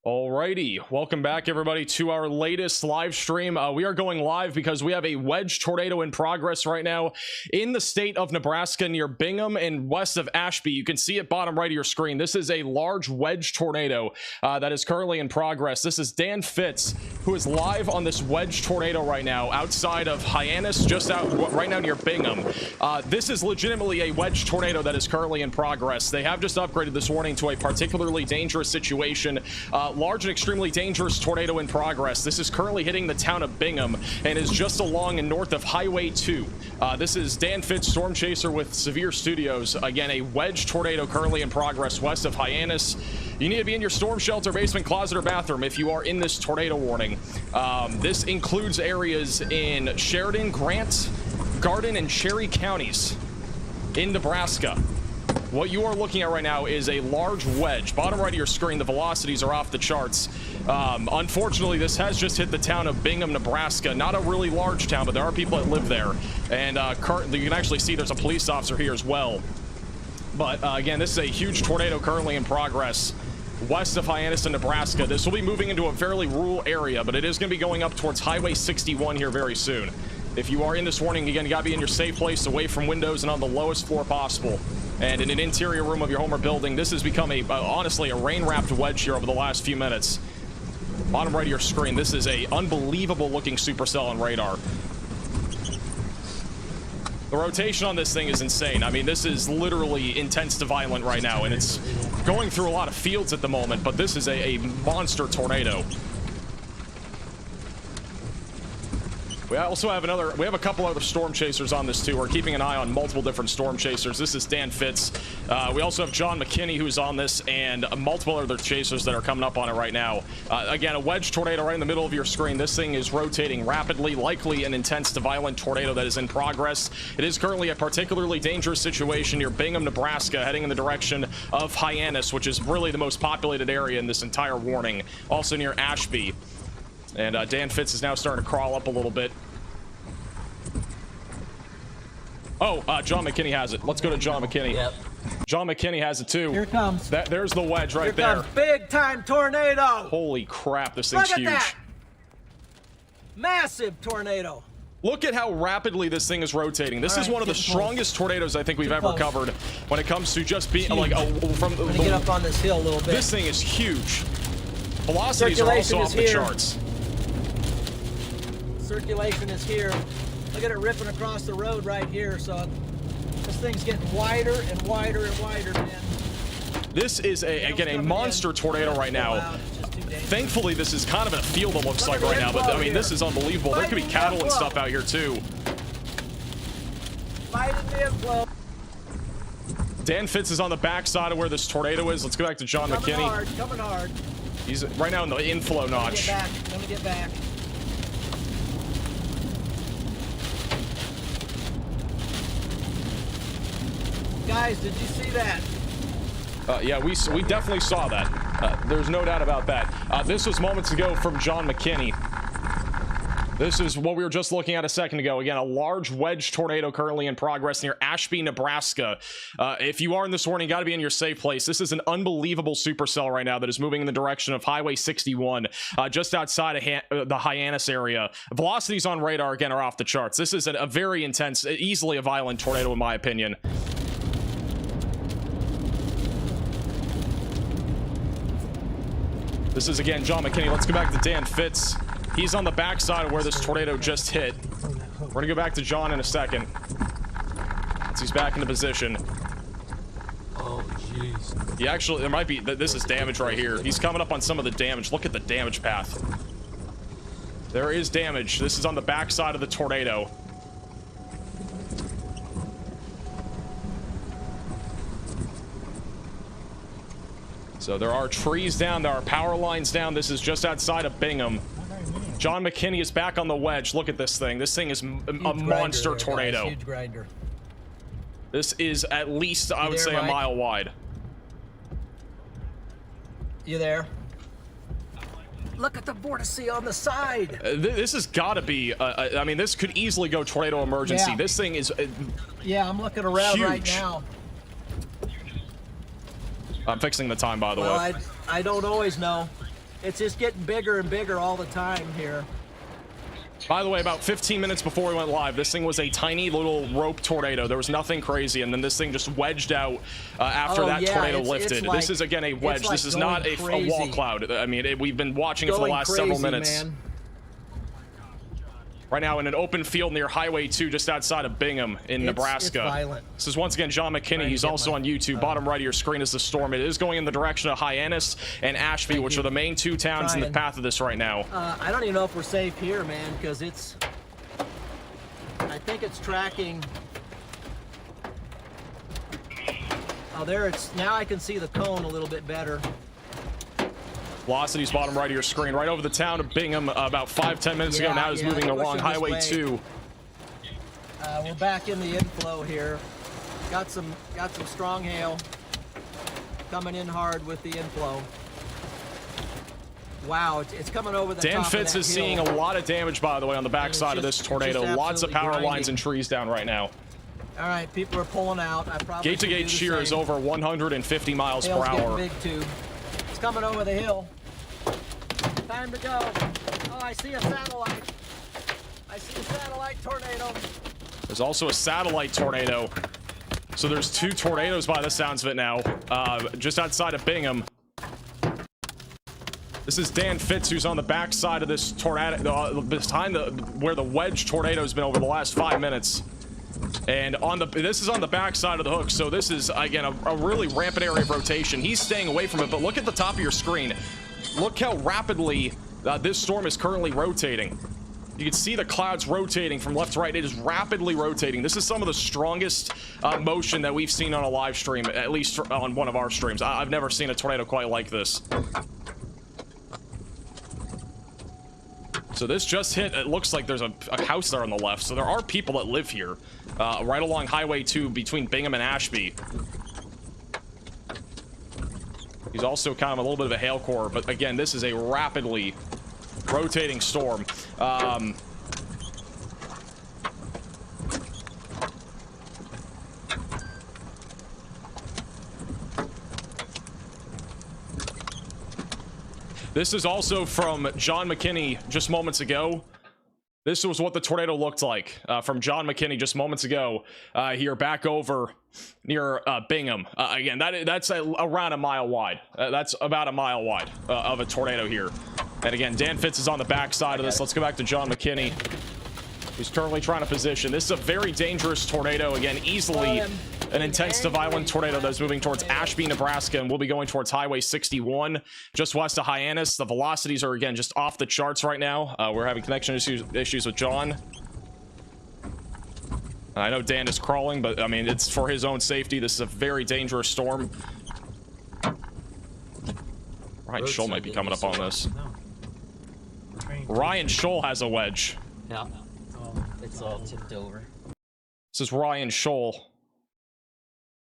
Alrighty, welcome back everybody to our latest live stream. We are going live because we have a wedge tornado in progress right now in the state of Nebraska near Bingham and west of Ashby. You can see it bottom right of your screen. This is a large wedge tornado that is currently in progress. This is Dan Fitz, who is live on this wedge tornado right now outside of Hyannis, just out right now near Bingham. This is legitimately a wedge tornado that is currently in progress. They have just upgraded this warning to a particularly dangerous situation. Large and extremely dangerous tornado in progress. This is currently hitting the town of Bingham and is just along and north of Highway 2. This is Dan Fitz, Storm Chaser with Severe Studios. Again, a wedge tornado currently in progress west of Hyannis. You need to be in your storm shelter, basement, closet, or bathroom if you are in this tornado warning. This includes areas in Sheridan, Grant, Garden, and Cherry counties in Nebraska. What you are looking at right now is a large wedge. Bottom right of your screen, the velocities are off the charts. Unfortunately, this has just hit the town of Bingham, Nebraska. Not a really large town, but there are people that live there. And currently, you can actually see there's a police officer here as well. But again, this is a huge tornado currently in progress west of Hyannis in Nebraska. This will be moving into a fairly rural area, but it is going to be going up towards Highway 61 here very soon. If you are in this warning, again, you got to be in your safe place, away from windows and on the lowest floor possible. And in an interior room of your home or building. This has become honestly a rain-wrapped wedge here over the last few minutes. Bottom right of your screen, this is a unbelievable looking supercell on radar. The rotation on this thing is insane. I mean, this is literally intense to violent right now, and it's going through a lot of fields at the moment, but this is a monster tornado. We also have a couple other storm chasers on this too. We're keeping an eye on multiple different storm chasers. This is Dan Fitz. We also have John McKinney who's on this, and multiple other chasers that are coming up on it right now. Again, a wedge tornado right in the middle of your screen. This thing is rotating rapidly, likely an intense to violent tornado that is in progress. It is currently a particularly dangerous situation near Bingham, Nebraska, heading in the direction of Hyannis, which is really the most populated area in this entire warning. Also near Ashby. And Dan Fitz is now starting to crawl up a little bit. Oh, John McKinney has it. Let's go to John McKinney. Yep. John McKinney has it too. Here it comes. There's the wedge right Here comes there. Big time tornado. Holy crap, this thing's huge. Look at that. Massive tornado. Look at how rapidly this thing is rotating. This is one of the strongest tornadoes I think we've ever covered when it comes to just being like from the, get up on this hill a little bit. This thing is huge. Velocities are also off the charts. Circulation is here. Look at it ripping across the road right here. So this thing's getting wider and wider and wider, man. This is again a monster tornado right now. Thankfully, this is kind of a field it looks like right now, but I mean, this is unbelievable. There could be cattle and stuff out here too. Dan Fitz is on the backside of where this tornado is. Let's go back to John McKinney. Coming hard. He's right now in the inflow notch. Let me get back. Guys, did you see that? Yeah, we definitely saw that. There's no doubt about that. This was moments ago from John McKinney. This is what we were just looking at a second ago. Again, a large wedge tornado currently in progress near Ashby, Nebraska. If you are in this warning, you got to be in your safe place. This is an unbelievable supercell right now that is moving in the direction of Highway 61, just outside of the Hyannis area. Velocities on radar, again, are off the charts. This is a very intense, easily a violent tornado in my opinion. This is, again, John McKinney. Let's go back to Dan Fitz. He's on the backside of where this tornado just hit. We're going to go back to John in a second. Once he's back into position. Oh, jeez. He actually, there might be, this is damage right here. He's coming up on some of the damage. Look at the damage path. There is damage. This is on the backside of the tornado. So there are trees down, there are power lines down. This is just outside of Bingham. John McKinney is back on the wedge. Look at this thing. This thing is a monster tornado. Huge grinder. This is at least, I would say, a mile wide. You there? Look at the vortice on the side. This has got to be, I mean, this could easily go tornado emergency. Yeah. This thing is yeah, I'm looking around huge. right now. I'm fixing the time, by the way. I don't always know. It's just getting bigger and bigger all the time here. By the way, about 15 minutes before we went live, this thing was a tiny little rope tornado. There was nothing crazy, and then this thing just wedged out after that tornado lifted. Like, this is, again, a wedge. Like this is not a wall cloud. I mean, we've been watching it for the last several minutes. Man. Right now in an open field near Highway 2, just outside of Bingham in Nebraska. It's violent. This is once again John McKinney. He's also on YouTube. Bottom right of your screen is the storm. It is going in the direction of Hyannis and Ashby, which are the main two towns in the path of this right now. I don't even know if we're safe here, man, because it's... I think it's tracking... Oh, there it's... Now I can see the cone a little bit better. Velocity's bottom right of your screen, right over the town of Bingham about 5-10 minutes ago. Now is moving along Highway 2. We're back in the inflow here. Got some strong hail coming in hard with the inflow. Wow, it's coming over the top of that hill. Dan Fitz is seeing a lot of damage, by the way, on the backside of this tornado. Lots of power lines and trees down right now. All right, people are pulling out. I probably Gate-to-gate shear is over 150 miles per hour. Big too. It's coming over the hill. Time to go. Oh, I see a satellite. I see a satellite tornado. There's also a satellite tornado. So there's two tornadoes by the sounds of it now, just outside of Bingham. This is Dan Fitz, who's on the backside of this tornado, behind where the Wedge tornado has been over the last 5 minutes. And this is on the backside of the hook, so this is, again, a really rampant area of rotation. He's staying away from it, but look at the top of your screen. Look how rapidly this storm is currently rotating. You can see the clouds rotating from left to right. It is rapidly rotating. This is some of the strongest motion that we've seen on a live stream, at least on one of our streams. I've never seen a tornado quite like this. So this just hit. It looks like there's a house there on the left. So there are people that live here, right along Highway 2 between Bingham and Ashby. He's also kind of a little bit of a hail core, but again, this is a rapidly rotating storm. This is also from John McKinney just moments ago. This was what the tornado looked like from John McKinney just moments ago here back over near Bingham. Again, that's around a mile wide. That's about a mile wide of a tornado here. And again, Dan Fitz is on the backside of this. Let's go back to John McKinney, who's currently trying to position. This is a very dangerous tornado. Again, easily an intense to violent tornado that's moving towards Ashby, Nebraska, and we'll be going towards Highway 61, just west of Hyannis. The velocities are, again, just off the charts right now. We're having connection issues with John. I know Dan is crawling, but, I mean, it's for his own safety. This is a very dangerous storm. Ryan Scholl might be coming up on this. Ryan Scholl has a wedge. Yeah. It's all tipped over. This is Ryan Scholl.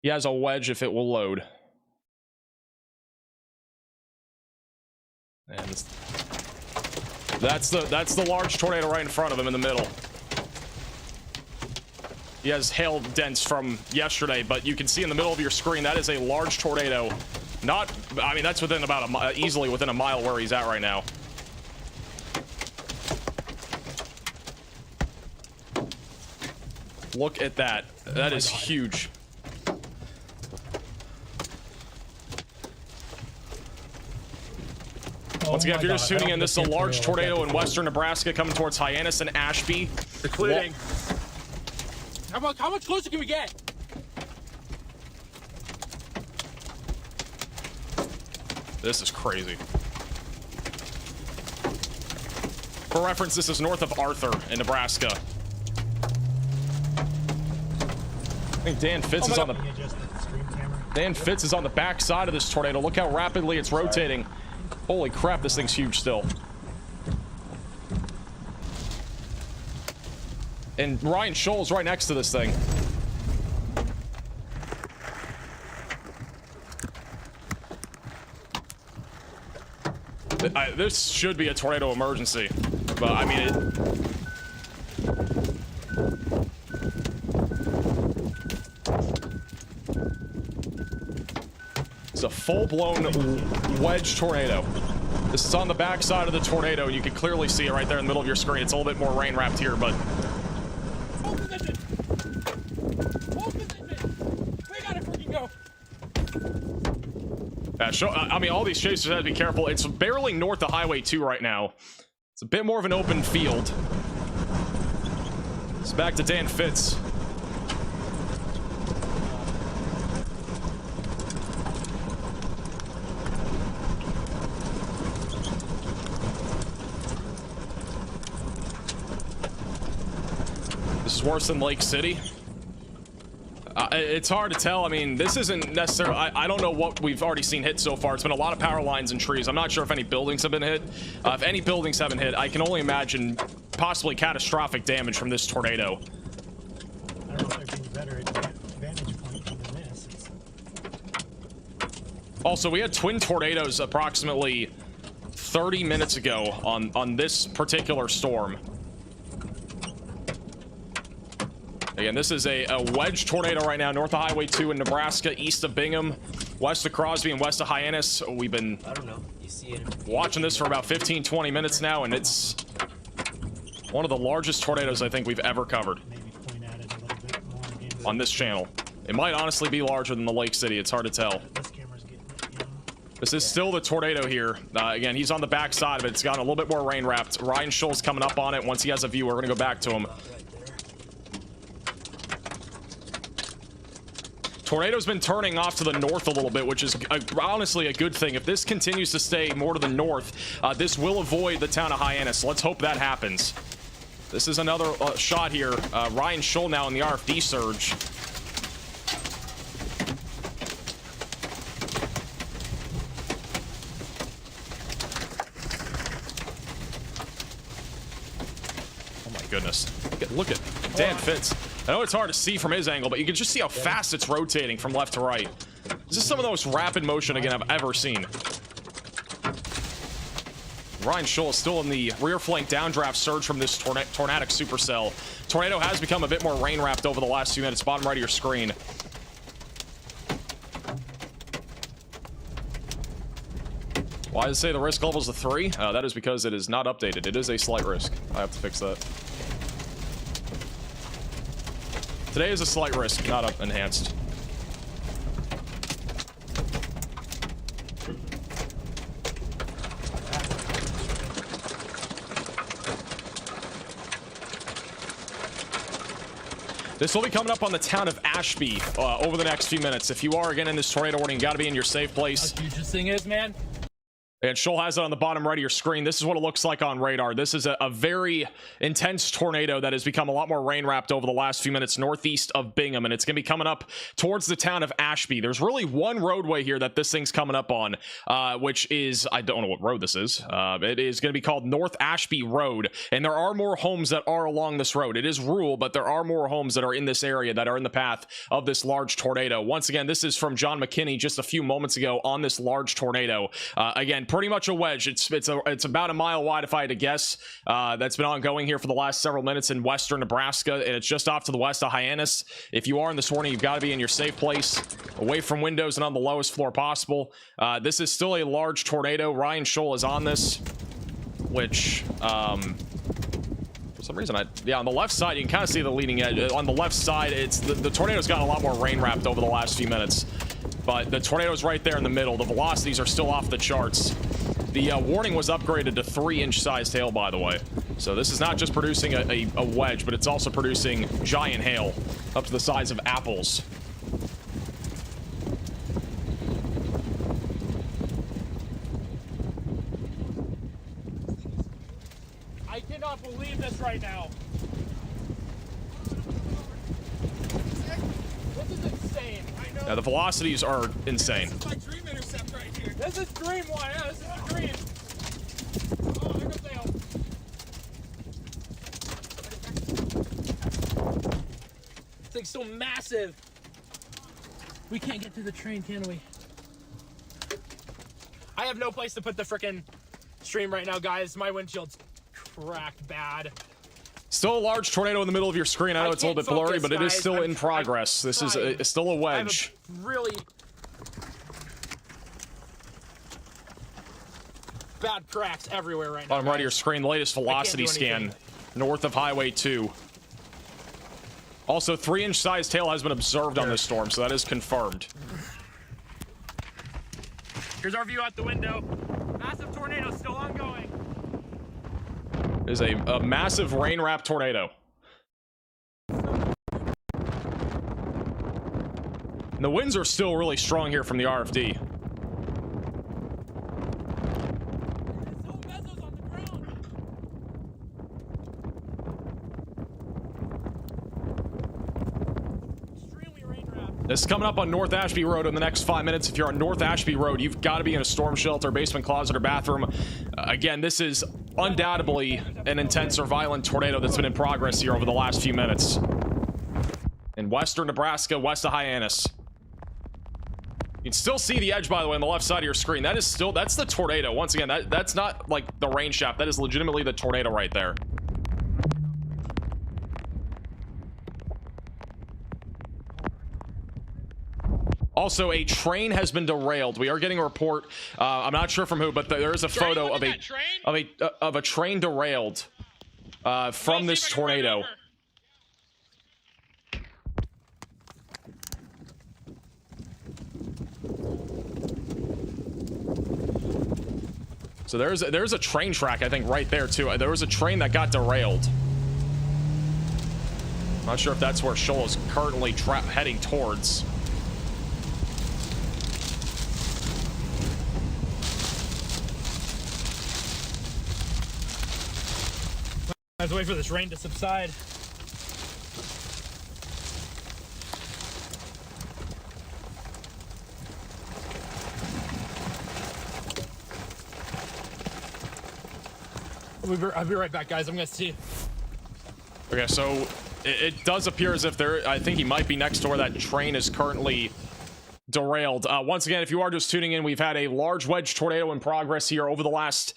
He has a wedge if it will load. And that's the large tornado right in front of him in the middle. He has hail dents from yesterday, but you can see in the middle of your screen that is a large tornado. Not, I mean, that's within about easily within a mile where he's at right now. Look at that. That is huge. Once again, if you're just tuning in, this is a large tornado in western Nebraska coming towards Hyannis and Ashby. Including. How much closer can we get? This is crazy. For reference, this is north of Arthur in Nebraska. I think Dan Fitz is on the back side of this tornado. Look how rapidly it's rotating. Holy crap, this thing's huge still. And Ryan Scholl is right next to this thing. This should be a tornado emergency, but I mean it's a full-blown wedge tornado. This is on the back side of the tornado, and you can clearly see it right there in the middle of your screen. It's a little bit more rain wrapped here, but Hold position. Hold position. We gotta freaking go. I mean, all these chasers have to be careful. It's barely north of Highway 2 right now. It's a bit more of an open field. It's back to Dan Fitz. This is worse than Lake City. It's hard to tell. I mean, this isn't necessarily... I don't know what we've already seen hit so far. It's been a lot of power lines and trees. I'm not sure if any buildings have been hit. If any buildings haven't hit, I can only imagine possibly catastrophic damage from this tornado. I don't know if there'd be better vantage point than this. Also, we had twin tornadoes approximately 30 minutes ago on this particular storm. Again, this is a wedge tornado right now, north of Highway 2 in Nebraska, east of Bingham, west of Crosby, and west of Hyannis. We've been I don't know. You see it. watching this for about 15-20 minutes now, and it's one of the largest tornadoes I think we've ever covered Maybe point at it a little bit more again. on this channel. It might honestly be larger than the Lake City. It's hard to tell. This camera's getting it, you know. This is still the tornado here. Again, he's on the back side of it. It's gotten a little bit more rain wrapped. Ryan Scholl's coming up on it. Once he has a view, we're going to go back to him. Right there. Tornado's been turning off to the north a little bit, which is honestly a good thing. If this continues to stay more to the north, this will avoid the town of Hyannis. Let's hope that happens. This is another shot here. Ryan Scholl now in the RFD surge. Oh my goodness. Look at Dan Fitz. I know it's hard to see from his angle, but you can just see how fast it's rotating from left to right. This is some of the most rapid motion, again, I've ever seen. Ryan Scholl is still in the rear flank downdraft surge from this tornadic supercell. Tornado has become a bit more rain wrapped over the last few minutes, bottom right of your screen. Why does it say the risk level is a 3? That is because it is not updated. It is a slight risk. I have to fix that. Today is a slight risk, not up enhanced. This will be coming up on the town of Ashby over the next few minutes. If you are again in this tornado warning, you got to be in your safe place. How huge this thing is, man. And Scholl has it on the bottom right of your screen. This is what it looks like on radar. This is a very intense tornado that has become a lot more rain wrapped over the last few minutes northeast of Bingham, and it's going to be coming up towards the town of Ashby. There's really one roadway here that this thing's coming up on, which is, I don't know what road this is. It is going to be called North Ashby Road, and there are more homes that are along this road. It is rural, but there are more homes that are in this area that are in the path of this large tornado. Once again, this is from John McKinney just a few moments ago on this large tornado. Again, pretty much a wedge. It's about a mile wide, if I had to guess. That's been ongoing here for the last several minutes in western Nebraska, and it's just off to the west of Hyannis. If you are in this warning, you've got to be in your safe place, away from windows and on the lowest floor possible. This is still a large tornado. Ryan Scholl is on this, which for some reason on the left side you can kind of see the leading edge. On the left side, it's the tornado's gotten a lot more rain wrapped over the last few minutes, but the tornado's right there in the middle. The velocities are still off the charts. The warning was upgraded to 3-inch sized hail, by the way. So this is not just producing a wedge, but it's also producing giant hail up to the size of apples. I cannot believe this right now. This is insane. I know. Yeah, the velocities are insane. This is my dream intercept right here. This is dream one. Yeah, this is a dream. Oh, there goes Dale. This thing's so massive. We can't get to the train, can we? I have no place to put the frickin' stream right now, guys. My windshield's cracked bad. Still a large tornado in the middle of your screen. I know it's a little bit blurry, but it is still in progress. This is still a wedge. Really bad cracks everywhere right now. Bottom right of your screen, the latest velocity do scan anything. north of Highway 2. Also, 3-inch size tail has been observed on this storm, so that is confirmed. Here's our view out the window. Massive tornado still ongoing. It is a massive rain-wrapped tornado. And the winds are still really strong here from the RFD. This is coming up on North Ashby Road in the next 5 minutes. If you're on North Ashby Road, you've got to be in a storm shelter, basement, closet, or bathroom. Again, this is undoubtedly an intense or violent tornado that's been in progress here over the last few minutes. In western Nebraska, west of Hyannis. You can still see the edge, by the way, on the left side of your screen. That's the tornado. Once again, that's not like the rain shaft. That is legitimately the tornado right there. Also, a train has been derailed. We are getting a report. I'm not sure from who, but there is a photo of a train derailed from this tornado. So there's a train track, I think, right there too. There was a train that got derailed. Not sure if that's where Shoal is currently heading towards. Let's wait for this rain to subside. I'll be right back, guys. I'm gonna see. Okay, so it does appear as if I think he might be next to where that train is currently derailed. Once again, if you are just tuning in, we've had a large wedge tornado in progress here over the last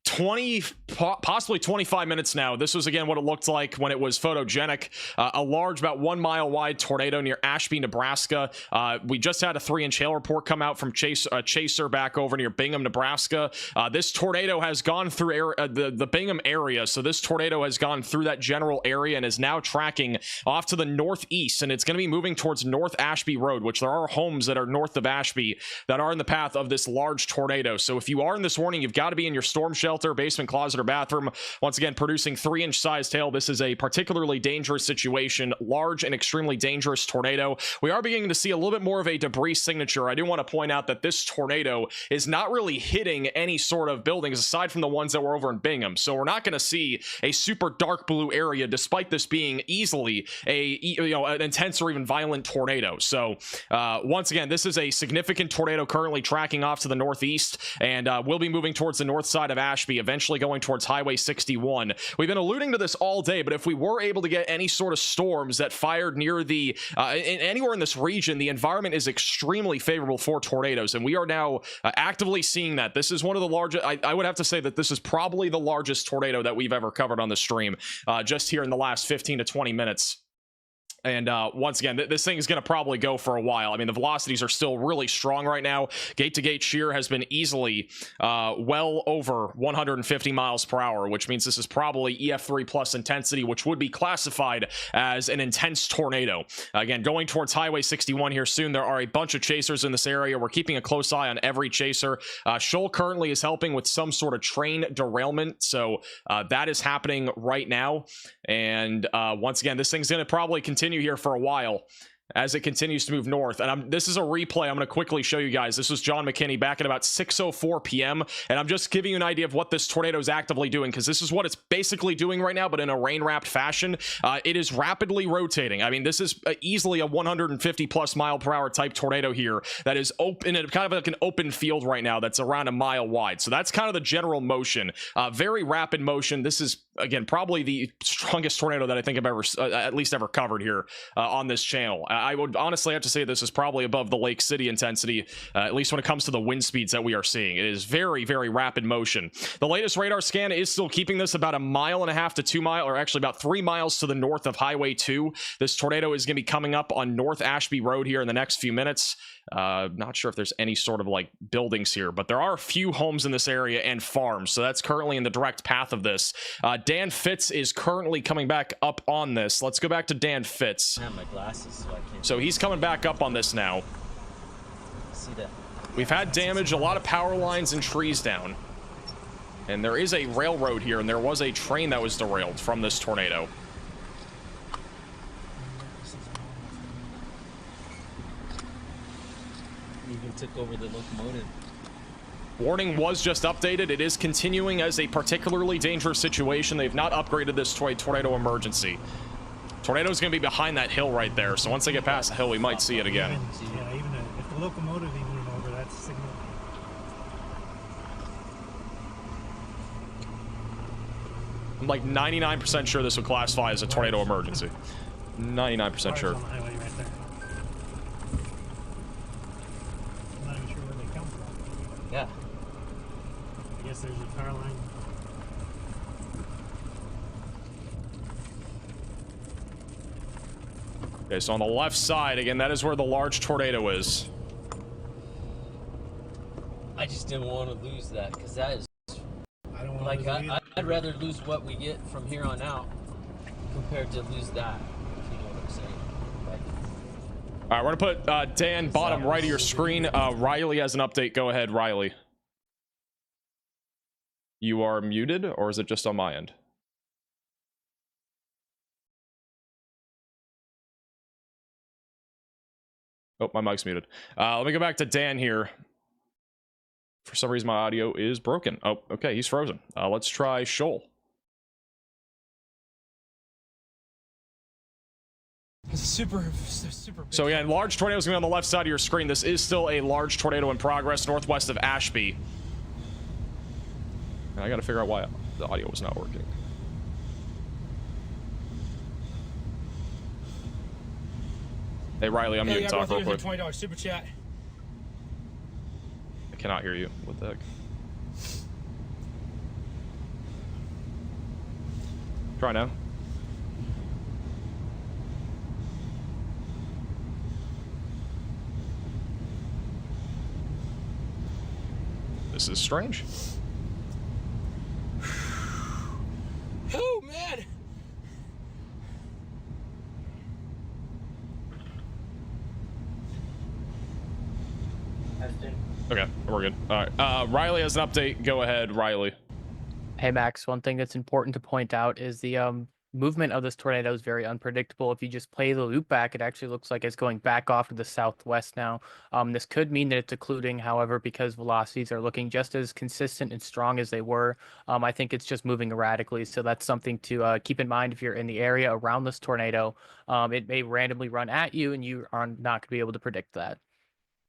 20, possibly 25 minutes now. This was again what it looked like when it was photogenic. A large, about 1 mile wide tornado near Ashby, Nebraska. We just had a 3-inch hail report come out from Chaser back over near Bingham, Nebraska. This tornado has gone through the Bingham area, so this tornado has gone through that general area and is now tracking off to the northeast, and it's going to be moving towards North Ashby Road, which there are homes that are north of Ashby that are in the path of this large tornado. So if you are in this warning, you've got to be in your storm shelter, basement, closet, or bathroom. Once again, producing 3-inch size hail. This is a particularly dangerous situation. Large and extremely dangerous tornado. We are beginning to see a little bit more of a debris signature. I do want to point out that this tornado is not really hitting any sort of buildings aside from the ones that were over in Bingham. So we're not going to see a super dark blue area, despite this being easily an intense or even violent tornado. So once again, this is a significant tornado currently tracking off to the northeast, and will be moving towards the north side of Ashby, eventually going towards Highway 61. We've been alluding to this all day, but if we were able to get any sort of storms that fired near anywhere in this region, the environment is extremely favorable for tornadoes, and we are now actively seeing that. This is one of the largest, I would have to say that this is probably the largest tornado that we've ever covered on the stream, just here in the last 15 to 20 minutes. And once again, this thing is going to probably go for a while. I mean, the velocities are still really strong right now. Gate-to-gate shear has been easily well over 150 miles per hour, which means this is probably EF3 plus intensity, which would be classified as an intense tornado. Again, going towards Highway 61 here soon. There are a bunch of chasers in this area. We're keeping a close eye on every chaser. Shoal currently is helping with some sort of train derailment, so that is happening right now. And once again, this thing's going to probably continue here for a while as it continues to move north. And this is a replay I'm going to quickly show you guys. This was John McKinney back at about 6:04 p.m. And I'm just giving you an idea of what this tornado is actively doing, because this is what it's basically doing right now, but in a rain-wrapped fashion. It is rapidly rotating. I mean, this is easily a 150 plus mile per hour type tornado here that is open, kind of like an open field right now that's around 1 mile wide. So that's kind of the general motion. Very rapid motion. This is again, probably the strongest tornado that I think I've ever, at least ever covered here on this channel. I would honestly have to say this is probably above the Lake City intensity, at least when it comes to the wind speeds that we are seeing. It is very, very rapid motion. The latest radar scan is still keeping this about 1.5 miles to 2 miles, or actually about 3 miles to the north of Highway 2. This tornado is going to be coming up on North Ashby Road here in the next few minutes. Not sure if there's any sort of like buildings here, but there are a few homes in this area and farms, so that's currently in the direct path of this. Dan Fitz is currently coming back up on this. Let's go back to Dan Fitz. I have my glasses, so I can't. So he's coming back up on this now. See that? We've had damage, a lot of power lines and trees down, and there is a railroad here, and there was a train that was derailed from this tornado. Even took over the locomotive. Warning was just updated. It is continuing as a particularly dangerous situation. They've not upgraded this to a tornado emergency. Tornado is going to be behind that hill right there, so once they get past the hill, we might see it again. Yeah, even if the locomotive even went over, that's a signal. I'm like 99% sure this would classify as a tornado emergency. 99% sure. On the highway right there. I'm not even sure where they come from. Yeah. I guess there's a power line. Okay, so on the left side, again, that is where the large tornado is. I just didn't want to lose that, because that is I don't want like to I'd rather lose what we get from here on out compared to lose that. If you know what I'm saying. Like, All right, we're gonna put Dan bottom right of your screen. Riley has an update. Go ahead, Riley. You are muted, or is it just on my end? Oh, my mic's muted. Let me go back to Dan here. For some reason, my audio is broken. Oh, okay, he's frozen. Let's try Shoal. Super big. So yeah, large tornado is going to be on the left side of your screen. This is still a large tornado in progress northwest of Ashby. And I got to figure out why the audio was not working. Hey Riley, I'm Hey, muting. Talk real quick. $20 super chat. I cannot hear you. What the heck? Try now. This is strange. Oh man. Okay, we're good. All right. Riley has an update. Go ahead, Riley. Hey Max, one thing that's important to point out is the movement of this tornado is very unpredictable. If you just play the loop back, it actually looks like it's going back off to the southwest now. This could mean that it's occluding, however, because velocities are looking just as consistent and strong as they were. I think it's just moving erratically, so that's something to keep in mind if you're in the area around this tornado. It may randomly run at you, and you are not going to be able to predict that.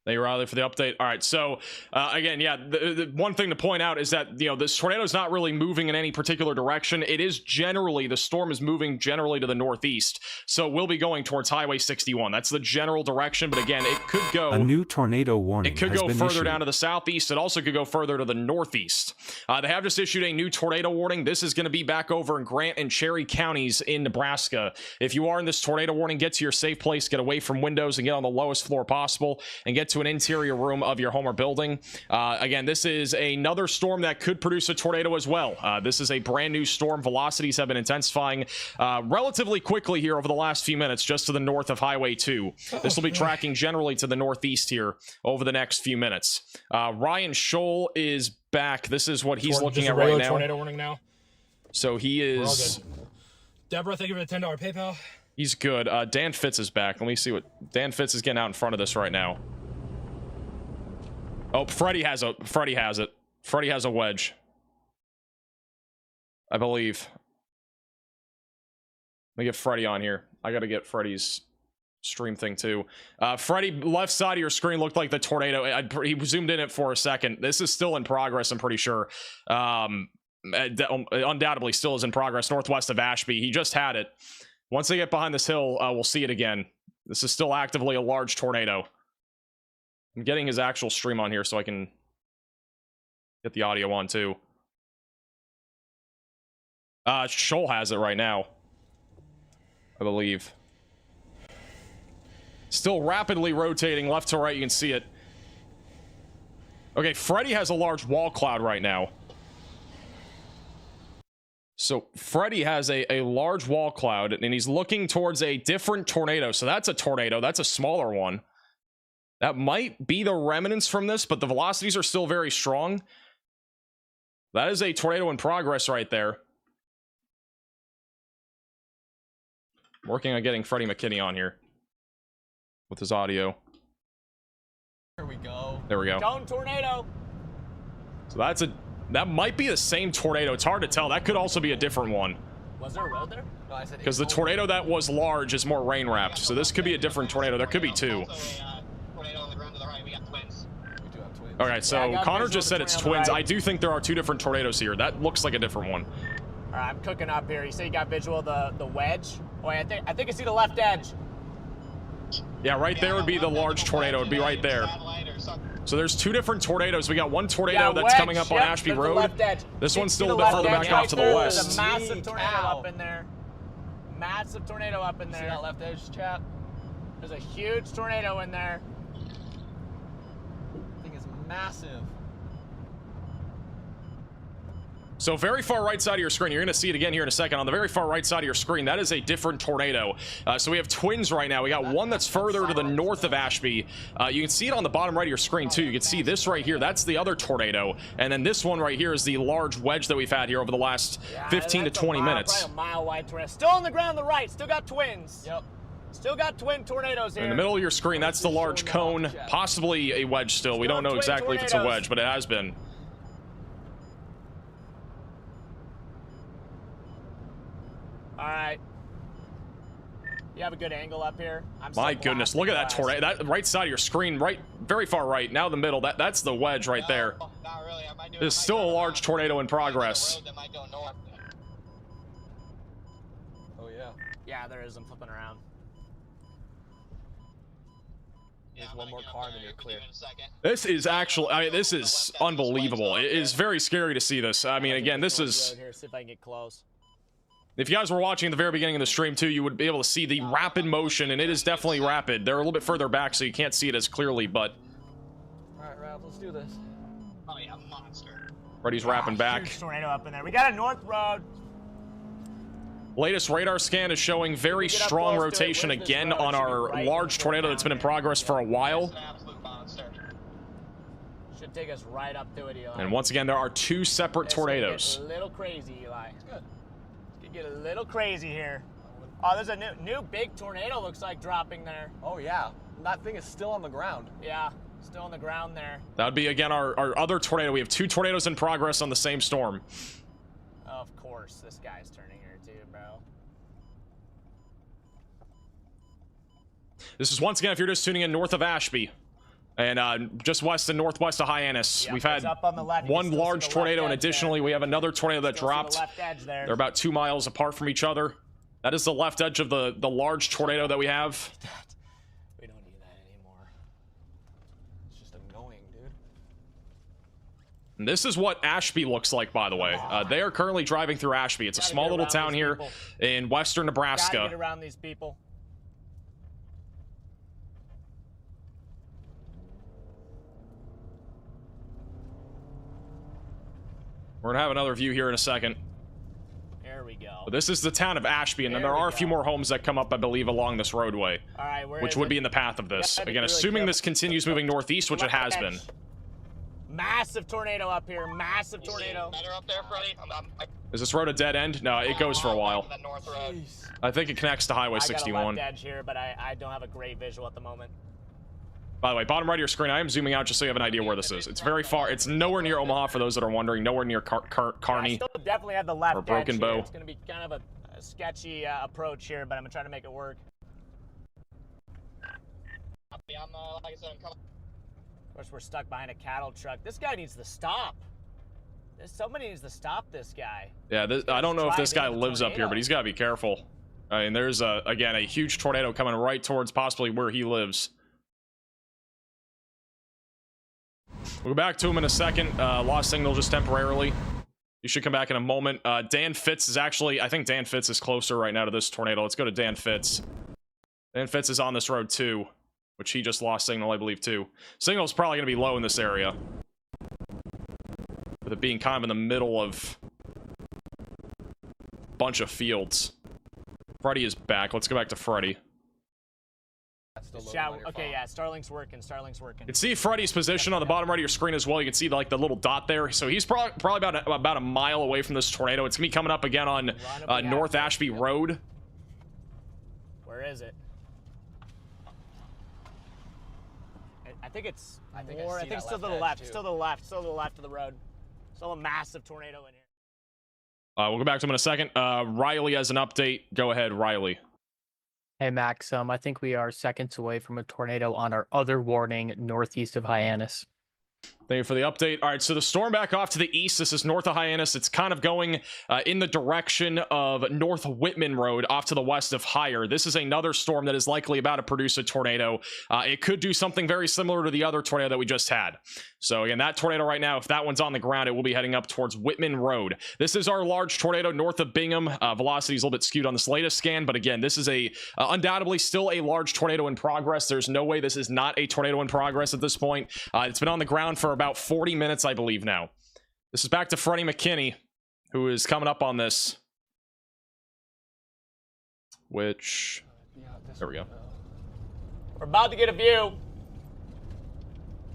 Thank you, Riley, for the update. All right, so again, yeah, the one thing to point out is that, you know, this tornado is not really moving in any particular direction. It is generally, the storm is moving generally to the northeast, so we'll be going towards Highway 61. That's the general direction, but again, it could go... A new tornado warning It could has go been further issued. down to the southeast. It also could go further to the northeast. They have just issued a new tornado warning. This is going to be back over in Grant and Cherry counties in Nebraska. If you are in this tornado warning, get to your safe place, get away from windows, and get on the lowest floor possible, and get to an interior room of your home or building. Again, this is another storm that could produce a tornado as well. This is a brand new storm. Velocities have been intensifying relatively quickly here over the last few minutes, just to the north of Highway 2. This will be tracking generally to the northeast here over the next few minutes. Ryan Scholl is back. This is what he's looking at right now. Tornado warning now. So he is... Deborah, thank you for the $10 PayPal. He's good. Dan Fitz is back. Let me see what... Dan Fitz is getting out in front of this right now. Oh, Freddie has it. Freddie has a wedge, I believe. Let me get Freddie on here. I gotta get Freddie's stream thing too. Freddie, left side of your screen looked like the tornado. He zoomed in it for a second. This is still in progress, I'm pretty sure. undoubtedly still is in progress northwest of Ashby. He just had it. Once they get behind this hill, we'll see it again. This is still actively a large tornado. I'm getting his actual stream on here so I can get the audio on too. Shoal has it right now, I believe. Still rapidly rotating left to right. You can see it. Okay, Freddy has a large wall cloud right now. So Freddy has a large wall cloud, and he's looking towards a different tornado. So that's a tornado. That's a smaller one. That might be the remnants from this, but the velocities are still very strong. That is a tornado in progress right there. Working on getting Freddie McKinney on here with his audio. Here we go. There we go. Cone tornado. So that might be the same tornado. It's hard to tell. That could also be a different one. Was there a road there? No, I said because the tornado that was large is more rain wrapped. So this could be a different tornado. There could be two. Okay, so Connor just said it's twins. I do think there are two different tornadoes here. That looks like a different one. All right, I'm cooking up here. You say you got visual of the wedge? Oh, I think I see the left edge. Yeah, right there would be the large tornado. It'd be right there. So there's two different tornadoes. We got one tornado that's coming up on Ashby Road. This one's still a bit further back off to the west. There's a massive tornado up in there. Massive tornado up in there. See that left edge, chap? There's a huge tornado in there. Thing is massive. So very far right side of your screen, you're going to see it again here in a second. On the very far right side of your screen, that is a different tornado. So we have twins right now. We got one that's further to the north of Ashby. You can see it on the bottom right of your screen too. You can see this right here. That's the other tornado. And then this one right here is the large wedge that we've had here over the last 15 to 20 minutes. Probably a mile wide tornado. Still on the ground on the right. Still got twins. Yep. Still got twin tornadoes here. In the middle of your screen, that's the large cone. Possibly a wedge still. We don't know exactly if it's a wedge, but it has been. All right. You have a good angle up here. My goodness, look at that tornado. That right side of your screen, right, very far right. Now the middle. That's the wedge right there. Not really. There's still a large tornado in progress. Oh yeah. Yeah, there is. I'm flipping around. There's one more car and then you're clear. This is actually, I mean, this is unbelievable. It is very scary to see this. I mean, again, this is. Here, see if I can get close. If you guys were watching at the very beginning of the stream too, you would be able to see the rapid motion, and it is definitely rapid. They're a little bit further back, so you can't see it as clearly, but... Alright, Rav, let's do this. Oh yeah, monster. Freddy's rapping back. Huge tornado up in there. We got a north road. Latest radar scan is showing very strong rotation again on our large tornado that's been in progress for a while. Should take us right up to it, Eli. And once again, there are two separate tornadoes. A little crazy, Eli. It's good. Get a little crazy here. Oh, there's a new big tornado looks like dropping there. Oh yeah, that thing is still on the ground. Yeah, still on the ground there. That would be, again, our other tornado. We have two tornadoes in progress on the same storm. Of course, this guy's turning here too, bro. This is, once again, if you're just tuning in, north of Ashby. And just west and northwest of Hyannis. Yeah, We've had one large tornado, and additionally, we have another tornado that dropped. They're about 2 miles apart from each other. That is the left edge of the large tornado that we have. We don't need that anymore. It's just annoying, dude. And this is what Ashby looks like, by the way. They are currently driving through Ashby. It's a small little town here in western Nebraska. Gotta get around these people. We're gonna have another view here in a second. There we go. But this is the town of Ashby, and then there are a few more homes that come up, I believe, along this roadway. All right, which would be in the path of this. Again, assuming this continues moving northeast, which it has been. Massive tornado up here. Massive tornado. Better up there, Freddy. Is this road a dead end? No, it goes for a while. That north road. I think it connects to Highway 61. I got a left edge here, but I don't have a great visual at the moment. By the way, bottom right of your screen, I am zooming out just so you have an idea where this is. It's very far. It's nowhere near Omaha, for those that are wondering. Nowhere near Kearney. I still definitely have the left or Broken edge Bow. here. It's going to be kind of a sketchy approach here, but I'm going to try to make it work. Like I said, I'm coming. Of course, we're stuck behind a cattle truck. This guy needs to stop. Somebody needs to stop this guy. Yeah, I don't know if this guy Drive into the lives up here, tornado. but he's got to be careful. I mean, there's again a huge tornado coming right towards possibly where he lives. We'll go back to him in a second. Lost signal just temporarily. You should come back in a moment. Dan Fitz is actually, I think Dan Fitz is closer right now to this tornado. Let's go to Dan Fitz. Dan Fitz is on this road too, which he just lost signal, I believe, too. Signal's probably going to be low in this area, with it being kind of in the middle of a bunch of fields. Freddy is back. Let's go back to Freddy. Okay, yeah, Starlink's working. Starlink's working. You can see Freddy's position on the bottom right of your screen as well. You can see like the little dot there. So he's probably about a mile away from this tornado. It's gonna be coming up again on North Ashby Road. Where is it? I think it's more. I think still to the left. Still to the left. Still to the left of the road. Still a massive tornado in here. We'll go back to him in a second. Riley has an update. Go ahead, Riley. Hey Max, I think we are seconds away from a tornado on our other warning northeast of Hyannis. Thank you for the update. All right, so the storm back off to the east. This is north of Hyannis. It's kind of going in the direction of North Whitman Road off to the west of Higher. This is another storm that is likely about to produce a tornado. It could do something very similar to the other tornado that we just had. So again, that tornado right now, if that one's on the ground, it will be heading up towards Whitman Road. This is our large tornado north of Bingham. Velocity is a little bit skewed on this latest scan, but again, this is a undoubtedly still a large tornado in progress. There's no way this is not a tornado in progress at this point. It's been on the ground for about 40 minutes, I believe now. This is back to Freddie McKinney, who is coming up on this. Which... There we go. We're about to get a view.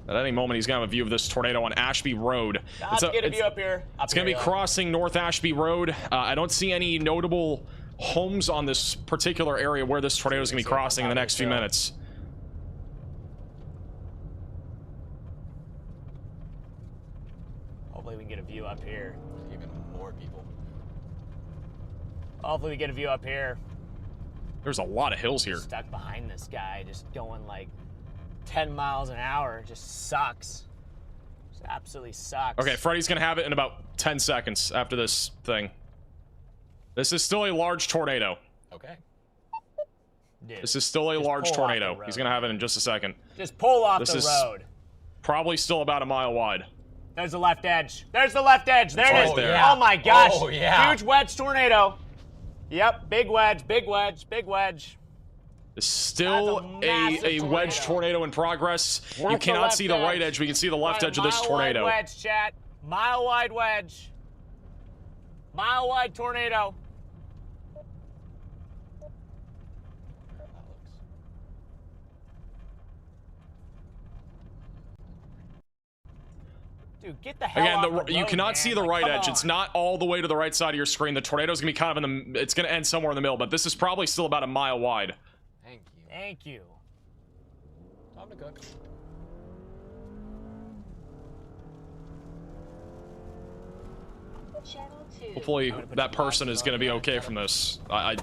At any moment, he's going to have a view of this tornado on Ashby Road. About to get a view up here. It's going to be crossing North Ashby Road. I don't see any notable homes on this particular area where this tornado is going to be crossing in the next few minutes. Hopefully we can get a view up here. Even more people. Hopefully we get a view up here. There's a lot of hills here. Stuck behind this guy, just going like 10 miles an hour. It just sucks. Just absolutely sucks. Okay, Freddy's going to have it in about 10 seconds after this thing. This is still a large tornado. Okay. Dude, this is still a large tornado. He's going to have it in just a second. Just pull off this the is road. Probably still about a mile wide. There's the left edge. There's the left edge. There it is. Right there. Oh my gosh. Oh, yeah. Huge wedge tornado. Yep, big wedge, big wedge, big wedge. It's still a wedge tornado in progress. You cannot see the right edge, but you can see the left edge of this tornado. Mile wide wedge, chat. Mile wide wedge. Mile wide tornado. Dude, get the hell Again, off the you road, cannot man. see the Like, right come edge. on. It's not all the way to the right side of your screen. The tornado's gonna be kind of in the. It's gonna end somewhere in the middle, but this is probably still about a mile wide. Thank you. Thank you. Time to cook. Hopefully, that person is gonna be okay from this. I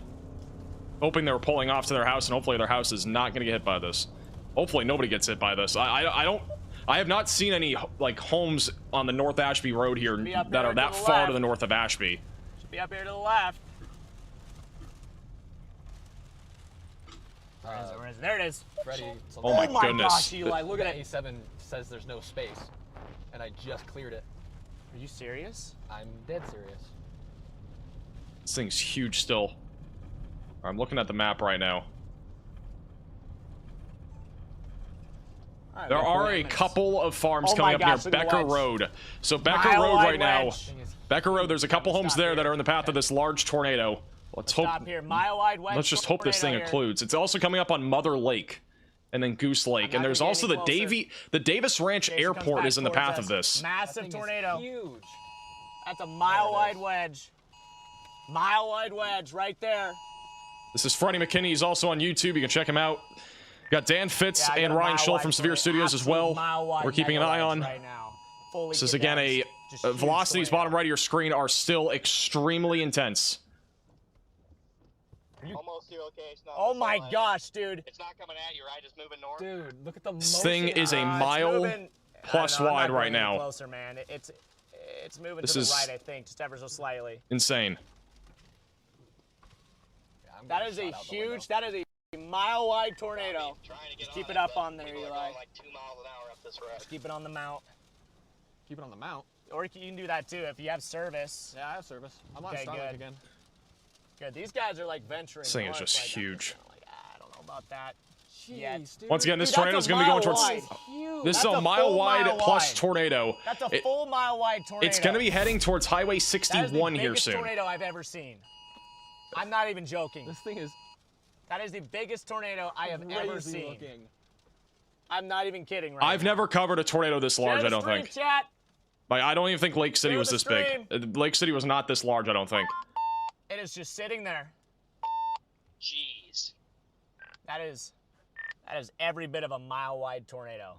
hoping they were pulling off to their house, and hopefully their house is not gonna get hit by this. Hopefully nobody gets hit by this. I have not seen any like homes on the North Ashby Road here that are that far to the north of Ashby. Should be up here to the left. Where is it? There it is. Freddy, Oh my goodness. Gosh, Eli, look at it. E7 says there's no space, and I just cleared it. Are you serious? I'm dead serious. This thing's huge still. I'm looking at the map right now. All right, There we have are 40 a minutes. couple of farms Oh coming my up gosh, near look at Becker Wedge. Road. So Becker Mile Road wide right now. wedge. Becker Road, there's a couple homes Stop there here. that are in the path of this large tornado. Let's hope. Stop here. Mile wide wedge. Let's just hope this thing tornado here. occludes. It's also coming up on Mother Lake and then Goose Lake. not And there's gonna also get the any closer. Davis Ranch Okay, she comes Airport back is in the towards path us. of this. Massive tornado. Huge. That's a mile wide wedge. Mile wide wedge right there. This is Freddie McKinney. He's also on YouTube. You can check him out. Got Dan Fitz Yeah, I got and a Ryan mile Schill wide from Severe tornado. Studios as Absolute well. mile wide We're keeping an mega eye wedge on. right now. Fully This is again a just huge velocities tornado. bottom right of your screen are still extremely intense. Almost to location. on Oh the my satellite. gosh, dude. It's not coming at you, right? Just moving north. Dude, look at the This thing is a It's mile moving- plus I don't know, I'm wide not right going any now. Closer, man. It's moving This to the is- right, I think, just ever so slightly. Insane. That is a huge, that is a mile-wide tornado. Just keep it up on there, Eli. Like 2 miles an hour up this road. Just keep it on the mount. Keep it on the mount. Or you can do that too if you have service. Yeah, I have service. I'm on Okay, Starlink good. again. Good. These guys are like venturing. This thing is north, just like, I'm huge. kinda like, I don't know about that. Jeez, yet. dude. Once again, this Dude, that's tornado is a going to be going mile towards. wide. Huge. This is That's a a mile full wide mile plus wide. tornado. That's a It- full mile-wide tornado. It's going to be heading towards Highway That is the 61 here biggest soon. tornado I've ever seen. I'm not even joking. This thing is That is the biggest tornado I have ever crazy seen. looking. I'm not even kidding right I've now. never covered a tornado this large, Share I the don't stream, think. Chat. Like, I don't even think Lake City Share was the this big. stream. Lake City was not this large, I don't think. It is just sitting there. Jeez. That is every bit of a mile-wide tornado.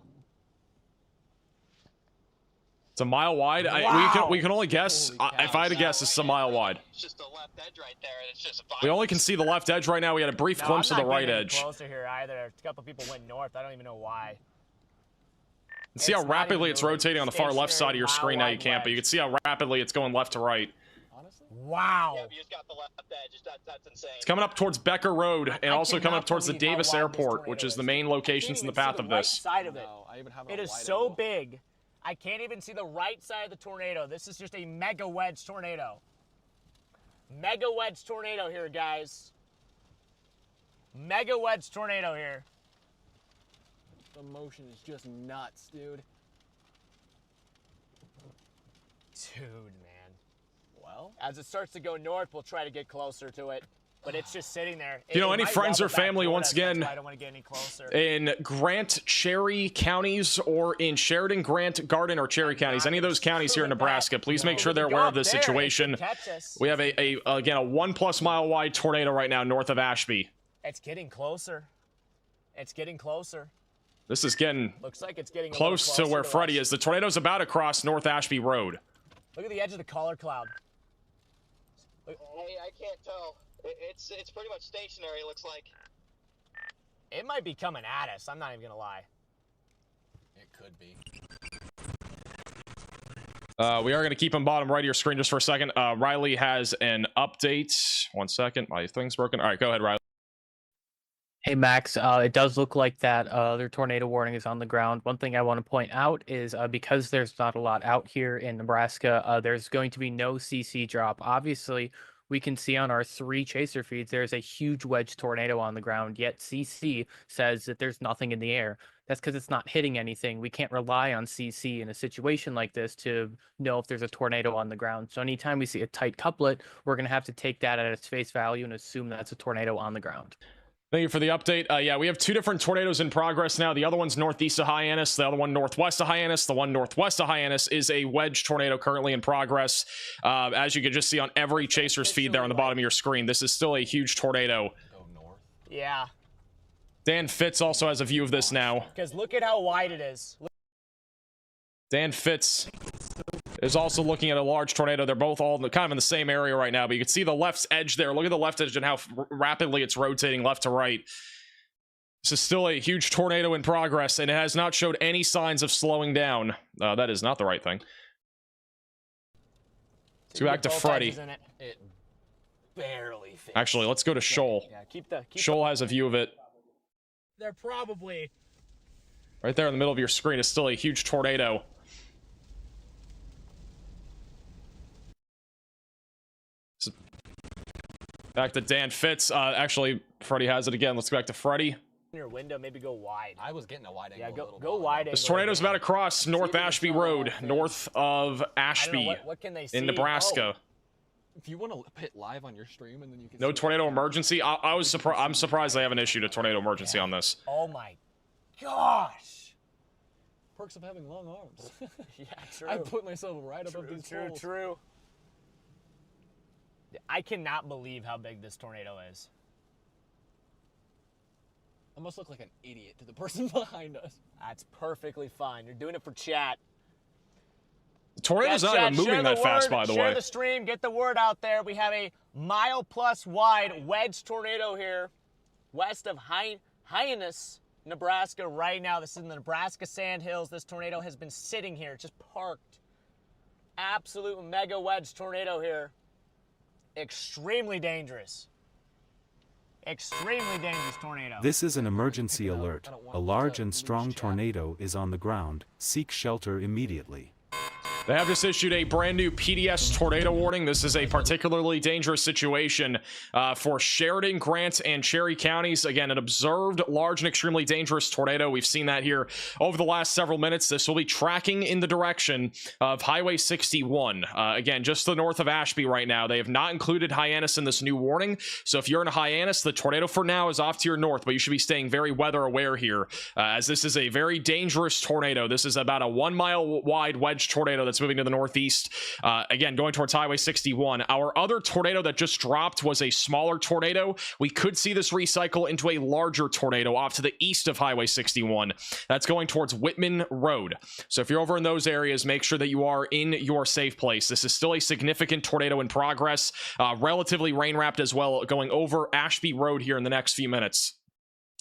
It's a mile wide. Wow. We can only guess. If I had to guess, it's a mile wide. It's just the left edge right there, and it's just We only can see the left edge right now. We had a brief No, glimpse I'm of the not right getting any edge. closer here either. A couple people went north. I don't even know why. See how It's not rapidly even it's moving. rotating on the far left side of your screen now. You can't, but you can see how rapidly it's going left to right. Honestly? Wow. Yeah, you just got the left edge. That's insane. It's coming up towards Becker Road and I also coming cannot up towards the believe how Davis wide this Airport, tornado which is the is. main I locations can't in the even path see of the right this. side of it. No, I even have It a is wide so angle. big, I can't even see the right side of the tornado. This is just a mega wedge tornado. Mega wedge tornado here, guys. Mega wedge tornado here. The motion is just nuts, dude. Dude, man. Well, As it starts to go north, we'll try to get closer to it. But it's just sitting there. You know, It any might friends or wobble back family, toward once us, that's again, why I don't want to get any closer. in Grant, Cherry counties, or in Sheridan, Grant, Garden, or Cherry counties, any of those counties here in Nebraska, please make sure they're aware of this situation. We have again a 1+ mile wide tornado right now north of Ashby. It's getting closer. It's getting closer. This is getting Looks like it's getting a close little to closer where us. Freddy is. The tornado's about to cross North Ashby Road. Look at the edge of the collar cloud. Hey, I can't tell. It's pretty much stationary. It looks like. It might be coming at us. I'm not even gonna lie. it could be. We are going to keep on bottom right of your screen just for a second. Riley has an update. 1 second. My thing's broken. All right, go ahead, Riley. Hey Max, it does look like that other tornado warning is on the ground. One thing I want to point out is because there's not a lot out here in Nebraska, there's going to be no CC drop. Obviously, we can see on our 3 chaser feeds there's a huge wedge tornado on the ground, yet CC says that there's nothing in the air. That's because it's not hitting anything. We can't rely on CC in a situation like this to know if there's a tornado on the ground. So anytime we see a tight couplet, we're going to have to take that at its face value and assume that's a tornado on the ground. Thank you for the update. Yeah, we have 2 different tornadoes in progress now. The other one's northeast of Hyannis. The other one northwest of Hyannis. The one northwest of Hyannis is a wedge tornado currently in progress. As you can just see on every chaser's feed there on the bottom of your screen, this is still a huge tornado. Go north. Yeah. Dan Fitz also has a view of this now. Because look at how wide it is. Dan Fitz is also looking at a large tornado. They're both all kind of in the same area right now, but you can see the left's edge there. Look at the left edge and how rapidly it's rotating left to right. This is still a huge tornado in progress, and it has not showed any signs of slowing down. That is not the right thing. Let's go back to Both Freddy. edges in it. It barely fits. Actually, let's go to Shoal. Yeah, keep the. Shoal has a view of it. They're probably. Right there in the middle of your screen is still a huge tornado. Back to Dan Fitz. Actually, Freddy has it again. Let's go back to Freddy. Your window, maybe go wide. I was getting a wide angle. Yeah, a go little go bit. wide angle. This tornado's again. about to cross North Ashby Road, north of I don't know, Ashby what can they see? in Nebraska. If you want to hit live on your stream and then you can. No see tornado emergency. I'm surprised they haven't issued a tornado emergency on this. Oh my gosh. Perks of having long arms. Yeah, true. I put myself right above these poles. True. I cannot believe how big this tornado is. I must look like an idiot to the person behind us. That's perfectly fine. You're doing it for chat. The tornado's Yeah, not even chat, moving share that the fast, word, by the share way. the stream, get the word out there. We have a 1+ wide wedge tornado here west of Hyannis, Nebraska right now. This is in the Nebraska Sandhills. This tornado has been sitting here, just parked absolute mega wedge tornado here. Extremely dangerous. Extremely dangerous tornado. This is an emergency alert. A large and strong tornado is on the ground. Seek shelter immediately. They have just issued a brand new PDS tornado warning. This is a particularly dangerous situation for Sheridan, Grant, and Cherry counties. Again, an observed large and extremely dangerous tornado. We've seen that here over the last several minutes. This will be tracking in the direction of Highway 61. Again, just to the north of Ashby right now. They have not included Hyannis in this new warning. So if you're in Hyannis, the tornado for now is off to your north, but you should be staying very weather aware here, as this is a very dangerous tornado. This is about a 1 mile wide wedge tornado that's moving to the northeast, again going towards Highway 61. Our other tornado that just dropped was a smaller tornado. We could see this recycle into a larger tornado off to the east of Highway 61. That's going towards Whitman Road. So if you're over in those areas, make sure that you are in your safe place. This is still a significant tornado in progress, relatively rain wrapped as well, going over Ashby Road here in the next few minutes.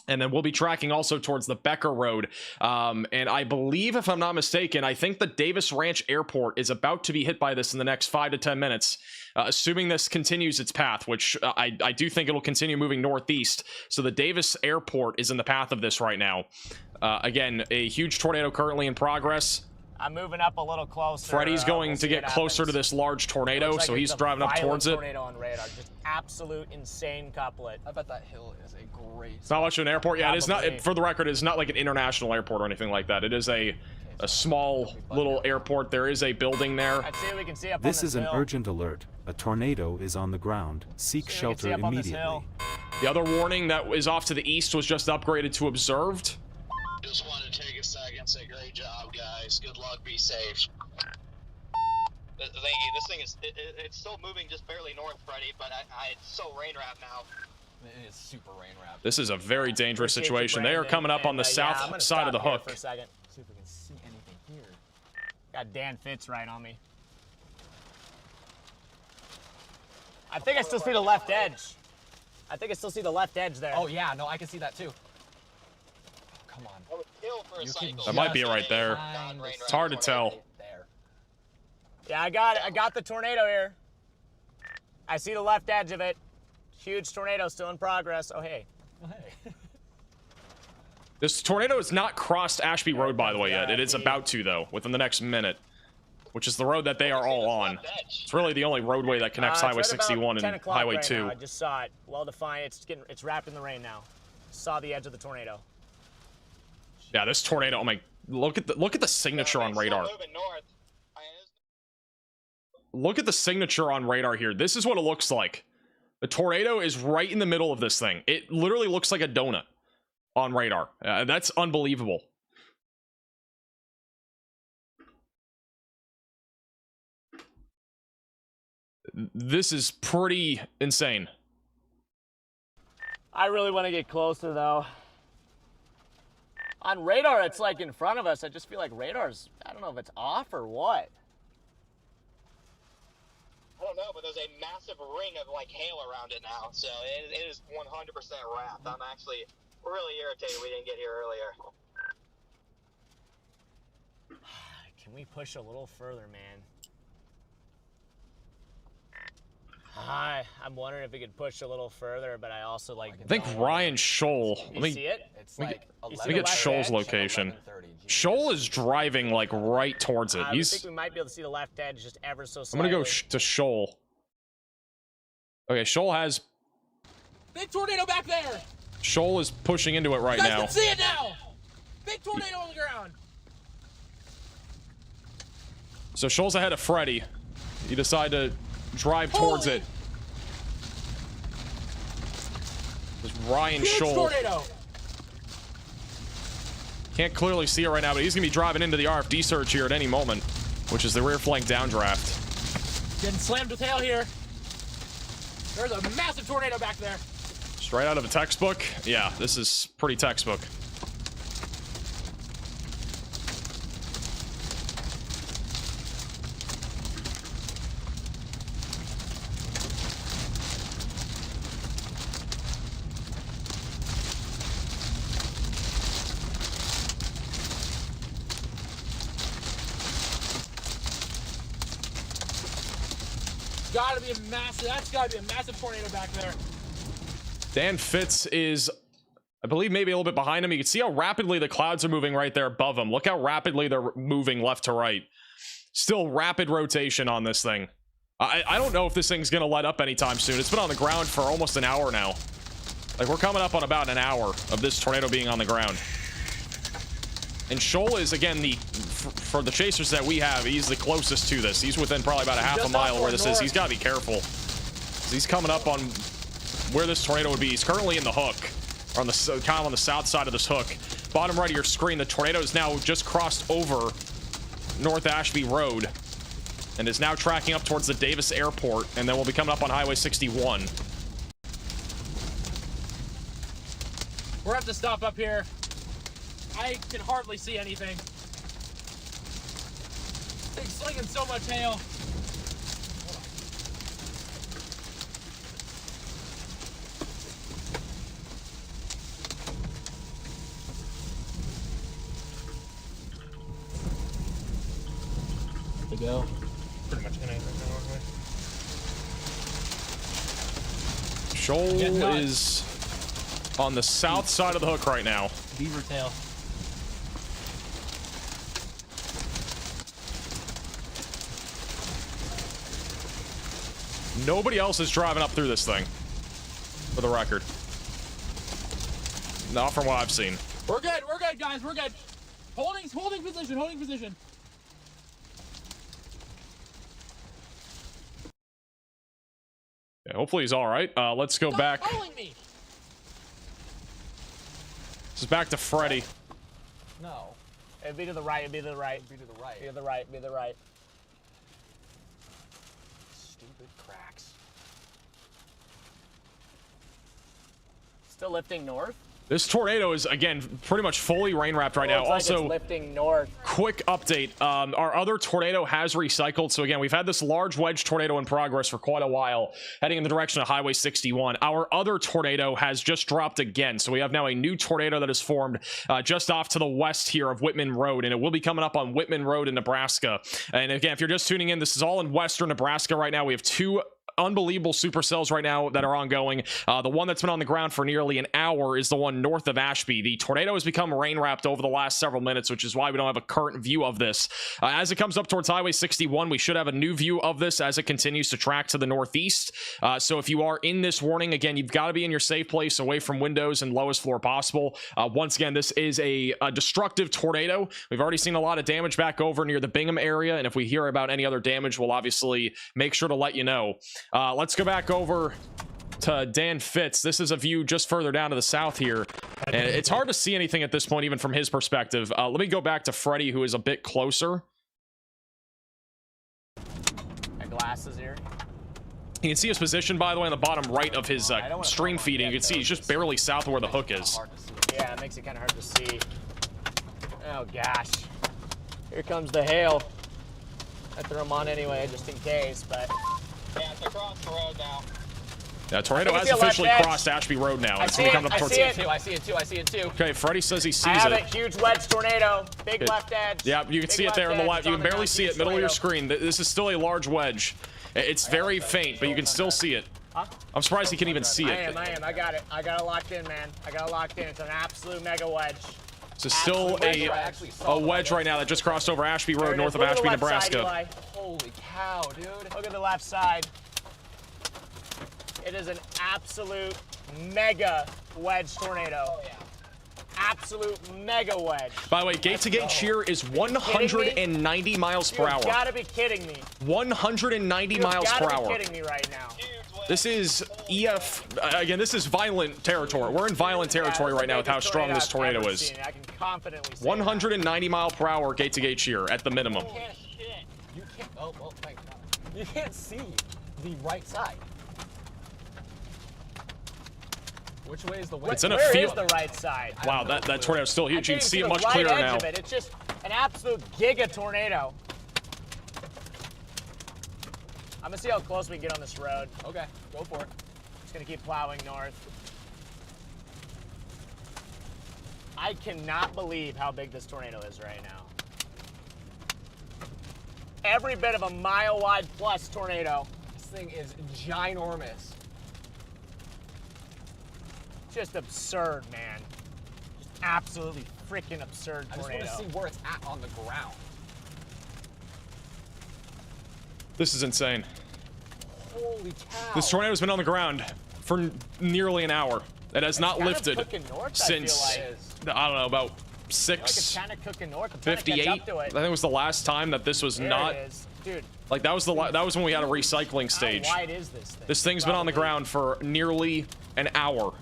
And then we'll be tracking also towards the Becker Road. And I believe, if I'm not mistaken, I think the Davis Ranch Airport is about to be hit by this in the next 5 to 10 minutes, assuming this continues its path, which I do think it'll continue moving northeast. So the Davis Airport is in the path of this right now. Again, a huge tornado currently in progress. I'm moving up a little closer. Freddie's going to get closer to this large tornado, so he's driving up towards it. Tornado on radar. Just absolute insane couplet. I bet that hill is a great. It's not much of an airport. Yeah, it is not. Probably. For the record, it's not like an international airport or anything like that. It is a small little airport. There is a building there. Let's see what we can see up This on is this an hill. urgent alert. A tornado is on the ground. Seek See what we can see shelter up on this immediately. hill. The other warning that is off to the east was just upgraded to observed. Just wanted to take a second, say great job, guys. Good luck, be safe. Thank you. This thing is, it's still moving just barely north, Freddie, but it's so rain wrapped now. It is super rain wrapped. This is a very dangerous Appreciate you, situation. They are Brandon. coming up on the And, yeah, I'm south gonna side of the stop here hook. For a second. See if we can see anything here. Got Dan Fitz right on me. I think I still see the left edge. I think I still see the left edge there. Oh yeah, no, I can see that too. Come on. I would kill for a cycle. That might be right there. It's hard to tell. There. Yeah, I got it. I got the tornado here. I see the left edge of it. Huge tornado still in progress. Oh, hey. Oh, hey. This tornado has not crossed Ashby Road, by the way, yet. It is about to, though, within the next minute, which is the road that they are all on. It's really the only roadway that connects It's Highway right about 61 10 and o'clock Highway right 2. now. I just saw it. Well defined. It's wrapped in the rain now. Saw the edge of the tornado. Yeah, this tornado. Oh my! Look at the signature on radar. Moving north. Look at the signature on radar here. This is what it looks like. The tornado is right in the middle of this thing. It literally looks like a donut on radar. That's unbelievable. This is pretty insane. I really want to get closer, though. On radar, it's like in front of us. I just feel like radar's, I don't know if it's off or what. I don't know, but there's a massive ring of like hail around it now, so it is 100% wrapped. I'm actually really irritated we didn't get here earlier. Can we push a little further, man? I'm wondering if we could push a little further, but I also like. I think Ryan Scholl. You see it? It's like Let me get Scholl's location. 11:30. Scholl is driving like right towards it. I think we might be able to see the left edge just ever so I'm slightly. gonna go to Scholl. Okay, Scholl has. Big tornado back there. Scholl is pushing into it right You guys now. can see it now. Big tornado on the ground. So Scholl's ahead of Freddie. You decide to drive towards Holy- it. There's Ryan Huge Scholl. tornado. Can't clearly see it right now, but he's gonna be driving into the RFD surge here at any moment, which is the rear flank downdraft. Getting slammed with hail here. There's a massive tornado back there. Straight out of a textbook. Yeah, this is pretty textbook. gotta be a massive. That's gotta be a massive tornado back there. Dan Fitz is, I believe, maybe a little bit behind him. You can see how rapidly the clouds are moving right there above him. Look how rapidly they're moving left to right. Still rapid rotation on this thing. I don't know if this thing's gonna let up anytime soon. It's been on the ground for almost an hour now. Like, we're coming up on about an hour of this tornado being on the ground. And Shoal is, again, for the chasers that we have, he's the closest to this. He's within probably about a half a mile where this is. He's got to be careful. He's coming up on where this tornado would be. He's currently in the hook, or on the kind of on the south side of this hook. Bottom right of your screen, the tornado is now just crossed over North Ashby Road and is now tracking up towards the Davis Airport, and then we'll be coming up on Highway 61. We're gonna have to stop up here. I can hardly see anything. Thing's slinging so much hail. To go. Pretty much gonna Shoal is on the south side of the hook right now. Beaver tail. Nobody else is driving up through this thing, for the record. Not from what I've seen. We're good, guys, we're good. Holding position. Yeah, hopefully he's all right. Let's go back. Following me. This is back to Freddy. No. It'd be to the right, it'd be to the right. Be to the right. Be to the right, be to the right. Stupid cracks. Still lifting north? This tornado is, again, pretty much fully rain wrapped right now. Looks like Also, it's lifting north. quick update. Our other tornado has recycled. So again, we've had this large wedge tornado in progress for quite a while, heading in the direction of Highway 61. Our other tornado has just dropped again. So we have now a new tornado that is formed just off to the west here of Whitman Road, and it will be coming up on Whitman Road in Nebraska. And again, if you're just tuning in, this is all in western Nebraska right now. We have two unbelievable supercells right now that are ongoing. The one that's been on the ground for nearly an hour is the one north of Ashby. The tornado has become rain wrapped over the last several minutes, which is why we don't have a current view of this. As it comes up towards Highway 61, we should have a new view of this as it continues to track to the northeast. So if you are in this warning, again, you've got to be in your safe place, away from windows and lowest floor possible. Once again, this is a destructive tornado. We've already seen a lot of damage back over near the Bingham area, and if we hear about any other damage, we'll obviously make sure to let you know. Let's go back over to Dan Fitz. This is a view just further down to the south here, and it's hard to see anything at this point, even from his perspective. Let me go back to Freddy, who is a bit closer. My glasses here. You can see his position, by the way, on the bottom right of his stream feeding. You can see he's just barely south of where the hook is. Yeah, it makes it kind of hard to see. Oh gosh, here comes the hail. I threw them on anyway, just in case, but. Yeah, it's across the road now. Yeah, tornado has officially crossed Ashby Road now. It's coming up towards I see it too. Okay, Freddy says he sees I have it. it. Huge wedge tornado. Big left edge. Yeah, you can see it there on the left. You can barely see it. Middle of your screen. This is still a large wedge. It's very faint, but you can still see it. Huh? I'm surprised he can even see it. I am. I got it. I got it locked in, man. I got it locked in. It's an absolute mega wedge. So still a wedge right now that just crossed over Ashby Road, north of Ashby, Nebraska. Holy cow, dude. Look at the left side. It is an absolute mega wedge tornado. Oh, yeah. Absolute mega wedge. By the way, gate-to-gate shear is 190 miles per hour. You gotta be kidding me. 190 miles per hour. You gotta be kidding me right now. This is EF, again, this is violent territory. We're in violent territory right now with how strong this tornado is. I can confidently say 190 mile per hour gate-to-gate shear at the minimum. You can't, oh, thank God. You can't see the right side. Which way is the way? It's in a Where field. is the right side? Wow, that tornado's still huge. You can see it much right clearer edge now. Of it. It's just an absolute giga tornado. I'm gonna see how close we can get on this road. Okay, go for it. Just gonna keep plowing north. I cannot believe how big this tornado is right now. Every bit of a mile-wide plus tornado. thing is ginormous. Just absurd, man. Just absolutely freaking absurd tornado. I just want to see where it's at on the ground. This is insane. Holy cow. This tornado's been on the ground for nearly an hour. It has not lifted since, I don't know, about 6:58. I think it was the last time that this was not. Dude, like that was when we had a recycling stage. How wide is this thing? This thing's been on the ground for nearly an hour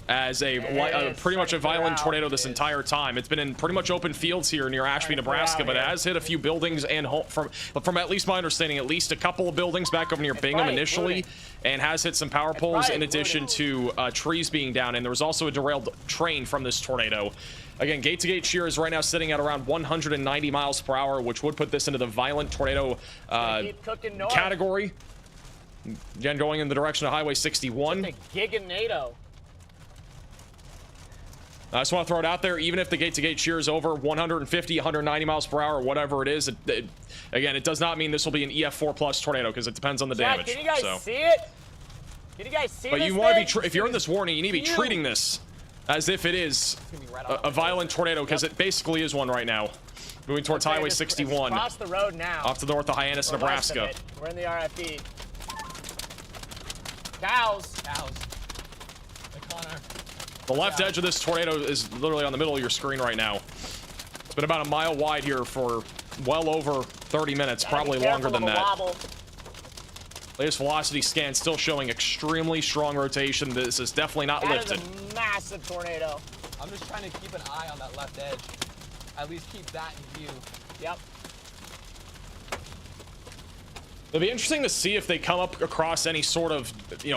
as a pretty much a violent tornado this entire time. It's been in pretty much open fields here near Ashby, Nebraska, but it has hit a few buildings and from at least my understanding, at least a couple of buildings back over near Bingham initially, and has hit some power poles in addition to trees being down. And there was also a derailed train from this tornado. Again, gate-to-gate shear is right now sitting at around 190 miles per hour, which would put this into the violent tornado category. Again, going in the direction of Highway 61. It's a giganado. I just want to throw it out there, even if the gate-to-gate shear is over 150, 190 miles per hour, whatever it is, again, it does not mean this will be an EF4 plus tornado because it depends on the damage. Can you guys see it? Can you guys see but this you want to thing? be, if you're in this warning, you need to be treating this as if it is a violent tornado, because it basically is one right now. Moving towards Highway 61. Across the road now. Off to the north of Hyannis, Nebraska. We're in the RFD. Cows. The left edge of this tornado is literally on the middle of your screen right now. It's been about a mile wide here for well over 30 minutes, probably longer than that. Wobble. Latest velocity scan still showing extremely strong rotation. This is definitely not lifted. That is a massive tornado. I'm just trying to keep an eye on that left edge. At least keep that in view. Yep. It'll be interesting to see if they come up across any sort of,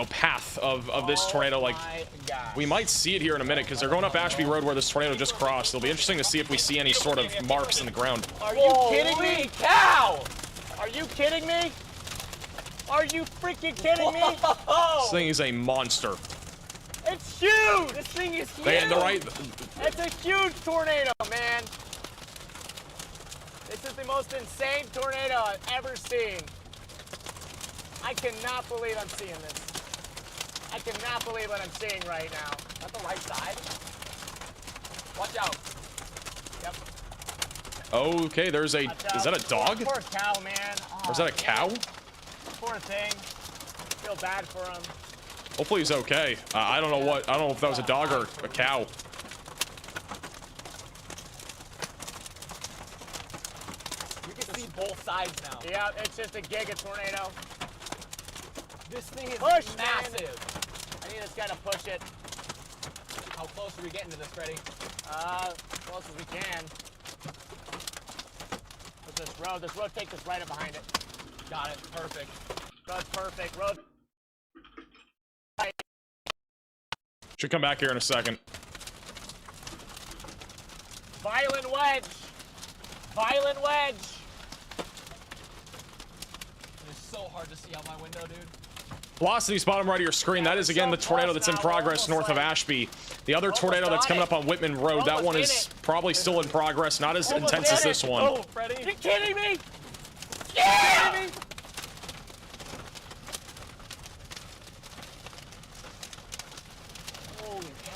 path of this tornado. Like, we might see it here in a minute because they're going up Ashby Road where this tornado just crossed. It'll be interesting to see if we see any sort of marks in the ground. Are you kidding me? Cow! Are you kidding me? Are you freaking kidding me? This thing is a monster. It's huge! This thing is huge! It's a huge tornado, man. This is the most insane tornado I've ever seen. I cannot believe I'm seeing this. I cannot believe what I'm seeing right now. Is that the right side? Watch out. Yep. Okay, there's a, is that a dog? Poor cow, man. Or is that a cow? Poor thing. Feel bad for him. Hopefully he's okay. I don't know if that was a dog or a cow. You can see both sides now. Yeah, it's just a giga tornado. This thing is massive. I need this guy to push it. How close are we getting to this, Freddy? As close as we can. With this road takes us right up behind it. Got it, perfect. Road's perfect, road. Should come back here in a second. Violent wedge. Violent wedge. It's so hard to see out my window, dude. Velocity's bottom right of your screen. That is again the tornado that's in progress north of Ashby. The other tornado that's coming up on Whitman Road, that one is probably still in progress, not as intense as this one. Oh, Freddy. You kidding me? Yeah! You kidding me?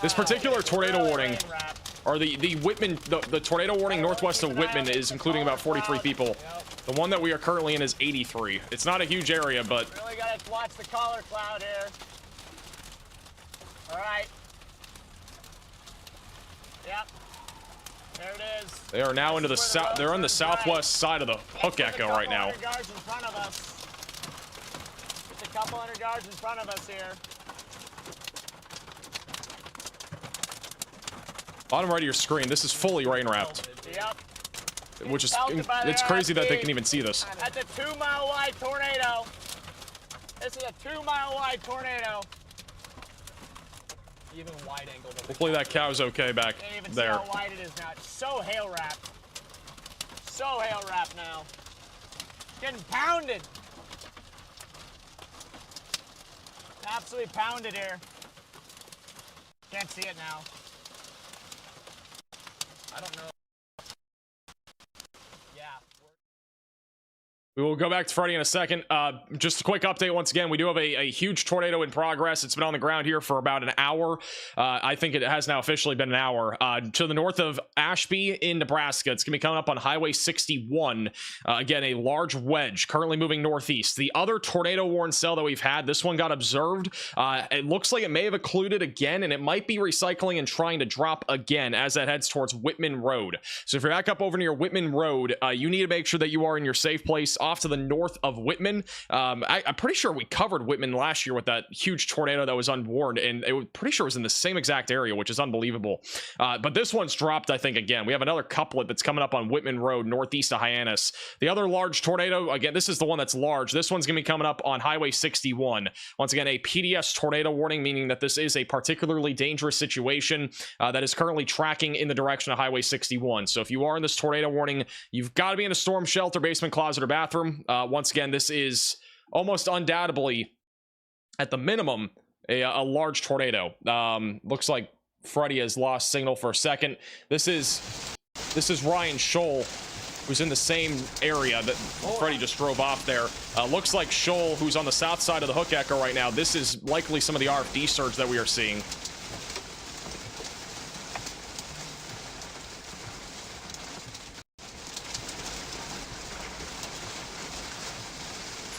This particular tornado warning, or the Whitman, the tornado warning northwest of Whitman is including about 43 people. The one that we are currently in is 83. It's not a huge area, but Really gotta watch the collar cloud here. All right. Yep. There it is. they are now into the south. They're on the southwest side of the Hook Echo right now. Yards in front of us. Just a couple hundred yards in front of us here. Bottom right of your screen. This is fully rain wrapped, Yep. which is it's crazy that they can even see this. That's a 2-mile wide tornado. This is a 2-mile wide tornado. Even wide angle. Hopefully that cow's okay back Can't even there. see how wide it is now. It's so hail wrapped. So hail wrapped now. Getting pounded. Absolutely pounded here. Can't see it now. I don't know. Yeah. We will go back to Freddy in a second. Just a quick update once again. We do have a huge tornado in progress. It's been on the ground here for about an hour. I think it has now officially been an hour. To the north of Ashby in Nebraska. It's going to be coming up on Highway 61. Again, a large wedge currently moving northeast. The other tornado warned cell that we've had, this one got observed. It looks like it may have occluded again, and it might be recycling and trying to drop again as that heads towards Whitman Road. So if you're back up over near Whitman Road, you need to make sure that you are in your safe place off to the north of Whitman. I'm pretty sure we covered Whitman last year with that huge tornado that was unwarned, and it was pretty sure it was in the same exact area, which is unbelievable. But this one's dropped, I think, again. We have another couplet that's coming up on Whitman Road, northeast of Hyannis. The other large tornado, again, this is the one that's large. This one's going to be coming up on Highway 61. Once again, a PDS tornado warning, meaning that this is a particularly dangerous situation that is currently tracking in the direction of Highway 61. So if you are in this tornado warning, you've got to be in a storm shelter, basement, closet, or bathroom. Once again, this is almost undoubtedly, at the minimum, a large tornado. Looks like Freddy has lost signal for a second. This is Ryan Scholl, who's in the same area that Freddy just drove off there. Looks like Scholl, who's on the south side of the Hook Echo right now. This is likely some of the RFD surge that we are seeing.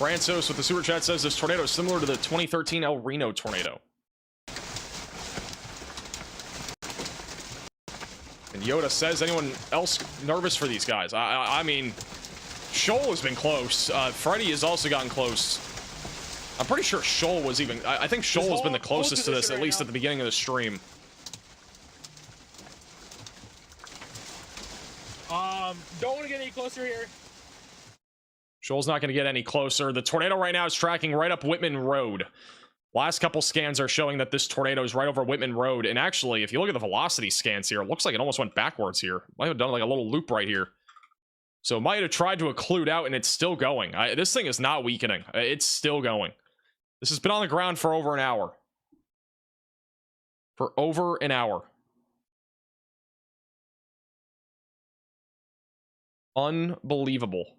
Francis with the super chat says this tornado is similar to the 2013 El Reno tornado. And Yoda says, anyone else nervous for these guys? I mean, Scholl has been close. Freddy has also gotten close. I'm pretty sure Scholl was even... I think Scholl has been the closest to this, at least at the beginning of the stream. Don't want to get any closer here. Scholl's not going to get any closer. The tornado right now is tracking right up Whitman Road. Last couple scans are showing that this tornado is right over Whitman Road. And actually, if you look at the velocity scans here, it looks like it almost went backwards here. Might have done like a little loop right here. So it might have tried to occlude out, and it's still going. This thing is not weakening. It's still going. This has been on the ground for over an hour. For over an hour. Unbelievable.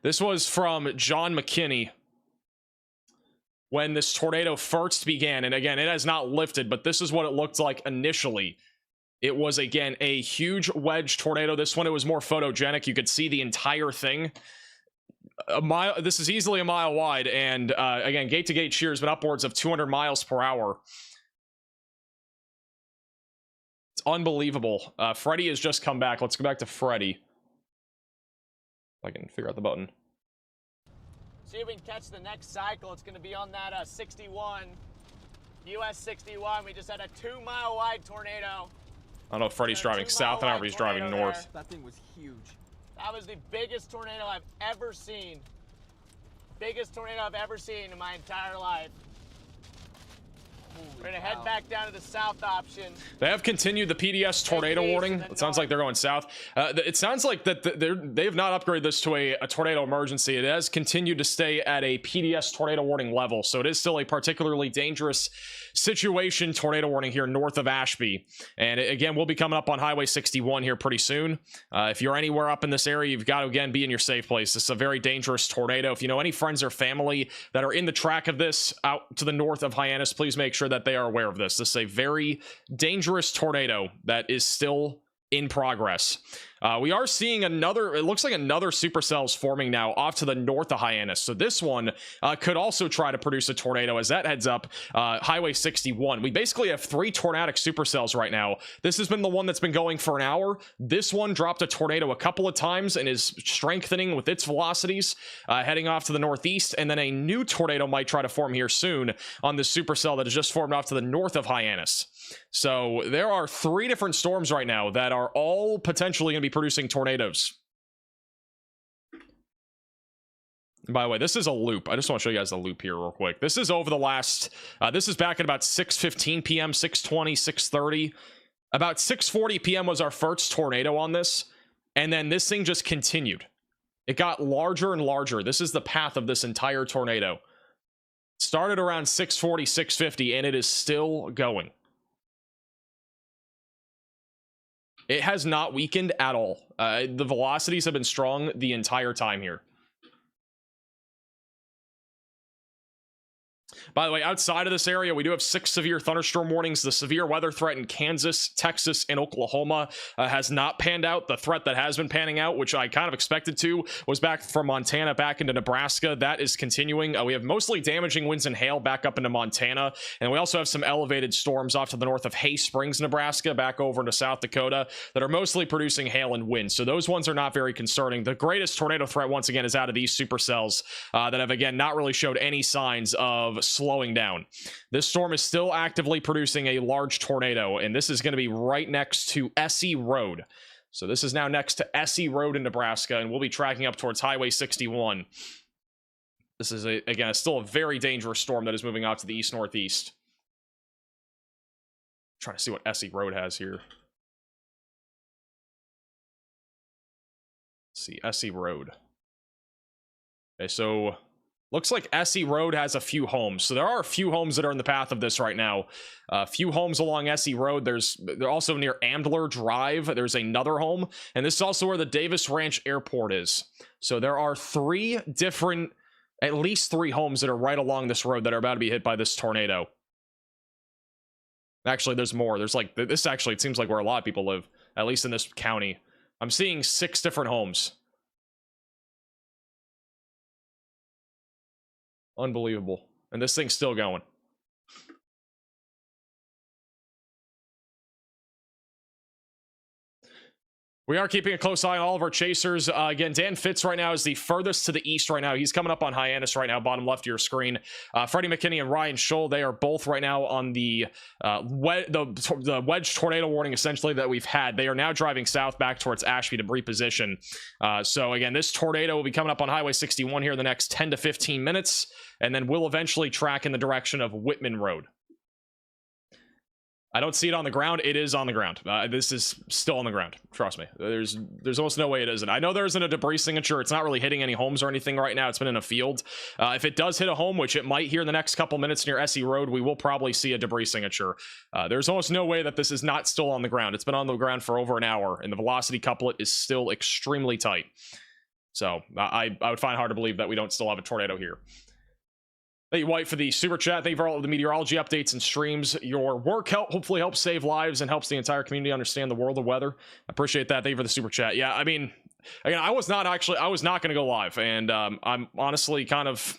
This was from John McKinney when this tornado first began. And again, it has not lifted, but this is what it looked like initially. It was, again, a huge wedge tornado. This one, it was more photogenic. You could see the entire thing. A mile. This is easily a mile wide. And again, gate-to-gate shear has been upwards of 200 miles per hour. It's unbelievable. Freddy has just come back. Let's go back to Freddy. I can figure out the button. See if we can catch the next cycle. It's going to be on that 61, US 61. We just had a 2-mile wide tornado. I don't know if Freddy's driving south and he's driving north. That thing was huge. That was the biggest tornado I've ever seen. Biggest tornado I've ever seen in my entire life. We're gonna head back down to the south option. They have continued the PDS tornado warning. It sounds like they're going south. It sounds like that they have not upgraded this to a tornado emergency. It has continued to stay at a PDS tornado warning level. So it is still a particularly dangerous situation tornado warning here north of Ashby. And again, we'll be coming up on Highway 61 here pretty soon. If you're anywhere up in this area, you've got to, again, be in your safe place. This is a very dangerous tornado. If you know any friends or family that are in the track of this out to the north of Hyannis, please make sure that they are aware of this. This is a very dangerous tornado that is still in progress. We are seeing another, it looks like another supercell is forming now off to the north of Hyannis. So this one could also try to produce a tornado as that heads up Highway 61. We basically have 3 tornadic supercells right now. This has been the one that's been going for an hour. This one dropped a tornado a couple of times and is strengthening with its velocities, heading off to the northeast. And then a new tornado might try to form here soon on this supercell that has just formed off to the north of Hyannis. So there are 3 different storms right now that are all potentially going to be producing tornadoes. And by the way, this is a loop. I just want to show you guys the loop here real quick. This is over the last, this is back at about 6:15 p.m., 6:20, 6:30. About 6:40 p.m. was our first tornado on this. And then this thing just continued. It got larger and larger. This is the path of this entire tornado. Started around 6:40, 6:50, and it is still going. It has not weakened at all. The velocities have been strong the entire time here. By the way, outside of this area, we do have 6 severe thunderstorm warnings. The severe weather threat in Kansas, Texas, and Oklahoma has not panned out. The threat that has been panning out, which I kind of expected to, was back from Montana back into Nebraska. That is continuing. We have mostly damaging winds and hail back up into Montana. And we also have some elevated storms off to the north of Hay Springs, Nebraska, back over into South Dakota that are mostly producing hail and wind. So those ones are not very concerning. The greatest tornado threat, once again, is out of these supercells that have, again, not really showed any signs of slowing down. This storm is still actively producing a large tornado, and this is going to be right next to Essie Road. So this is now next to Essie Road in Nebraska, and we'll be tracking up towards Highway 61. This is, again, still a very dangerous storm that is moving out to the east-northeast. Trying to see what Essie Road has here. Let's see, Essie Road. Okay, so looks like Essie Road has a few homes. So there are a few homes that are in the path of this right now. A few homes along Essie Road. They're also near Ambler Drive. There's another home. And this is also where the Davis Ranch Airport is. So there are at least three homes that are right along this road that are about to be hit by this tornado. Actually, there's more. There's like, this actually, it seems like where a lot of people live, at least in this county. I'm seeing 6 different homes. Unbelievable. And this thing's still going. We are keeping a close eye on all of our chasers. Again, Dan Fitz right now is the furthest to the east right now. He's coming up on Hyannis right now, bottom left of your screen. Freddie McKinney and Ryan Scholl, they are both right now on the Wedge tornado warning, essentially, that we've had. They are now driving south back towards Ashby to reposition. So again, this tornado will be coming up on Highway 61 here in the next 10 to 15 minutes, and then we'll eventually track in the direction of Whitman Road. I don't see it on the ground. It is on the ground. This is still on the ground. Trust me. There's almost no way it isn't. I know there isn't a debris signature. It's not really hitting any homes or anything right now. It's been in a field. If it does hit a home, which it might here in the next couple minutes near Essie Road, we will probably see a debris signature. There's almost no way that this is not still on the ground. It's been on the ground for over an hour, and the velocity couplet is still extremely tight. So I would find it hard to believe that we don't still have a tornado here. Thank you, White, for the super chat. Thank you for all of the meteorology updates and streams. Your work hopefully helps save lives and helps the entire community understand the world of weather. I appreciate that. Thank you for the super chat. Yeah, I mean, again, I was not going to go live, and I'm honestly kind of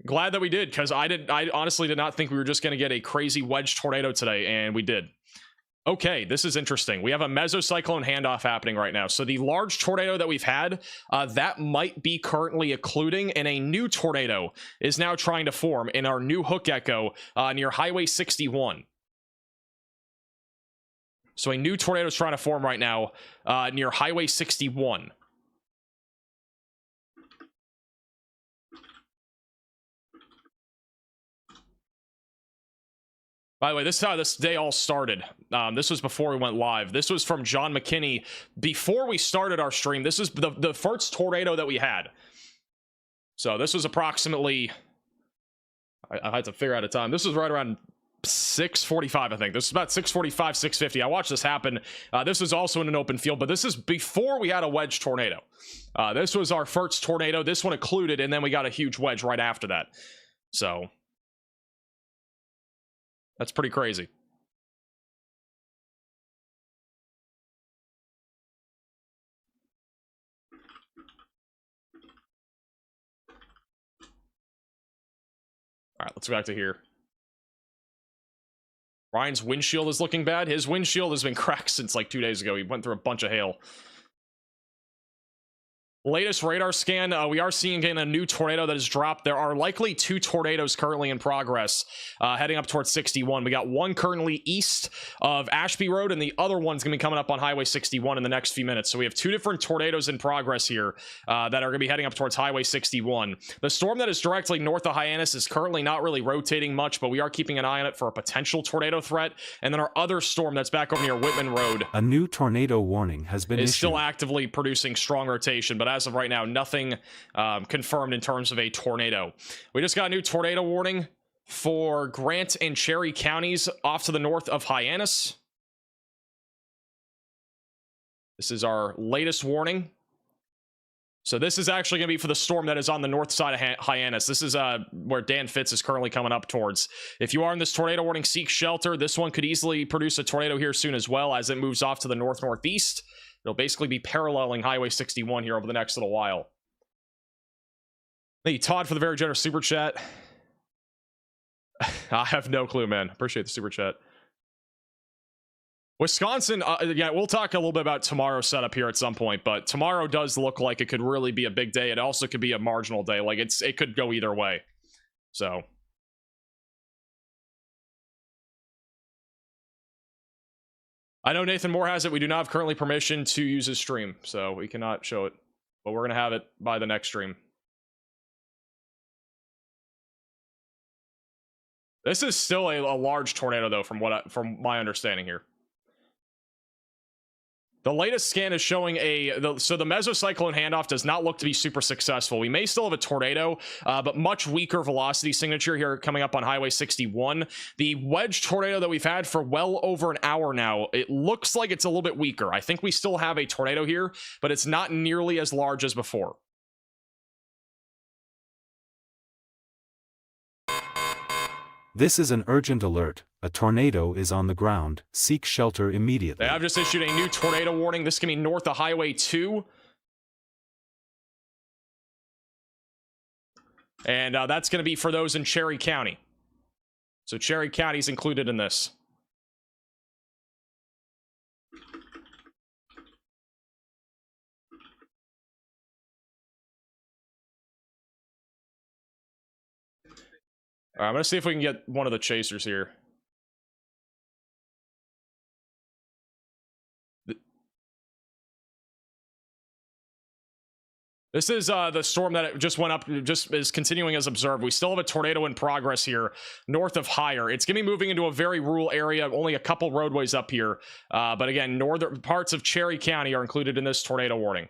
glad that we did, because I honestly did not think we were just going to get a crazy wedge tornado today, and we did. Okay, this is interesting. We have a mesocyclone handoff happening right now. So the large tornado that we've had, that might be currently occluding, and a new tornado is now trying to form in our new hook echo near Highway 61. So a new tornado is trying to form right now near Highway 61. By the way, this is how this day all started. This was before we went live. This was from John McKinney before we started our stream. This is the first tornado that we had. So this was approximately, I had to figure out a time. This was right around 6:45, I think. This is about 6:45, 6:50. I watched this happen. This was also in an open field, but this is before we had a wedge tornado. This was our first tornado. This one occluded, and then we got a huge wedge right after that. So that's pretty crazy. All right, let's go back to here. Ryan's windshield is looking bad. His windshield has been cracked since like 2 days ago. He went through a bunch of hail. Latest radar scan, we are seeing again a new tornado that has dropped. There are likely 2 tornadoes currently in progress heading up towards 61. We got one currently east of Ashby Road, and the other one's going to be coming up on Highway 61 in the next few minutes. So we have 2 different tornadoes in progress here that are going to be heading up towards Highway 61. The storm that is directly north of Hyannis is currently not really rotating much, but we are keeping an eye on it for a potential tornado threat. And then our other storm that's back over near Whitman Road. A new tornado warning has been issued. Is still actively producing strong rotation, but as of right now, nothing confirmed in terms of a tornado. We just got a new tornado warning for Grant and Cherry counties off to the north of Hyannis. This is our latest warning. So this is actually going to be for the storm that is on the north side of Hyannis. This is where Dan Fitz is currently coming up towards. If you are in this tornado warning, seek shelter. This one could easily produce a tornado here soon as well as it moves off to the north-northeast. It'll basically be paralleling Highway 61 here over the next little while. Thank you, Todd, for the very generous super chat. I have no clue, man. Appreciate the super chat. Wisconsin, yeah, we'll talk a little bit about tomorrow's setup here at some point, but tomorrow does look like it could really be a big day. It also could be a marginal day. Like, it could go either way. So. I know Nathan Moore has it. We do not have currently permission to use his stream, so we cannot show it. But we're going to have it by the next stream. This is still a large tornado, though, from my understanding here. The latest scan is showing so the mesocyclone handoff does not look to be super successful. We may still have a tornado, but much weaker velocity signature here coming up on Highway 61. The Wedge tornado that we've had for well over an hour now, it looks like it's a little bit weaker. I think we still have a tornado here, but it's not nearly as large as before. This is an urgent alert. A tornado is on the ground. Seek shelter immediately. They have just issued a new tornado warning. This can be north of Highway 2. And that's going to be for those in Cherry County. So Cherry County is included in this. All right, I'm going to see if we can get one of the chasers here. This is the storm that just went up, just is continuing as observed. We still have a tornado in progress here north of Higher. It's going to be moving into a very rural area, only a couple roadways up here. But again, northern parts of Cherry County are included in this tornado warning.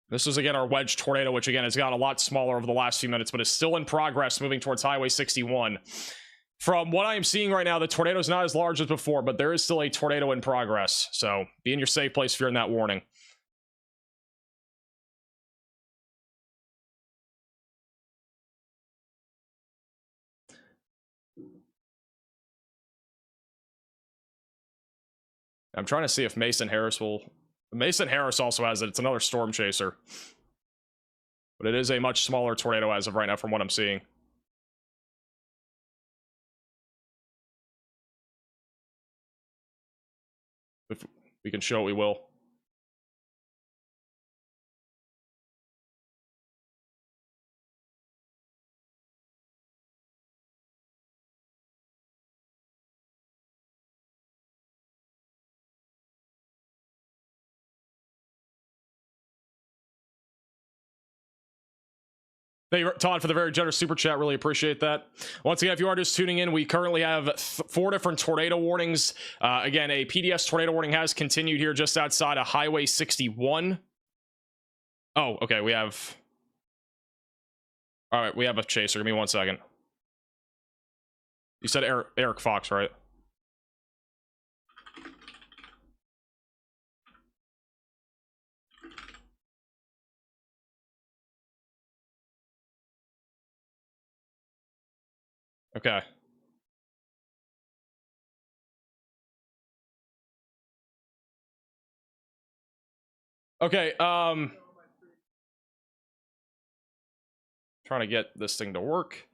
This is, again, our Wedge tornado, which, again, has got a lot smaller over the last few minutes, but is still in progress, moving towards Highway 61. From what I am seeing right now, the tornado is not as large as before, but there is still a tornado in progress. So be in your safe place if you're in that warning. I'm trying to see if Mason Harris will... Mason Harris also has it. It's another storm chaser. But it is a much smaller tornado as of right now from what I'm seeing. If we can show it, we will. Thank you, Todd, for the very generous super chat. Really appreciate that. Once again, if you are just tuning in, we currently have 4 different tornado warnings. Again, a PDS tornado warning has continued here just outside of Highway 61. Oh, okay, we have... All right, we have a chaser. Give me 1 second. You said Eric Fox, right? Okay. Okay, trying to get this thing to work.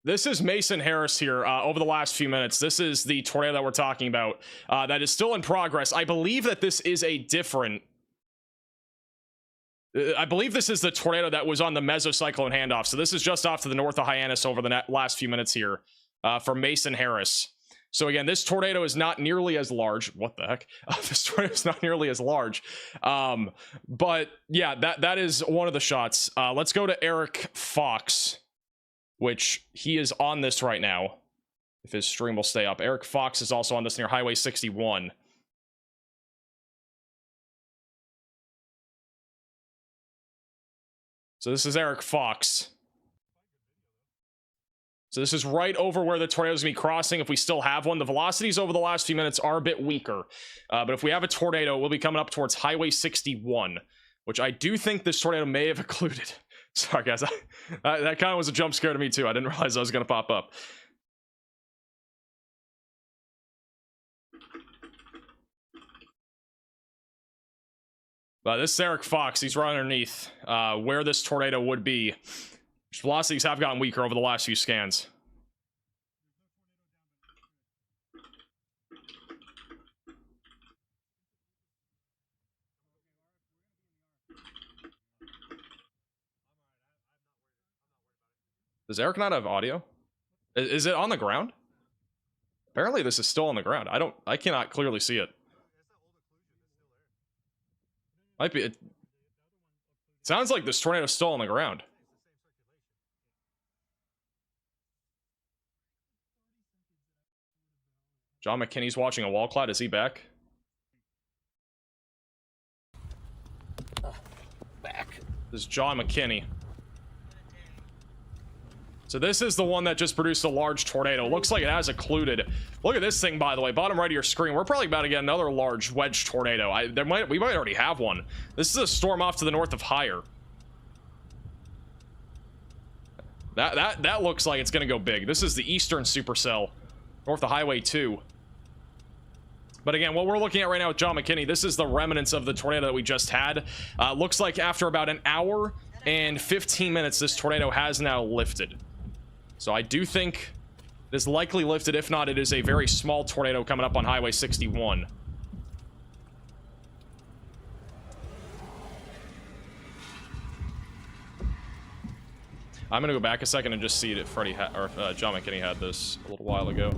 This is Mason Harris here over the last few minutes. This is the tornado that we're talking about that is still in progress. I believe that this is a different... I believe this is the tornado that was on the mesocyclone handoff. So this is just off to the north of Hyannis over the last few minutes here from Mason Harris. So again, this tornado is not nearly as large. What the heck? This tornado is not nearly as large. But yeah, that is one of the shots. Let's go to Eric Fox, which he is on this right now. If his stream will stay up. Eric Fox is also on this near Highway 61. So this is Eric Fox. So this is right over where the tornado is going to be crossing if we still have one. The velocities over the last few minutes are a bit weaker. But if we have a tornado, we'll be coming up towards Highway 61, which I do think this tornado may have occluded. Sorry, guys. That kind of was a jump scare to me, too. I didn't realize I was going to pop up. This is Eric Fox. He's right underneath where this tornado would be. Velocities have gotten weaker over the last few scans. Does Eric not have audio? Is it on the ground? Apparently this is still on the ground. I cannot clearly see it. Might be. It sounds like this tornado is still on the ground. John McKinney's watching a wall cloud. Is he back? Back. This is John McKinney. So this is the one that just produced a large tornado. Looks like it has occluded. Look at this thing, by the way. Bottom right of your screen. We're probably about to get another large wedge tornado. We might already have one. This is a storm off to the north of Higher. That looks like it's going to go big. This is the eastern supercell, north of Highway 2. But again, what we're looking at right now with John McKinney, this is the remnants of the tornado that we just had. Looks like after about an hour and 15 minutes, this tornado has now lifted. So I do think it is likely lifted. If not, it is a very small tornado coming up on Highway 61. I'm gonna go back a second and just see that Freddie or John McKinney had this a little while ago.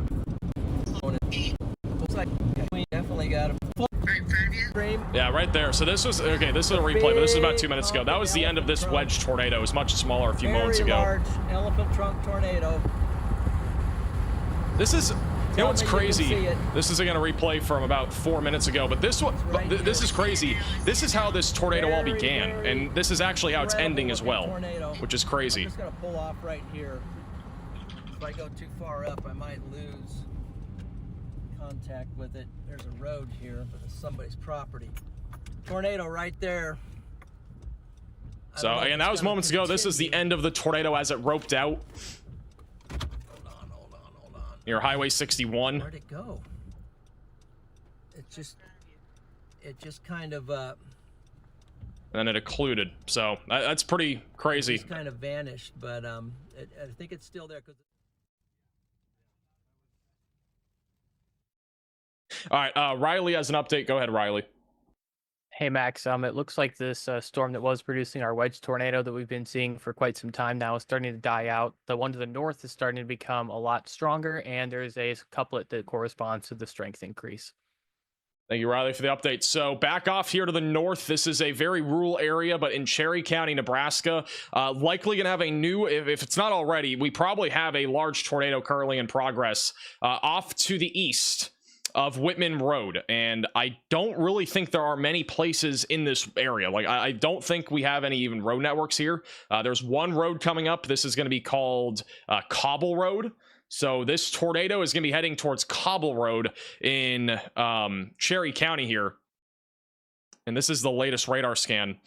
Looks like we definitely got a full stream. Yeah, right there. So this was okay. This is a replay, but this was about 2 minutes ago. That was the end of this wedge tornado. It was much smaller a few moments ago. Very large elephant trunk tornado. This is. You know what's crazy? This is going to replay from about 4 minutes ago, but this one, this is crazy. This is how this tornado all began, and this is actually how it's ending as well, which is crazy. I'm just gonna pull off right here. If I go too far up, I might lose contact with it. There's a road here, but it's somebody's property. Tornado right there. So again, that was moments ago. This is the end of the tornado as it roped out. Near Highway 61. Where'd it go? It just kind of and then it occluded. So that's pretty crazy. It just kind of vanished, but I think it's still there. All right, Riley has an update. Go ahead, Riley. Hey Max, it looks like this storm that was producing our wedge tornado that we've been seeing for quite some time now is starting to die out. The one to the north is starting to become a lot stronger, and there's a couplet that corresponds to the strength increase. Thank you, Riley, for the update. So back off here to the north. This is a very rural area, but in Cherry County, Nebraska. Likely going to have a new, if it's not already, we probably have a large tornado currently in progress off to the east of Whitman Road, and I don't really think there are many places in this area. Like, I don't think we have any even road networks here. There's one road coming up. This is going to be called Cobble Road. So this tornado is going to be heading towards Cobble Road in Cherry County here. And this is the latest radar scan.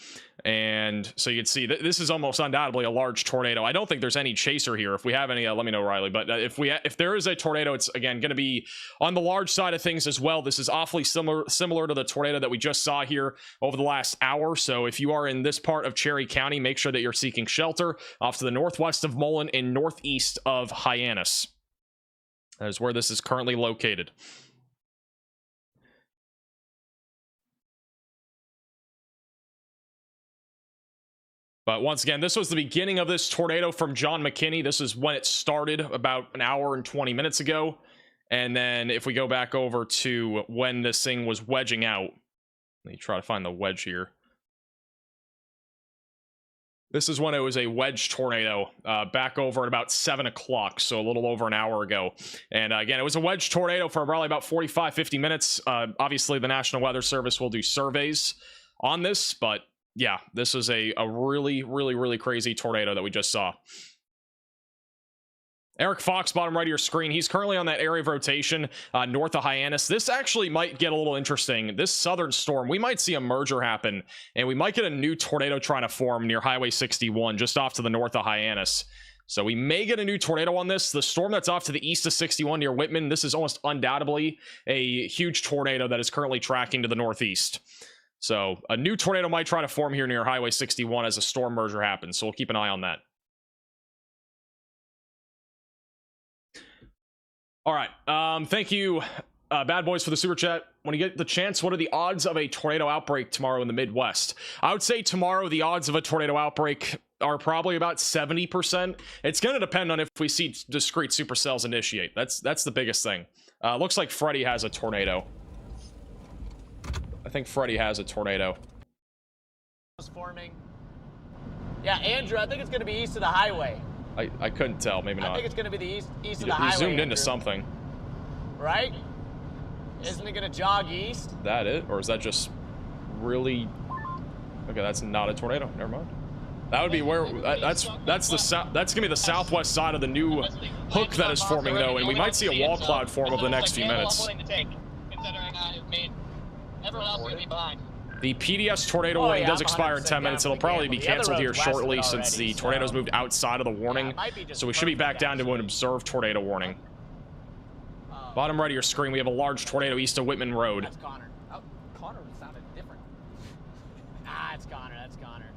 And so you can see this is almost undoubtedly a large tornado. I don't think there's any chaser here. If we have any, let me know, Riley. But if there is a tornado, it's again going to be on the large side of things as well. This is awfully similar to the tornado that we just saw here over the last hour. So if you are in this part of Cherry County, make sure that you're seeking shelter off to the northwest of Mullen and northeast of Hyannis. That is where this is currently located. But once again, this was the beginning of this tornado from John McKinney. This is when it started about an hour and 20 minutes ago. And then if we go back over to when this thing was wedging out, let me try to find the wedge here. This is when it was a wedge tornado back over at about 7 o'clock, so a little over an hour ago. And again, it was a wedge tornado for probably about 45, 50 minutes. Obviously, the National Weather Service will do surveys on this, but yeah, this is a really, really, really crazy tornado that we just saw. Eric Fox, bottom right of your screen. He's currently on that area of rotation north of Hyannis. This actually might get a little interesting. This southern storm, we might see a merger happen, and we might get a new tornado trying to form near Highway 61, just off to the north of Hyannis. So we may get a new tornado on this. The storm that's off to the east of 61 near Whitman, this is almost undoubtedly a huge tornado that is currently tracking to the northeast. So a new tornado might try to form here near Highway 61 as a storm merger happens. So we'll keep an eye on that. All right. Thank you, Bad Boys, for the super chat. When you get the chance, what are the odds of a tornado outbreak tomorrow in the Midwest? I would say tomorrow the odds of a tornado outbreak are probably about 70%. It's going to depend on if we see discrete supercells initiate. That's the biggest thing. Looks like Freddy has a tornado. I think Freddy has a tornado. Forming. Yeah, Andrew, I think it's going to be east of the highway. I couldn't tell. Maybe not. I think it's going to be the east of the highway. You zoomed into Andrew. something. Right? Isn't it going to jog east? That it? Or is that just really... Okay, that's not a tornado. Never mind. That would be where... That's going to be the southwest side of the new hook that is forming, though, and we might see a wall cloud form over the next few minutes. Everyone else is going to be behind. The PDS tornado warning does expire in 10 minutes. It'll probably be canceled here shortly since the tornado's moved outside of the warning. So we should be back down to an observed tornado warning. Bottom right of your screen, we have a large tornado east of Whitman Road. That's Connor. Oh, Connor sounded different. Ah, it's Connor. That's Connor.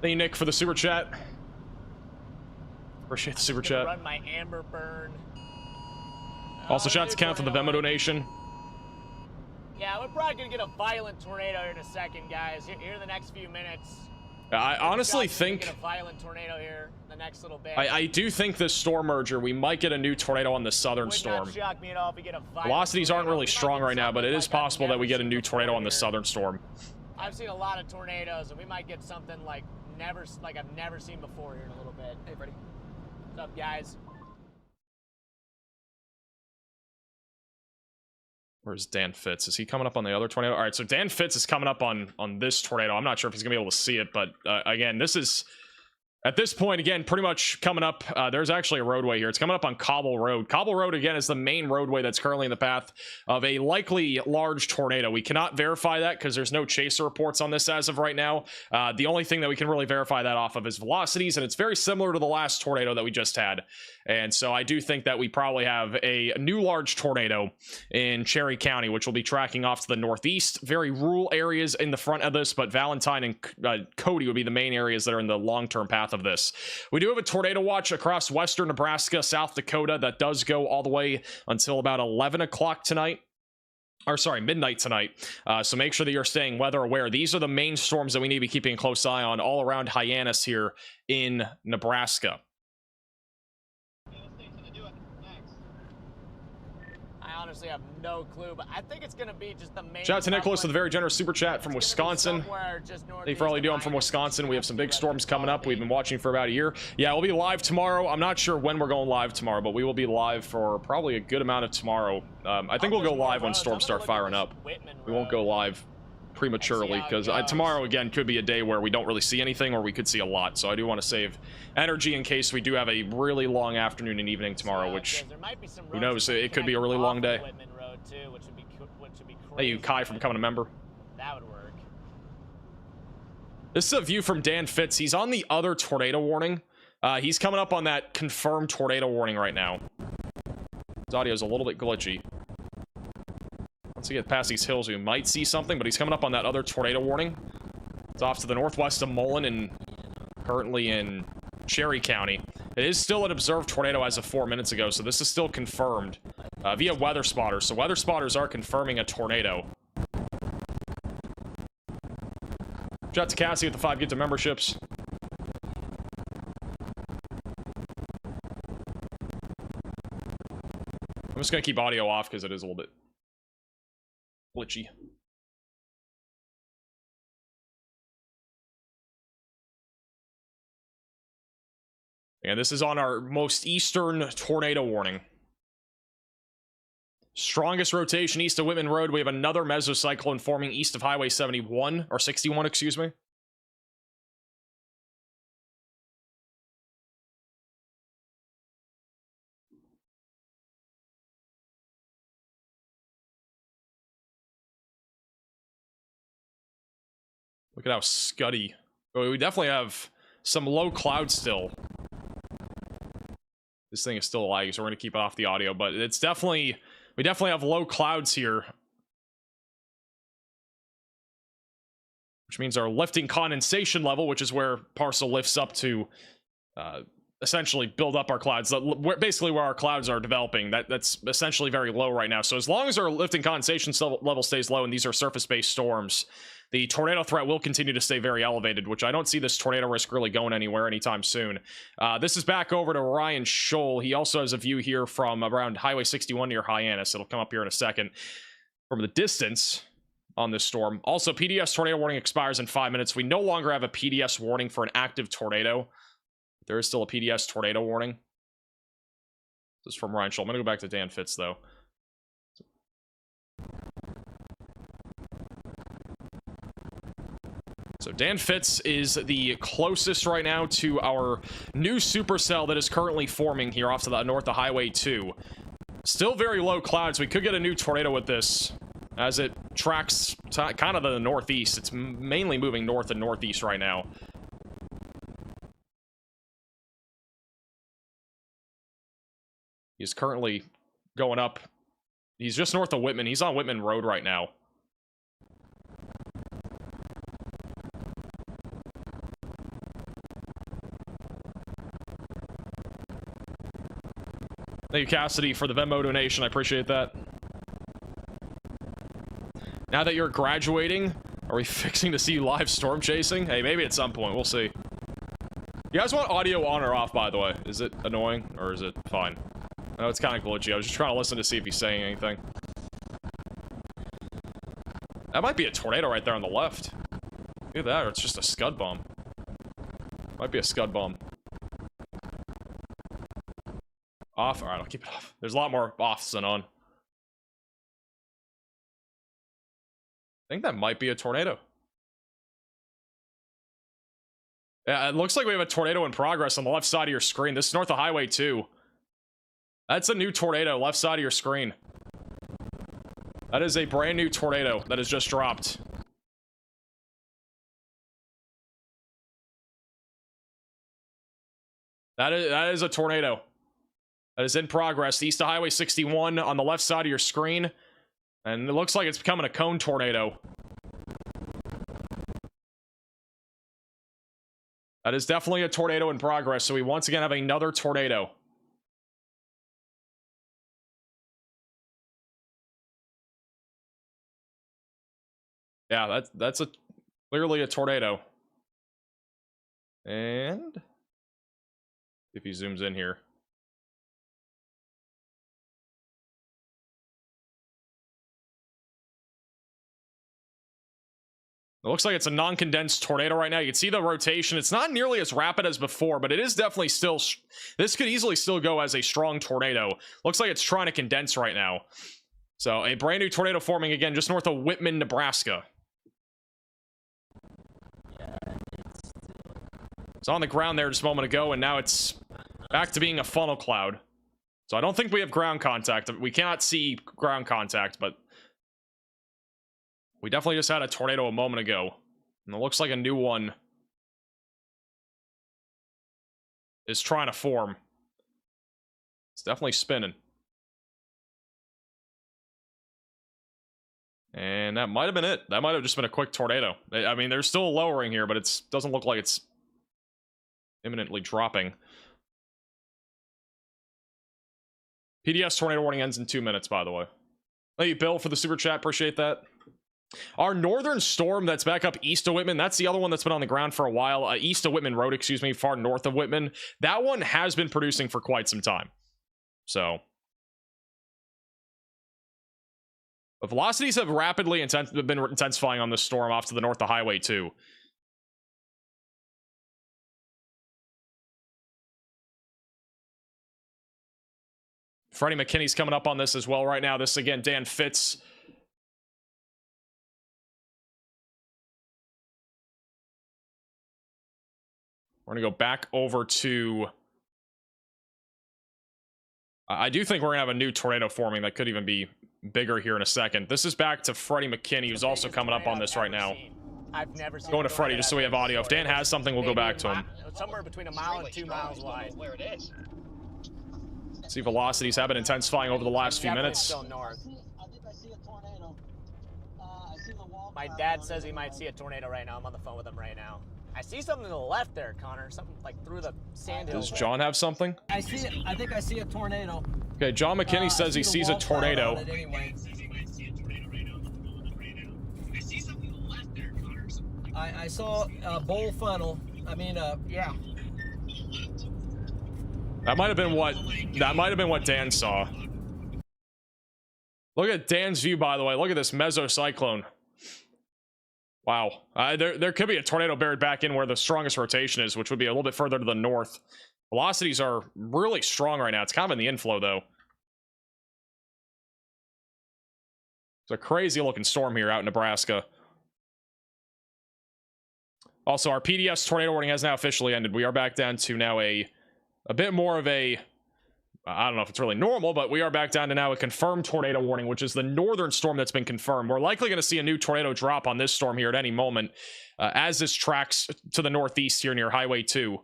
Thank you, Nick, for the super chat. Appreciate the super chat. Run my amber burn. Also, shout out to Ken for the Venmo donation. Yeah, we're probably gonna get a violent tornado here in a second, guys. Here in the next few minutes. I honestly think get a violent tornado here the next little bit. I do think this storm merger, we might get a new tornado on the southern storm. Would not shock me at all if we get a violent Velocities aren't tornado. really strong right now, but it is possible that we get a new tornado on the southern storm. I've seen a lot of tornadoes, and we might get something like I've never seen before here in a little bit. Hey, Freddie. What's up, guys? Where's Dan Fitz? Is he coming up on the other tornado? All right, so Dan Fitz is coming up on this tornado. I'm not sure if he's gonna be able to see it, but again, this is at this point, again, pretty much coming up. There's actually a roadway here. It's coming up on Cobble Road. Cobble Road, again, is the main roadway that's currently in the path of a likely large tornado. We cannot verify that because there's no chaser reports on this as of right now. The only thing that we can really verify that off of is velocities, and it's very similar to the last tornado that we just had. And so I do think that we probably have a new large tornado in Cherry County, which will be tracking off to the northeast. Very rural areas in the front of this, but Valentine and Cody would be the main areas that are in the long-term path of this. We do have a tornado watch across western Nebraska, South Dakota, that does go all the way until about 11 o'clock tonight. Or sorry, midnight tonight. So make sure that you're staying weather aware. These are the main storms that we need to be keeping a close eye on all around Hyannis here in Nebraska. I honestly have no clue, but I think it's going to be just the main... Shout out to Nicholas with a very generous super chat from Wisconsin. Thank you for all you do. I'm from Wisconsin. We have some big storms coming up. We've been watching for about a year. Yeah, we'll be live tomorrow. I'm not sure when we're going live tomorrow, but we will be live for probably a good amount of tomorrow. I think we'll go live when storms start firing up. We won't go live prematurely because tomorrow again could be a day where we don't really see anything or we could see a lot, so I do want to save energy in case we do have a really long afternoon and evening tomorrow, which who knows, it could be a really long day. Hey, you Kai from becoming a member. That would work. This is a view from Dan Fitz. He's on the other tornado warning. He's coming up on that confirmed tornado warning right now. His audio is a little bit glitchy. Once we get past these hills, we might see something, but he's coming up on that other tornado warning. It's off to the northwest of Mullen and currently in Cherry County. It is still an observed tornado as of 4 minutes ago, so this is still confirmed via weather spotters. So weather spotters are confirming a tornado. Shout out to Cassie with the 5 gift of memberships. I'm just going to keep audio off because it is a little bit glitchy. And this is on our most eastern tornado warning. Strongest rotation east of Whitman Road. We have another mesocyclone forming east of Highway 71, or 61, excuse me. Look at how scuddy. We definitely have some low clouds still. This thing is still laggy, so we're going to keep it off the audio, but it's definitely... We definitely have low clouds here. Which means our lifting condensation level, which is where Parcel lifts up to essentially build up our clouds. Basically where our clouds are developing. That's essentially very low right now. So as long as our lifting condensation level stays low and these are surface-based storms, the tornado threat will continue to stay very elevated, which I don't see this tornado risk really going anywhere anytime soon. This is back over to Ryan Scholl. He also has a view here from around Highway 61 near Hyannis. It'll come up here in a second. From the distance on this storm. Also, PDS tornado warning expires in 5 minutes. We no longer have a PDS warning for an active tornado. There is still a PDS tornado warning. This is from Ryan Scholl. I'm going to go back to Dan Fitz, though. So Dan Fitz is the closest right now to our new supercell that is currently forming here off to the north of Highway 2. Still very low clouds. We could get a new tornado with this as it tracks kind of the northeast. It's mainly moving north and northeast right now. He's currently going up. He's just north of Whitman. He's on Whitman Road right now. Thank you, Cassidy, for the Venmo donation. I appreciate that. Now that you're graduating, are we fixing to see you live storm chasing? Hey, maybe at some point. We'll see. You guys want audio on or off, by the way? Is it annoying or is it fine? I know it's kind of glitchy. I was just trying to listen to see if he's saying anything. That might be a tornado right there on the left. Look at that, or it's just a scud bomb. Might be a scud bomb. Off? Alright, I'll keep it off. There's a lot more offs than on. I think that might be a tornado. Yeah, it looks like we have a tornado in progress on the left side of your screen. This is north of Highway 2. That's a new tornado, left side of your screen. That is a brand new tornado that has just dropped. That is a tornado. That is in progress, east of Highway 61 on the left side of your screen. And it looks like it's becoming a cone tornado. That is definitely a tornado in progress, so we once again have another tornado. Yeah, that's clearly a tornado. And if he zooms in here. It looks like it's a non-condensed tornado right now. You can see the rotation. It's not nearly as rapid as before, but it is definitely still... This could easily still go as a strong tornado. Looks like it's trying to condense right now. So, a brand new tornado forming again just north of Whitman, Nebraska. It's on the ground there just a moment ago, and now it's back to being a funnel cloud. So I don't think we have ground contact. We cannot see ground contact, but... We definitely just had a tornado a moment ago. And it looks like a new one is trying to form. It's definitely spinning. And that might have been it. That might have just been a quick tornado. I mean, there's still a lowering here, but it doesn't look like it's imminently dropping. PDS tornado warning ends in 2 minutes, by the way. Thank you, Bill, for the super chat. Appreciate that. Our northern storm that's back up east of Whitman, that's the other one that's been on the ground for a while. East of Whitman Road, excuse me, far north of Whitman. That one has been producing for quite some time. So... The velocities have rapidly been intensifying on this storm off to the north of Highway 2. Freddie McKinney's coming up on this as well right now. This again, Dan Fitz. We're gonna go back over to. I do think we're gonna have a new tornado forming that could even be bigger here in a second. This is back to Freddie McKinney, who's also coming up on this right now. I've never seen Going to Freddie just so we have audio. If Dan has something, we'll go back to him. Somewhere between a mile and 2 miles wide. Where it is. See, velocities have been intensifying over the last few Definitely minutes. still north. I think I see a tornado. I see the wall. My dad says he might see a tornado right now. I'm on the phone with him right now. I see something to the left there, Connor. Something like through the sand hills. Does John have something? I see it. I think I see a tornado. Okay, John McKinney says he sees a tornado. Anyway. I saw a bowl funnel. I mean, yeah. That might have been what Dan saw. Look at Dan's view, by the way. Look at this mesocyclone. Wow. There could be a tornado buried back in where the strongest rotation is, which would be a little bit further to the north. Velocities are really strong right now. It's kind of in the inflow, though. It's a crazy looking storm here out in Nebraska. Also, our PDS tornado warning has now officially ended. We are back down to now a bit more of a, I don't know if it's really normal, but we are back down to now a confirmed tornado warning, which is the northern storm that's been confirmed. We're likely going to see a new tornado drop on this storm here at any moment as this tracks to the northeast here near Highway 2.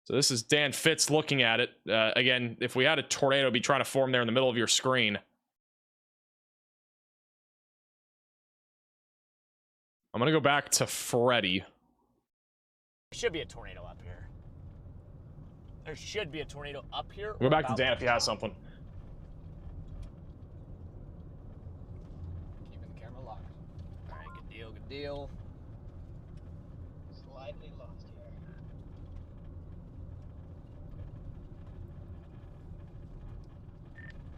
So this is Dan Fitz looking at it. Again, if we had a tornado, it'd be trying to form there in the middle of your screen. I'm going to go back to Freddie. There should be a tornado up here. There should be a tornado up here. We'll go back to Dan if he has something. Keeping the camera locked. All right, good deal, good deal. Slightly lost here.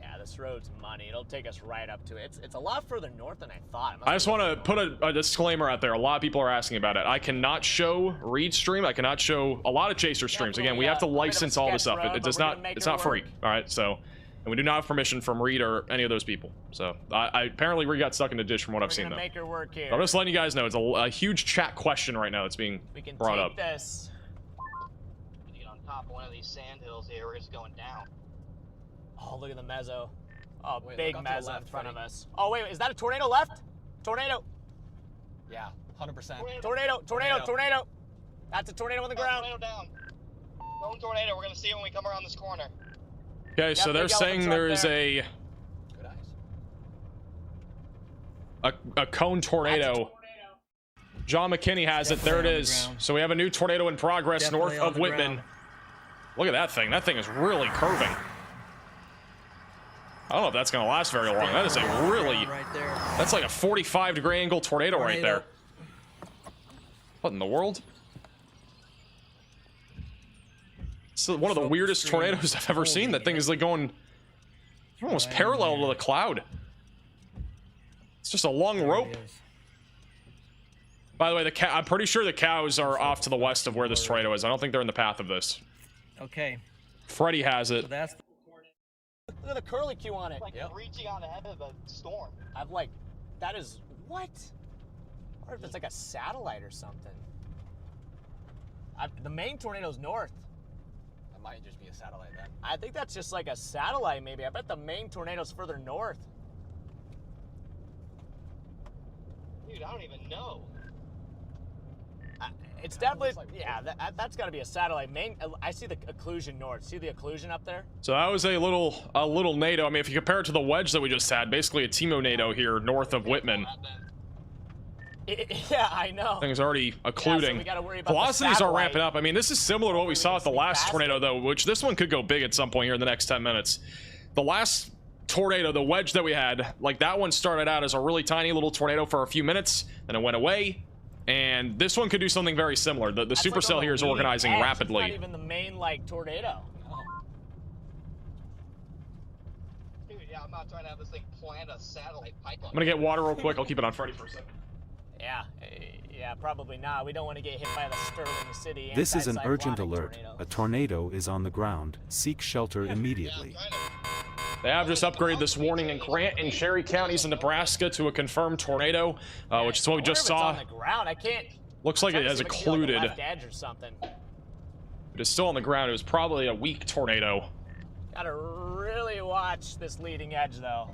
Yeah, this road's money. It'll take us right up to it. It's a lot further north than I thought. I just want to put a disclaimer out there. A lot of people are asking about it. I cannot show Reed stream. I cannot show a lot of Chaser streams. Again, we have to license all this up. It does not. It's not free. All right. So, and we do not have permission from Reed or any of those people. So, I apparently Reed got stuck in a ditch from what I've seen though. Make her work here. I'm just letting you guys know it's a huge chat question right now that's being brought up. This. When you get on top of one of these sand hills here, we're just going down. Oh, look at the mezzo. Oh, Wait, big look out to the mezzo in left, front of Freddie. us. Oh, wait, is that a tornado left? Tornado. Yeah, 100%. Tornado. That's a tornado on the ground. Tornado down. Going tornado. We're gonna see it when we come around this corner. Okay, so they're saying there is Good eyes. a cone tornado. John McKinney has it. There it is. So we have a new tornado in progress Definitely north on of the Whitman. ground. Look at that thing. That thing is really curving. I don't know if that's going to last very long. That is a really... Right there. That's like a 45-degree angle tornado right there. What in the world? It's one of the weirdest tornadoes I've ever seen. That thing is like going almost parallel to the cloud. It's just a long rope. By the way, I'm pretty sure the cows are off to the west of where this tornado is. I don't think they're in the path of this. Okay. Freddie has it. So that's Look at the curly Q on it. Like reaching on ahead of a storm. I've like, that is, what? I wonder if it's like a satellite or something. The main tornado's north. That might just be a satellite then. I think that's just like a satellite maybe. I bet the main tornado's further north. Dude, I don't even know. It's definitely, yeah, that's got to be a satellite. I see the occlusion north. See the occlusion up there? So that was a little NATO. I mean, if you compare it to the wedge that we just had, basically a Timo NATO here north of Whitman. Yeah, I know. Things already occluding. Yeah, so we gotta worry about Velocities the are ramping up. I mean, this is similar to what we saw at the last tornado, though, which this one could go big at some point here in the next 10 minutes. The last tornado, the wedge that we had, like that one started out as a really tiny little tornado for a few minutes, and it went away. And this one could do something very similar. The supercell here is organizing rapidly. It's not even the main like tornado. Dude, yeah, I'm not trying to have this thing plant a satellite pipeline. I'm gonna get water real quick. I'll keep it on Freddy for a second. Yeah, probably not. We don't want to get hit by the Sterling City. This is an urgent anti-cyclonic alert. tornado. A tornado is on the ground. Seek shelter immediately. They have just upgraded this warning in Grant and Cherry counties in Nebraska to a confirmed tornado, which is what we just I saw. wonder if it's on the ground. I can't. Looks like it has It could be on the occluded. left edge or something. It is still on the ground. It was probably a weak tornado. Gotta really watch this leading edge, though.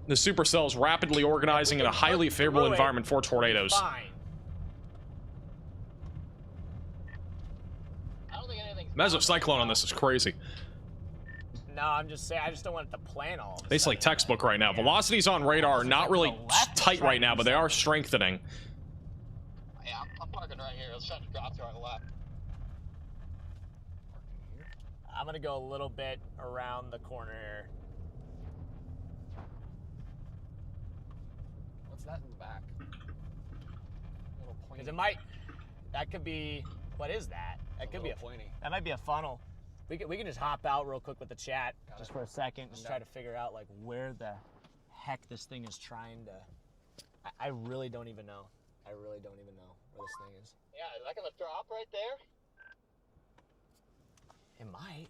The supercell is rapidly organizing in a highly favorable environment for tornadoes. Fine. I don't think anything's Mesocyclone on this is crazy. No, I'm just saying. I just don't want it to plan all. It's like textbook right now. Velocities on radar are not really tight right now, but they are strengthening. Yeah, I'm parking right here. Let's try to drop to our left. I'm gonna go a little bit around the corner here. What's that in the back? Little pointy. Because it might. That could be. What is that? That could be a pointy. That might be a funnel. We can just hop out real quick with the chat just for a second. Just try to figure out like where the heck this thing is trying to. I really don't even know. I really don't even know where this thing is. Yeah, is that gonna drop right there? It might.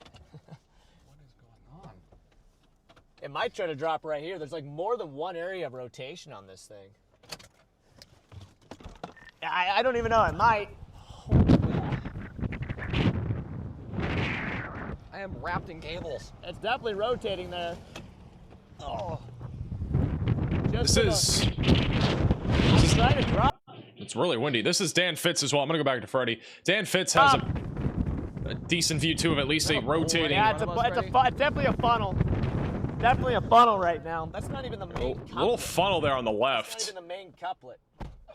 What is going on? It might try to drop right here. There's like more than one area of rotation on this thing. I don't even know. It might. I am wrapped in cables. It's definitely rotating there. Oh. This is Trying to drop. it's really windy. This is Dan Fitz as well. I'm gonna go back to Freddy. Dan Fitz has a decent view too of at least a rotating. Yeah, it's definitely a funnel. Definitely a funnel right now. That's not even the main couplet. Little funnel there on the That's left. not even the main couplet.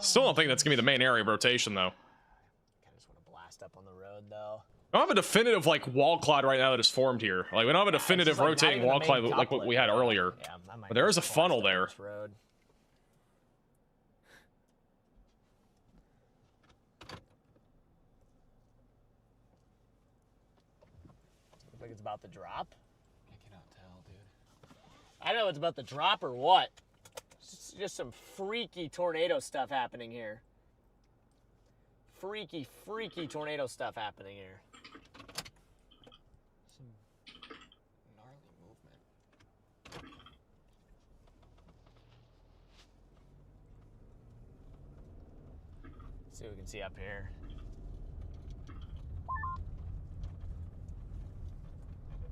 Still don't think that's gonna be the main area of rotation though. I just want to blast up on the road though. We don't have a definitive like wall cloud right now that is formed here. Like we don't have a definitive It's just, like, not rotating even the wall main cloud like what couplet. we had earlier. Yeah, I might But there is a just funnel blast up there. this road. Looks like it's about to drop. I cannot tell, dude. I know it's about to drop or what. It's just some freaky tornado stuff happening here. Freaky tornado stuff happening here. Some gnarly movement. Let's see what we can see up here.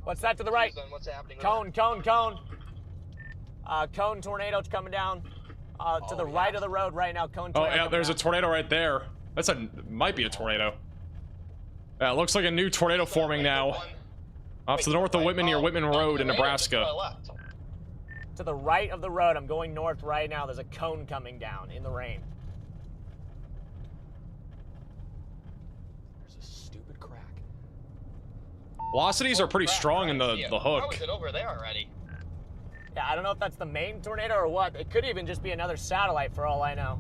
What's that to the right? What's happening? Cone. Cone tornado's coming down. To the right of the road right now. Cone Oh tornado. yeah, coming there's a down. tornado right there. Might be a tornado. Yeah, it looks like a new tornado forming now. Off to the north of Whitman near Whitman Road in Nebraska. To the right of the road. I'm going north right now. There's a cone coming down in the rain. There's a stupid crack. Velocities are pretty strong in the How hook. is it over there already? Yeah, I don't know if that's the main tornado or what. It could even just be another satellite for all I know.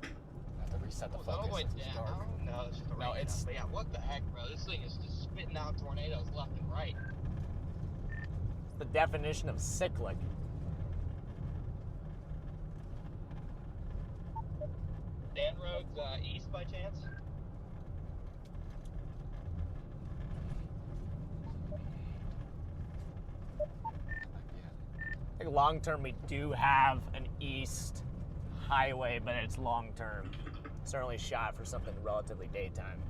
I have to reset the Was that all the way focus. It's down? dark. No, it's just the No, rain. it's- But yeah, what the heck, bro? This thing is just spitting out tornadoes left and right. It's the definition of cyclic. Dan Road's east by chance? I think long term we do have an east highway, but it's long term. Certainly shot for something relatively daytime.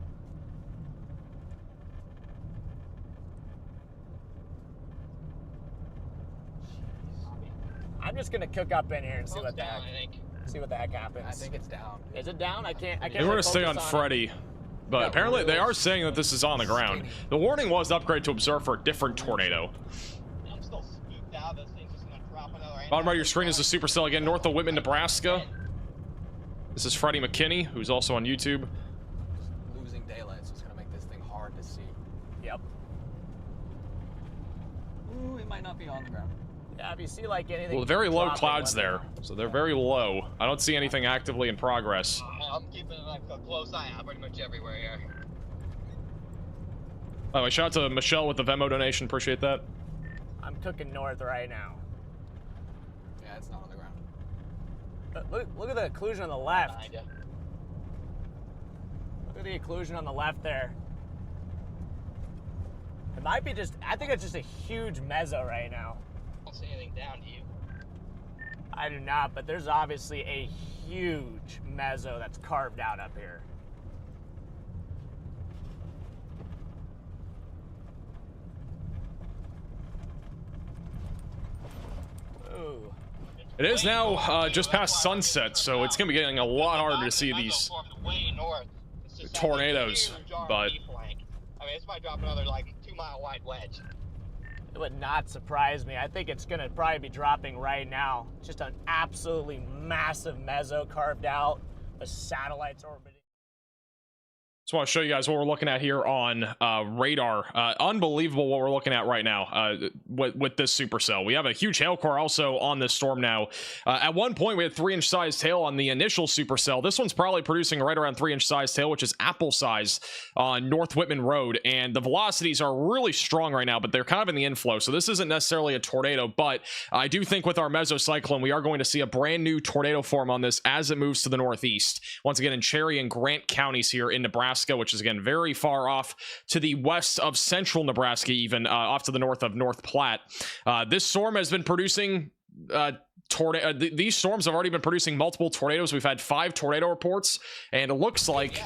I'm just gonna cook up in here and see what the heck. I think. See what the heck happens. I think it's down. Is it down? I can't. They were really to stay on focus it. Freddy, but apparently they are saying that this is on the ground. The warning was to upgrade to observe for a different tornado. I'm still spooked out. This thing's just gonna drop another. Bottom right of your screen is the supercell again, north of Whitman, Nebraska. This is Freddie McKinney, who's also on YouTube. Losing daylight, so it's gonna make this thing hard to see. Yep. Ooh, it might not be on the ground. Yeah, if you see like anything. Well, very low dropping, clouds let me there, know. so they're very low. I don't see anything actively in progress. I'm keeping like a close eye out pretty much everywhere here. By the way, shout out to Michelle with the Venmo donation. Appreciate that. I'm cooking north right now. Yeah, it's not on the ground. Look at the occlusion on the left. Behind you. Look at the occlusion on the left there. It might be just, I think it's just a huge mezzo right now. I don't see anything down to you. I do not, but there's obviously a huge mezzo that's carved out up here. Ooh. It is now just past sunset, so it's going to be getting a lot harder to see these Way north. It's just tornadoes, like a huge RV but flank. I mean, this might drop another like 2-mile wide wedge. It would not surprise me. I think it's gonna probably be dropping right now. Just an absolutely massive mezzo carved out, the satellites orbiting. just want to show you guys what we're looking at here on radar. Unbelievable what we're looking at right now with this supercell. We have a huge hail core also on this storm now. At one point, we had 3-inch sized hail on the initial supercell. This one's probably producing right around 3-inch sized hail, which is apple size on North Whitman Road. And the velocities are really strong right now, but they're kind of in the inflow. So this isn't necessarily a tornado, but I do think with our mesocyclone, we are going to see a brand new tornado form on this as it moves to the northeast. Once again, in Cherry and Grant counties here in Nebraska, which is again very far off to the west of central Nebraska, even off to the north of North Platte. This storm has been producing these storms have already been producing multiple tornadoes. We've had 5 tornado reports, and it looks like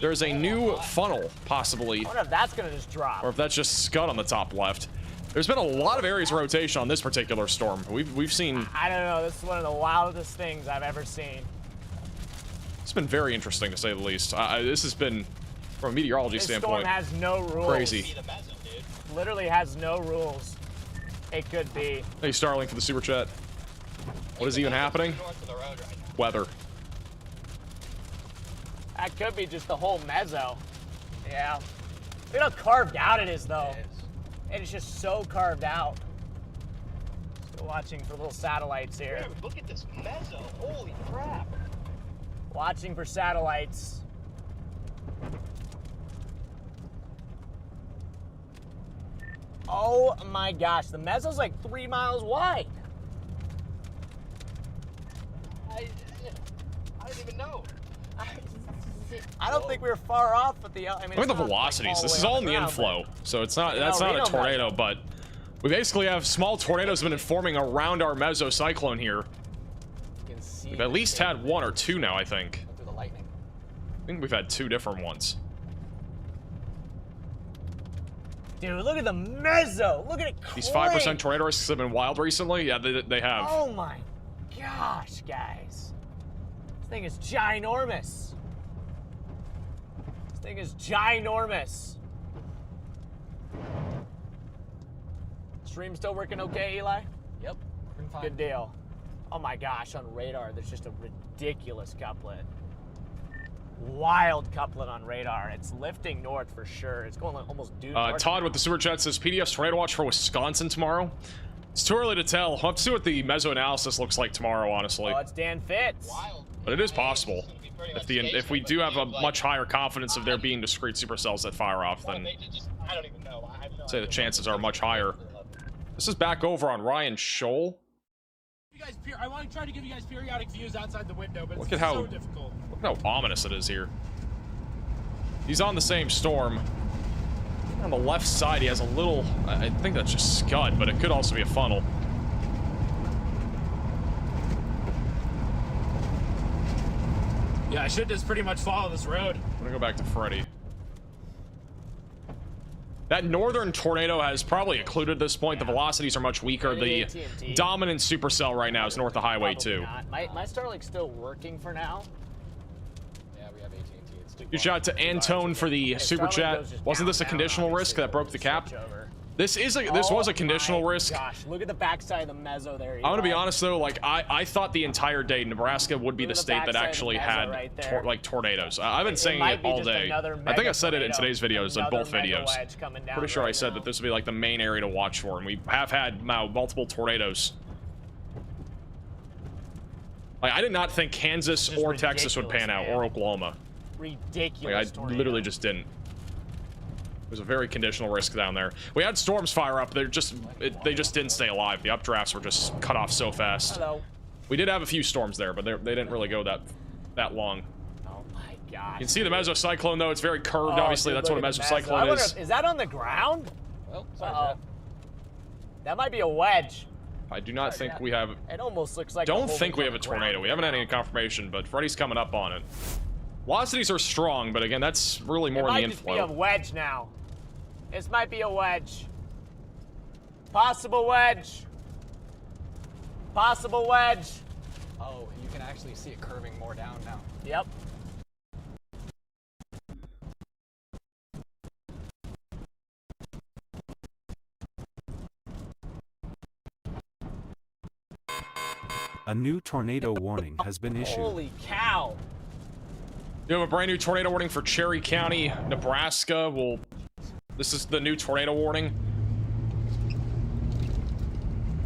there's a new funnel possibly. I wonder if that's gonna just drop, or if that's just scud on the top left. There's been a lot of areas of rotation on this particular storm. We've seen. I don't know. This is one of the wildest things I've ever seen. It's been very interesting to say the least. This has been, from a meteorology standpoint, This storm has no rules. crazy. Literally has no rules. It could be. Hey, Starling for the super chat. What is even happening? Weather. That could be just the whole mezzo. Yeah. Look how carved out it is, though. And it's just so carved out. Still watching for little satellites here. Dude, look at this mezzo. Holy crap. Watching for satellites. Oh my gosh, the mezzo's like 3 miles wide. I didn't even know. I don't think we were far off with the. I mean, Look at the velocities. This is all in the inflow, so it's not. That's not a tornado, but we basically have small tornadoes have been forming around our mesocyclone here. We've at least had 1 or 2 now, I think. I think we've had 2 different ones. Dude, look at the mezzo. Look at it. These 5% tornado risks have been wild recently. Yeah, they have. Oh my gosh, guys. This thing is ginormous. This thing is ginormous. Stream still working okay, Eli? Yep. Fine. Good deal. Oh my gosh, on radar, there's just a ridiculous couplet. Wild couplet on radar. It's lifting north for sure. It's going like almost due north. Todd with the super chat says PDF's tornado watch for Wisconsin tomorrow. It's too early to tell. We'll have to see what the meso analysis looks like tomorrow, honestly. Oh, it's Dan Fitz. But it is possible. If we do have a much higher confidence of there being discrete supercells that fire off, then I don't even know. I'd say the chances are much higher. This is back over on Ryan Scholl. You guys, I want to try to give you guys periodic views outside the window, but Look it's at how so difficult. Look at how ominous it is here. He's on the same storm. On the left side, he has a little. I think that's just scud, but it could also be a funnel. Yeah, I should just pretty much follow this road. I'm gonna go back to Freddy. That northern tornado has probably occluded at this point. The velocities are much weaker. The dominant supercell right now is north of Highway 2. My Starlink's still working for now. Yeah, we have AT&T. It's too Good shout out to Antone for the super chat. Wasn't this a conditional risk that broke the cap? This was a conditional risk. Gosh, look at the backside of the mezzo there. I'm gonna be honest though, like I thought the entire day Nebraska would be the state that actually had like tornadoes. I've been saying it all day. I think I said it in today's videos, in both videos. Pretty sure I said that this would be like the main area to watch for, and we have had multiple tornadoes. Like I did not think Kansas or Texas would pan out, or Oklahoma. Ridiculous. Like I literally just didn't. There's a very conditional risk down there. We had storms fire up. They just didn't stay alive. The updrafts were just cut off so fast. Hello. We did have a few storms there, but they didn't really go that long. Oh my god. You can see the mesocyclone though. It's very curved. Obviously, dude, that's what a look at the mesocyclone is. Is that on the ground? Well, sorry, Uh-oh. That might be a wedge. I do not think we have. It almost looks like. Don't think we have a tornado. We haven't had any confirmation, but Freddy's coming up on it. Velocities are strong, but again, that's really more in the It might just be a inflow. wedge now. This might be a wedge. Possible wedge. Possible wedge. Oh, you can actually see it curving more down now. Yep. A new tornado warning has been issued. Holy cow. You have a brand new tornado warning for Cherry County, Nebraska. This is the new tornado warning.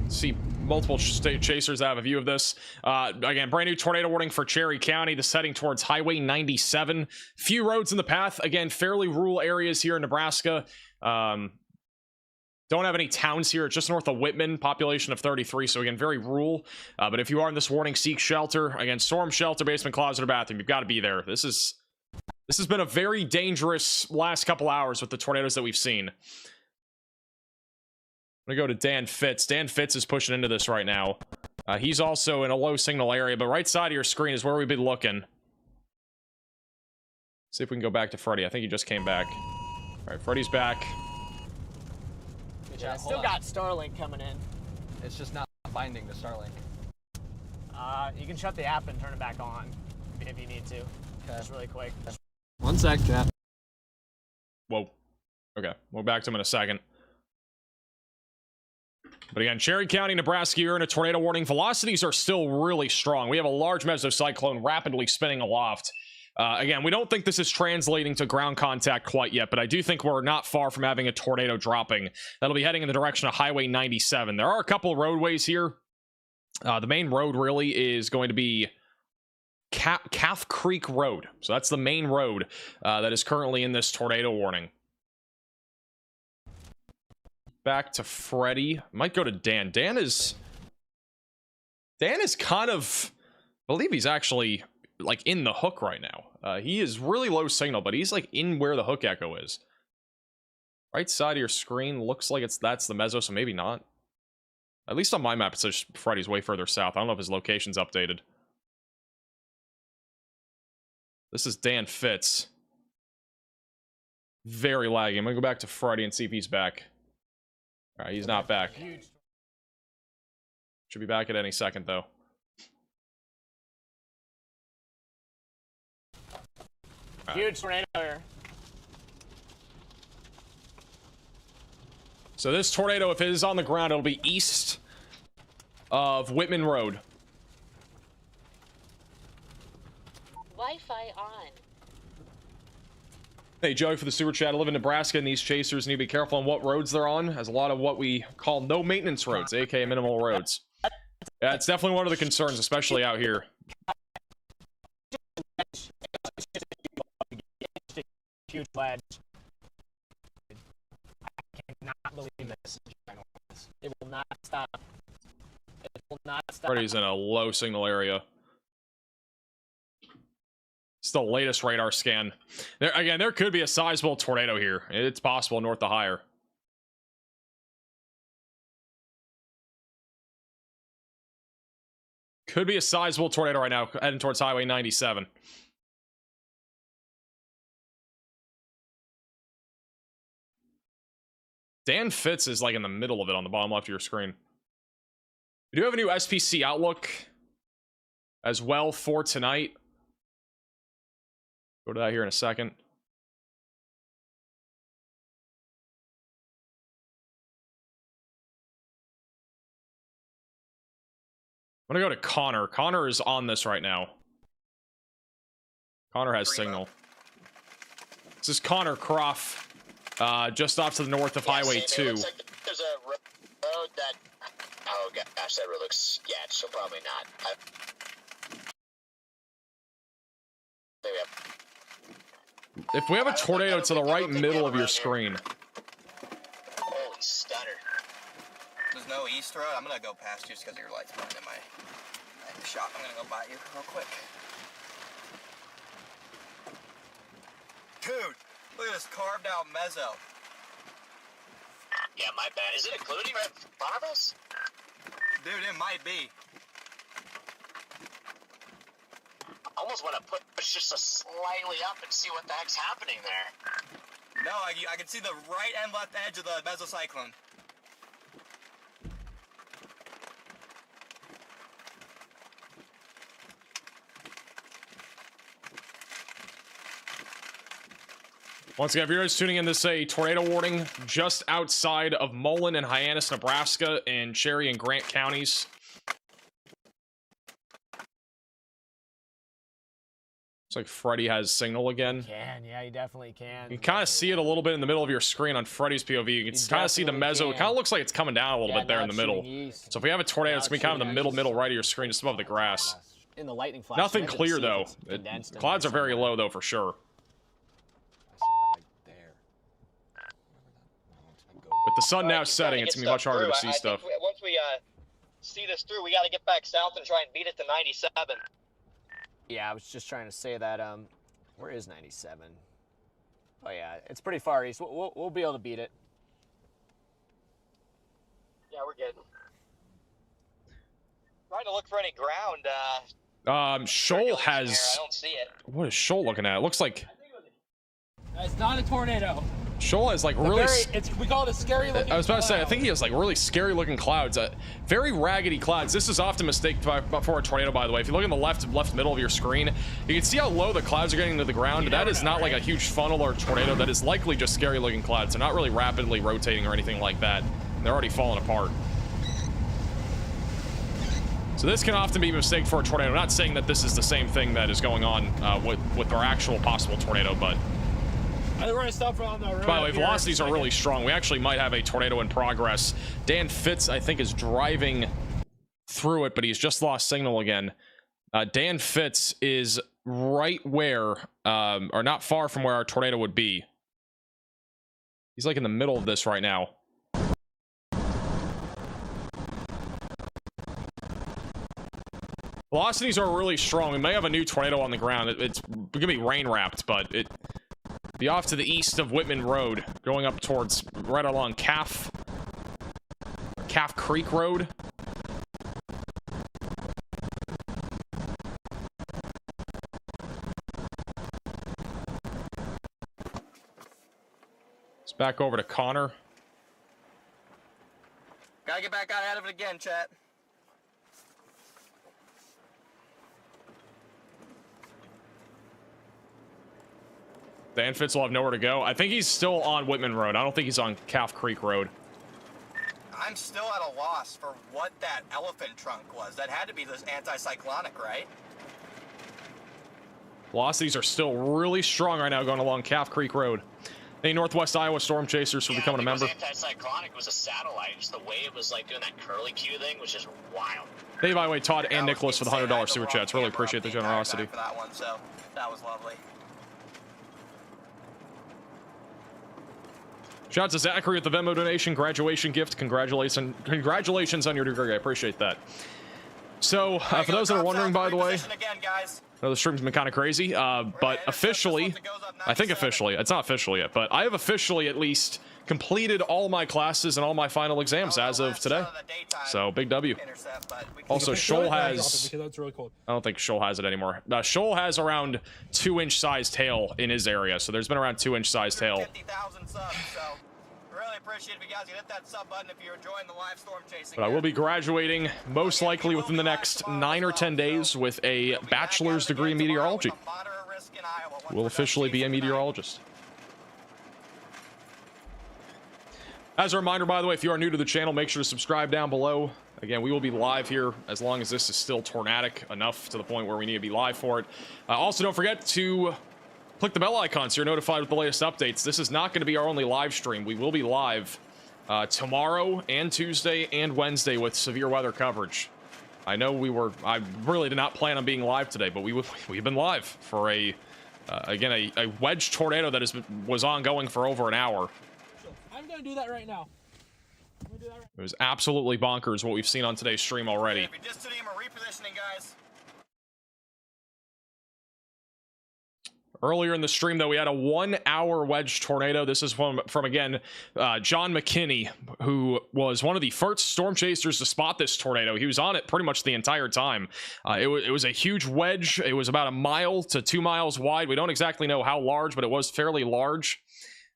See multiple state chasers have a view of this. Again, brand new tornado warning for Cherry County. This heading towards Highway 97. Few roads in the path. Again, fairly rural areas here in Nebraska. Don't have any towns here. It's just north of Whitman, population of 33. So again, very rural. But if you are in this warning, seek shelter. Again, storm shelter, basement, closet, or bathroom. You've got to be there. This has been a very dangerous last couple hours with the tornadoes that we've seen. I'm gonna go to Dan Fitz. Dan Fitz is pushing into this right now. He's also in a low signal area, but right side of your screen is where we've been looking. See if we can go back to Freddy. I think he just came back. All right, Freddy's back. Yeah, still got Starlink coming in. It's just not binding to Starlink. You can shut the app and turn it back on if you need to. Okay. Just really quick. 1 sec, chat. Whoa. Okay, we'll back to him in a second. But again, Cherry County, Nebraska, you're in a tornado warning. Velocities are still really strong. We have a large mesocyclone rapidly spinning aloft. Again, we don't think this is translating to ground contact quite yet, but I do think we're not far from having a tornado dropping. That'll be heading in the direction of Highway 97. There are a couple roadways here. The main road really is going to be Calf Creek Road. So that's the main road that is currently in this tornado warning. Back to Freddy. Might go to Dan. Dan is kind of, I believe he's actually like in the hook right now. He is really low signal, but he's like in where the hook echo is. Right side of your screen looks like that's the meso, so maybe not. At least on my map, it says Freddy's way further south. I don't know if his location's updated. This is Dan Fitz. Very laggy. I'm gonna go back to Freddy and see if he's back. All right, he's not back. Should be back at any second, though. Huge tornado here. So this tornado, if it is on the ground, it'll be east of Whitman Road. Wi-Fi on. Hey, Joey, for the super chat. I live in Nebraska, and these chasers need to be careful on what roads they're on, as a lot of what we call no maintenance roads, aka minimal roads. Yeah, it's definitely one of the concerns, especially out here. Huge ledge. I cannot believe this. It will not stop. It will not stop. Freddy's in a low signal area. It's the latest radar scan. There could be a sizable tornado here. It's possible north of higher. Could be a sizable tornado right now, heading towards Highway 97. Dan Fitz is like in the middle of it on the bottom left of your screen. We do have a new SPC outlook as well for tonight. Go to that here in a second. I'm gonna go to Connor. Connor is on this right now. Connor has signal. This is Connor Croft, just off to the north of Highway 2. It looks like there's a road that. Oh gosh, that road looks sketch. So probably not. Maybe if we have a tornado to the right middle of your screen. Holy stutter. There's no east road. I'm gonna go past you just because your light's blinding my shot. I'm gonna go by you real quick. Dude, look at this carved out mezzo. Yeah, my bad. Is it including right in front of us? Dude, it might be. I almost want to push just a slightly up and see what the heck's happening there. No, I can see the right and left edge of the mesocyclone. Once again, if you're just tuning in, this is a tornado warning just outside of Mullen and Hyannis, Nebraska, in Cherry and Grant counties. Looks like Freddy has signal again. Yeah, you definitely can. You can kind of see it a little bit in the middle of your screen on Freddy's POV. You can kind of see the mezzo. It kind of looks like it's coming down a little bit there in the middle. So if we have a tornado, it's going to be kind of in the middle right of your screen, just above the grass. In the lightning flash. Nothing clear, though. Clouds are very low, though, for sure. With the sun now setting, it's going to be much harder to see stuff. Once we see this through, we got to get back south and try and beat it to 97. Yeah, I was just trying to say that, where is 97? Oh yeah, it's pretty far east. We'll be able to beat it. Yeah, we're good. Trying to look for any ground. Shoal has... I don't see it. What is Shoal looking at? It looks like... It's not a tornado. Shoal has like really... we call it a scary looking I was about to say, I cloud. think he has like really scary looking clouds. Very raggedy clouds. This is often mistaken for a tornado, by the way. If you look in the left middle of your screen, you can see how low the clouds are getting to the ground. That is not like a huge funnel or tornado. That is likely just scary looking clouds. They're not really rapidly rotating or anything like that. They're already falling apart. So this can often be mistaken for a tornado. I'm not saying that this is the same thing that is going on with our actual possible tornado, but... I think we're gonna stop on the road. By the way, velocities are really strong. We actually might have a tornado in progress. Dan Fitz, I think, is driving through it, but he's just lost signal again. Dan Fitz is right where, or not far from where our tornado would be. He's like in the middle of this right now. Velocities are really strong. We may have a new tornado on the ground. It's gonna be rain wrapped, but it... Be off to the east of Whitman Road, going up towards right along Calf Creek Road. It's back over to Connor. Gotta get back out ahead of it again, chat. Dan Fitz will have nowhere to go. I think he's still on Whitman Road. I don't think he's on Calf Creek Road. I'm still at a loss for what that elephant trunk was. That had to be this anticyclonic, right? Velocities are still really strong right now going along Calf Creek Road. Hey, Northwest Iowa Storm Chasers for becoming a member. Anticyclonic was a satellite. Just the way it was like doing that curly Q thing, which is wild. Hey, by the way, Todd and Nicholas for the $100 super chats. Really appreciate the generosity. For that one, so that was lovely. Shout out to Zachary with the Venmo donation, graduation gift. Congratulations on your degree. I appreciate that. So, for those that are wondering, by the way, I know the stream's been kind of crazy, but officially, I think officially, it's not official yet, but I have officially at least completed all my classes and all my final exams as of today. So, big W. Also, Shoal has... That's really cool. I don't think Shoal has it anymore. Shoal has around 2-inch sized hail in his area, so there's been around 2-inch sized hail. 50,000 subs, so really appreciate if you guys can hit that sub button if you're enjoying the live storm chasing. But I will be graduating most likely within the next 9 or 10 days with a bachelor's degree in meteorology. Will officially be a meteorologist. As a reminder, by the way, if you are new to the channel, make sure to subscribe down below. Again, we will be live here as long as this is still tornadic enough to the point where we need to be live for it. Also, don't forget to click the bell icon so you're notified with the latest updates. This is not going to be our only live stream. We will be live tomorrow and Tuesday and Wednesday with severe weather coverage. I know I really did not plan on being live today, but we've been live for a Again, a wedge tornado that was ongoing for over an hour. I'm gonna do that right now. It was absolutely bonkers what we've seen on today's stream already. Distancing or repositioning, guys. Earlier in the stream, though, we had a 1-hour wedge tornado. This is from again, John McKinney, who was one of the first storm chasers to spot this tornado. He was on it pretty much the entire time. It was a huge wedge. It was about 1 mile to 2 miles wide. We don't exactly know how large, but it was fairly large.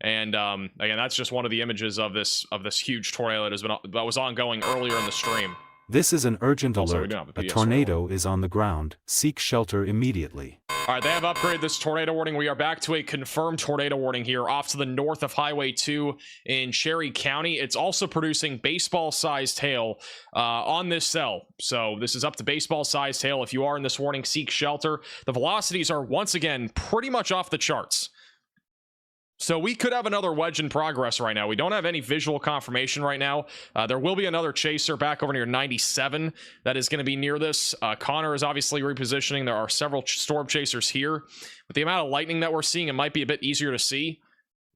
And again, that's just one of the images of this huge tornado that was ongoing earlier in the stream. This is an urgent Also, we alert. don't have a A PS tornado is on the ground. Seek shelter immediately. All right, they have upgraded this tornado warning. We are back to a confirmed tornado warning here off to the north of Highway 2 in Cherry County. It's also producing baseball-sized hail on this cell. So this is up to baseball-sized hail. If you are in this warning, seek shelter. The velocities are once again pretty much off the charts. So we could have another wedge in progress right now. We don't have any visual confirmation right now. There will be another chaser back over near 97 that is going to be near this. Connor is obviously repositioning. There are several storm chasers here. With the amount of lightning that we're seeing, it might be a bit easier to see.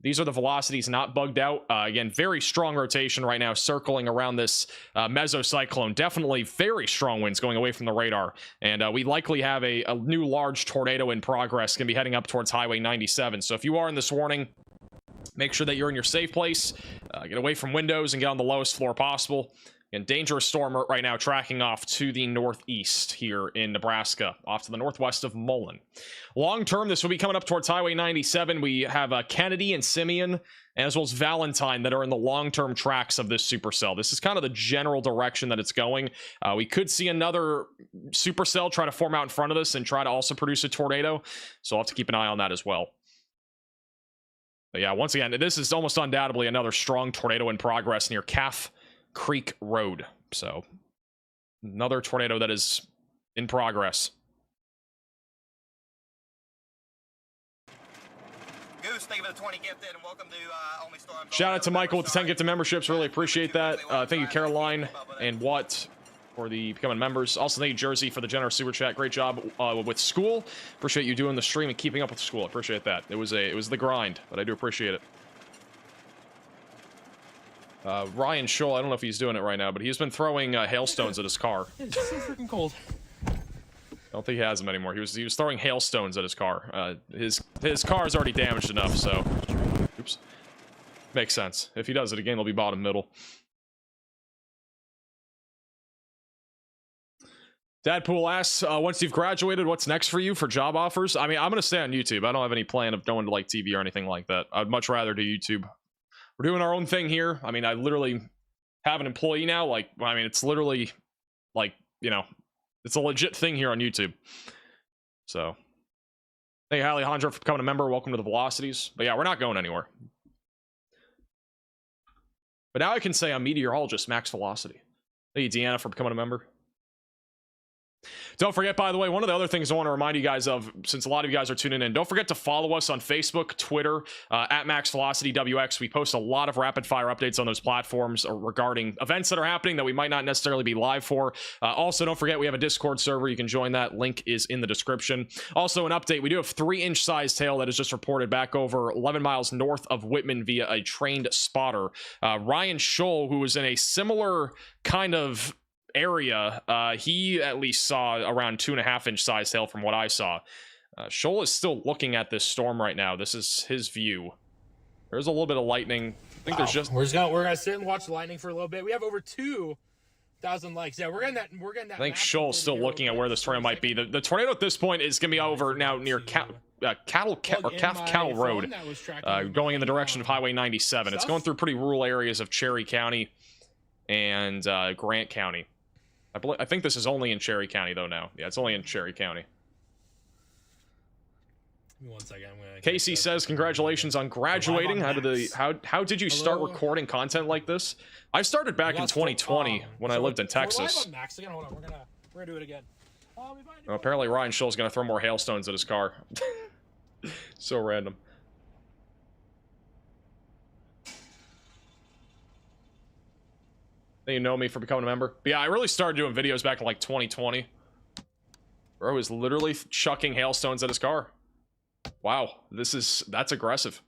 These are the velocities not bugged out. Again, very strong rotation right now circling around this mesocyclone. Definitely very strong winds going away from the radar. And we likely have a new large tornado in progress. Going to be heading up towards Highway 97. So if you are in this warning, make sure that you're in your safe place. Get away from windows and get on the lowest floor possible. And dangerous storm right now tracking off to the northeast here in Nebraska, off to the northwest of Mullen. Long term, this will be coming up towards Highway 97. We have Kennedy and Simeon, as well as Valentine, that are in the long-term tracks of this supercell. This is kind of the general direction that it's going. We could see another supercell try to form out in front of us and try to also produce a tornado. So I'll have to keep an eye on that as well. But yeah, once again, this is almost undoubtedly another strong tornado in progress near Calf Creek Road. So another tornado that is in progress. Goose, thank you for the 20 gifted, and welcome to Only Storm. Shout out to Michael with the 10 gifted memberships. Really appreciate that. Thank you, Caroline and Watt, for the becoming members. Also, thank you, Jersey, for the generous super chat. Great job with school. Appreciate you doing the stream and keeping up with school. Appreciate that. It was the grind, but I do appreciate it. Ryan Scholl, I don't know if he's doing it right now, but he's been throwing hailstones at his car. It's so freaking cold. I don't think he has them anymore. He was throwing hailstones at his car. His car is already damaged enough, so oops. Makes sense. If he does it again, it'll be bottom middle. Dadpool asks, once you've graduated, what's next for you for job offers? I mean, I'm gonna stay on YouTube. I don't have any plan of going to like TV or anything like that. I'd much rather do YouTube. We're doing our own thing here. I mean, I literally have an employee now. Like, I mean, it's literally like, you know, it's a legit thing here on YouTube. So, thank you, Alejandro, for becoming a member. Welcome to the Velocities. But yeah, we're not going anywhere. But now I can say I'm meteorologist, max velocity. Thank you, Deanna, for becoming a member. Don't forget, by the way, one of the other things I want to remind you guys of, since a lot of you guys are tuning in, don't forget to follow us on Facebook, Twitter, at MaxVelocityWX. We post a lot of rapid-fire updates on those platforms regarding events that are happening that we might not necessarily be live for. Also, don't forget, we have a Discord server. You can join that. Link is in the description. Also, an update. We do have 3-inch sized hail that is just reported back over 11 miles north of Whitman via a trained spotter. Ryan Scholl, who was in a similar kind of area, he at least saw around 2.5-inch size hail from what I saw. Scholl is still looking at this storm right now. This is his view. There's a little bit of lightning. I think there's just we're gonna sit and watch the lightning for a little bit. We have over 2,000 likes. Yeah, we're getting that. I think Scholl's still looking at where this tornado might be. The tornado at this point is gonna be over now near Calf Cattle Road, going in the direction of Highway 97. It's going through pretty rural areas of Cherry County and Grant County. I think this is only in Cherry County though now. Yeah, it's only in Cherry County. Give me 1 second. Casey says, "Congratulations on graduating. How did you start recording content like this? I started back in 2020 when I lived in Texas." We're live on Max again. Hold on, we're gonna do it again. Well, apparently Ryan Scholl's gonna throw more hailstones at his car. So random. You know me for becoming a member. But yeah, I really started doing videos back in like 2020. Bro was literally chucking hailstones at his car. Wow, that's aggressive.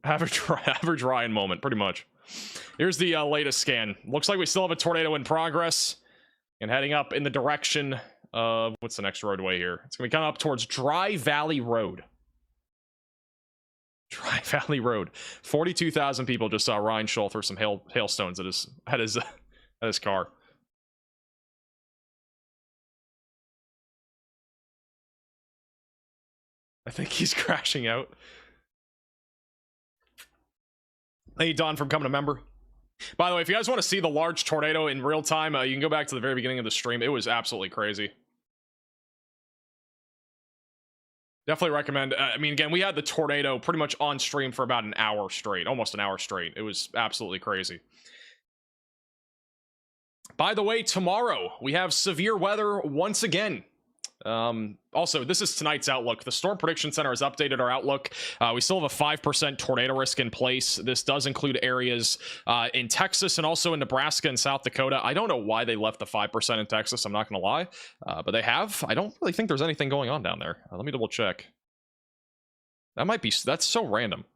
Average Ryan moment, pretty much. Here's the latest scan. Looks like we still have a tornado in progress and heading up in the direction of, what's the next roadway here? It's gonna be coming up towards Dry Valley Road. Dry Valley Road. 42,000 people just saw Ryan Scholl through some hailstones at his car. I think he's crashing out. Thank you, Don, for becoming a member. By the way, if you guys want to see the large tornado in real time, you can go back to the very beginning of the stream. It was absolutely crazy. Definitely recommend. I mean, again, we had the tornado pretty much on stream for about an hour straight, almost an hour straight. It was absolutely crazy. By the way, tomorrow we have severe weather once again. Also, this is tonight's outlook. The Storm Prediction Center has updated our outlook. We still have a 5% tornado risk in place. This does include areas in Texas and also in Nebraska and South Dakota. I don't know why they left the 5% in Texas, I'm not going to lie, but they have. I don't really think there's anything going on down there. Let me double check. That's so random.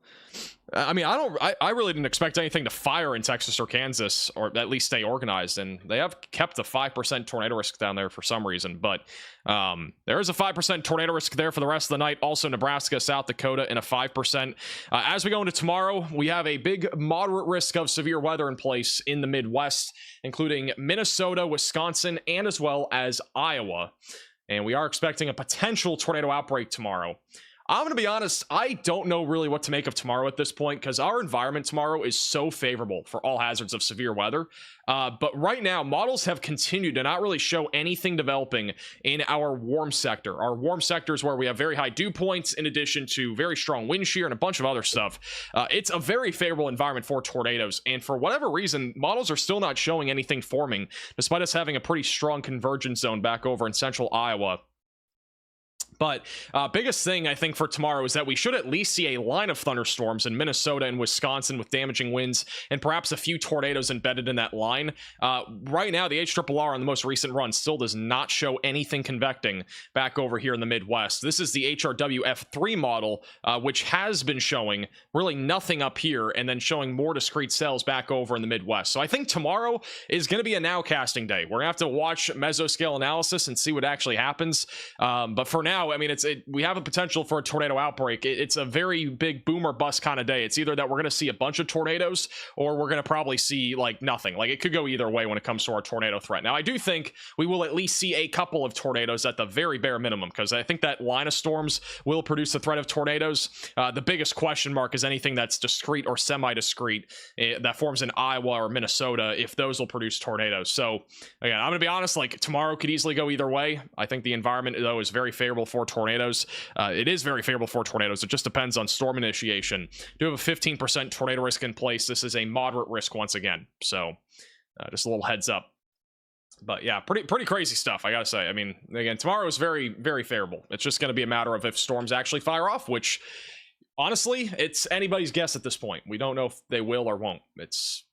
I mean, I really didn't expect anything to fire in Texas or Kansas, or at least stay organized, and they have kept the 5% tornado risk down there for some reason, but there is a 5% tornado risk there for the rest of the night. Also Nebraska, South Dakota, and a 5%. As we go into tomorrow, we have a big moderate risk of severe weather in place in the Midwest, including Minnesota, Wisconsin, and as well as Iowa, and we are expecting a potential tornado outbreak tomorrow. I'm going to be honest, I don't know really what to make of tomorrow at this point, because our environment tomorrow is so favorable for all hazards of severe weather. But right now, models have continued to not really show anything developing in our warm sector. Our warm sector is where we have very high dew points, in addition to very strong wind shear and a bunch of other stuff. It's a very favorable environment for tornadoes, and for whatever reason, models are still not showing anything forming, despite us having a pretty strong convergence zone back over in central Iowa. But biggest thing I think for tomorrow is that we should at least see a line of thunderstorms in Minnesota and Wisconsin with damaging winds and perhaps a few tornadoes embedded in that line. Right now, the HRRR on the most recent run still does not show anything convecting back over here in the Midwest. This is the HRW F3 model, which has been showing really nothing up here and then showing more discrete cells back over in the Midwest. So I think tomorrow is going to be a nowcasting day. We're going to have to watch mesoscale analysis and see what actually happens. But for now, I mean, we have a potential for a tornado outbreak. It's a very big boom or bust kind of day. It's either that we're going to see a bunch of tornadoes, or we're going to probably see like nothing. Like, it could go either way when it comes to our tornado threat. Now, I do think we will at least see a couple of tornadoes at the very bare minimum, because I think that line of storms will produce the threat of tornadoes. The biggest question mark is anything that's discrete or semi-discrete that forms in Iowa or Minnesota, if those will produce tornadoes. So again, I'm going to be honest, like, tomorrow could easily go either way. I think the environment, though, is very favorable for tornadoes. It is very favorable for tornadoes. It just depends on storm initiation. Do have a 15% tornado risk in place. This is a moderate risk once again. So just a little heads up. But yeah, pretty crazy stuff, I gotta say. I mean, again, tomorrow is very, very favorable. It's just going to be a matter of if storms actually fire off, which honestly, it's anybody's guess at this point. We don't know if they will or won't. It's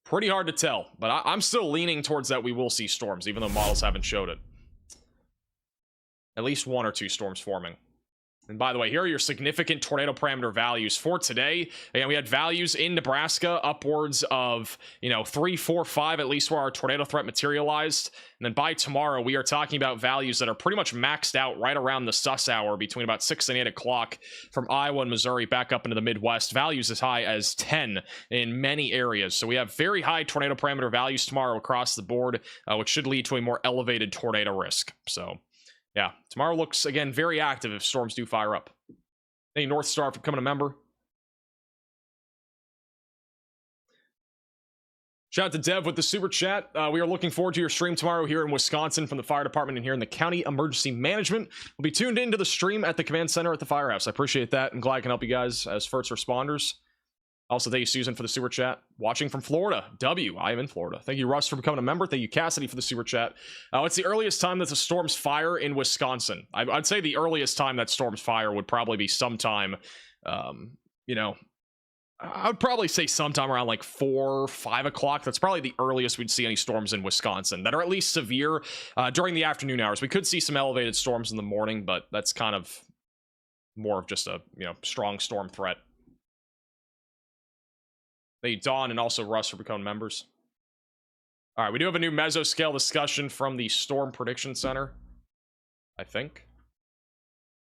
pretty hard to tell, but I'm still leaning towards that we will see storms, even though models haven't showed it. At least one or two storms forming. And by the way, here are your significant tornado parameter values for today. Again, we had values in Nebraska upwards of, 3, 4, 5, at least where our tornado threat materialized. And then by tomorrow, we are talking about values that are pretty much maxed out right around the sus hour between about 6 and 8 o'clock from Iowa and Missouri back up into the Midwest. Values as high as 10 in many areas. So we have very high tornado parameter values tomorrow across the board, which should lead to a more elevated tornado risk. So yeah, tomorrow looks, again, very active if storms do fire up. Thank you, North Star, for becoming a member. Shout out to Dev with the super chat. We are looking forward to your stream tomorrow here in Wisconsin from the fire department and here in the county emergency management. We'll be tuned into the stream at the command center at the firehouse. I appreciate that. I'm glad I can help you guys as first responders. Also, thank you, Susan, for the super chat. Watching from Florida. I am in Florida. Thank you, Russ, for becoming a member. Thank you, Cassidy, for the super chat. It's the earliest time that the storms fire in Wisconsin. I'd say the earliest time that storms fire would probably be sometime, I would probably say sometime around like 4 or 5 o'clock. That's probably the earliest we'd see any storms in Wisconsin that are at least severe during the afternoon hours. We could see some elevated storms in the morning, but that's kind of more of just a, you know, strong storm threat. They Dawn and also Russ are becoming members. All right, we do have a new mesoscale discussion from the Storm Prediction Center, I think.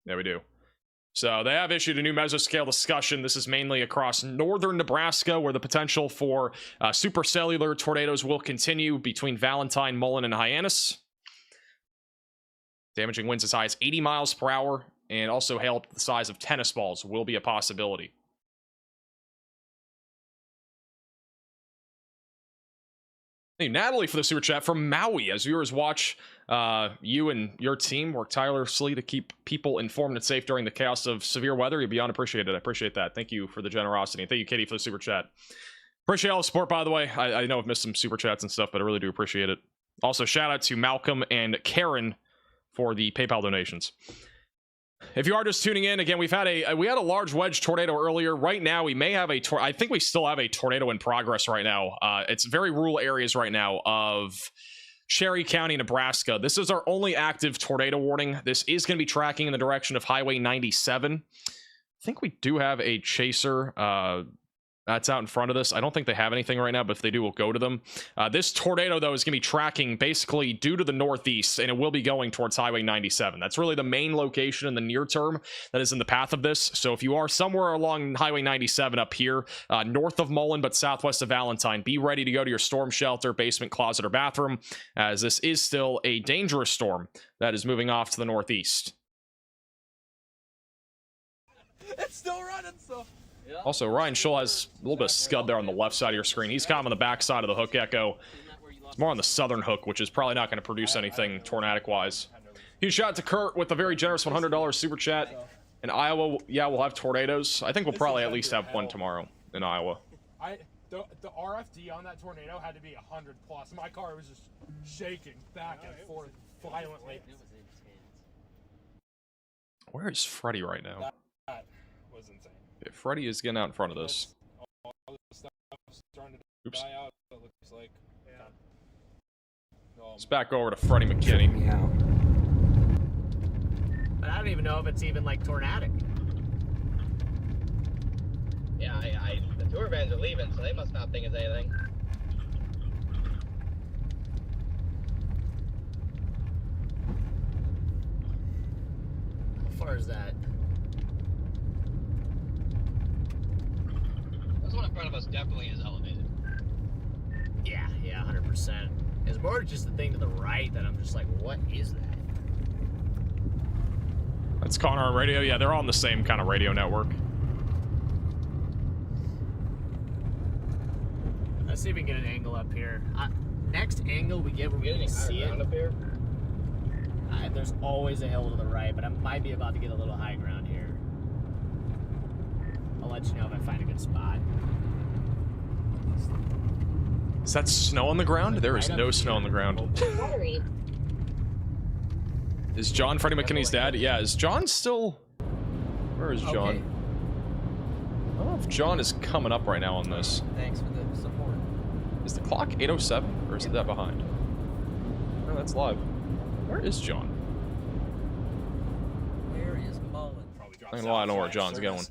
Yeah, we do. So they have issued a new mesoscale discussion. This is mainly across northern Nebraska, where the potential for supercellular tornadoes will continue between Valentine, Mullen, and Hyannis. Damaging winds as high as 80 miles per hour, and also hail up to the size of tennis balls will be a possibility. Hey, Natalie for the super chat from Maui. As viewers watch you and your team work tirelessly to keep people informed and safe during the chaos of severe weather, you're beyond appreciated. I appreciate that. Thank you for the generosity. And thank you, Katie, for the super chat. Appreciate all the support, by the way. I know I've missed some super chats and stuff, but I really do appreciate it. Also, shout out to Malcolm and Karen for the PayPal donations. If you are just tuning in, again, we had a large wedge tornado earlier. Right now, we may have I think we still have a tornado in progress right now. It's very rural areas right now of Cherry County, Nebraska. This is our only active tornado warning. This is going to be tracking in the direction of Highway 97. I think we do have a chaser that's out in front of this. I don't think they have anything right now, but if they do, we'll go to them. This tornado, though, is going to be tracking basically due to the northeast, and it will be going towards Highway 97. That's really the main location in the near term that is in the path of this. So if you are somewhere along Highway 97 up here, north of Mullen, but southwest of Valentine, be ready to go to your storm shelter, basement, closet, or bathroom, as this is still a dangerous storm that is moving off to the northeast. It's still running, so... Also, Ryan Schull has a little bit of scud there on the left side of your screen. He's kind of on the back side of the hook echo. It's more on the southern hook, which is probably not going to produce anything tornadic-wise. Huge shout out to Kurt with a very generous $100 super chat. In Iowa, yeah, we'll have tornadoes. I think we'll probably at least have one tomorrow in Iowa. The RFD on that tornado had to be 100 plus. My car was just shaking back and forth violently. Where is Freddy right now? That was insane. Yeah, Freddy is getting out in front of this. All the stuff starting to Oops. die out, it looks like. Yeah. Let's back over to Freddie McKinney. Yeah. But I don't even know if it's even like tornadic. Yeah, the tour vans are leaving, so they must not think it's anything. How far is that? This one in front of us definitely is elevated. Yeah, 100%. It's more just the thing to the right that I'm just like, what is that? That's Connor on radio. Yeah, they're all on the same kind of radio network. Let's see if we can get an angle up here. Next angle we get where we can see it. Up here? There's always a hill to the right, but I might be about to get a little high ground here. I'll let you know if I find a good spot. Is that snow on the ground? There is no snow on the ground. Is John Freddie McKinney's dad? Yeah, is John still... Where is John? Okay. I don't know if John is coming up right now on this. Thanks for the support. Is the clock 8:07 or is it that behind? No, that's live. Where is John? Where is Mullen? I'm gonna lie, I know where John's going.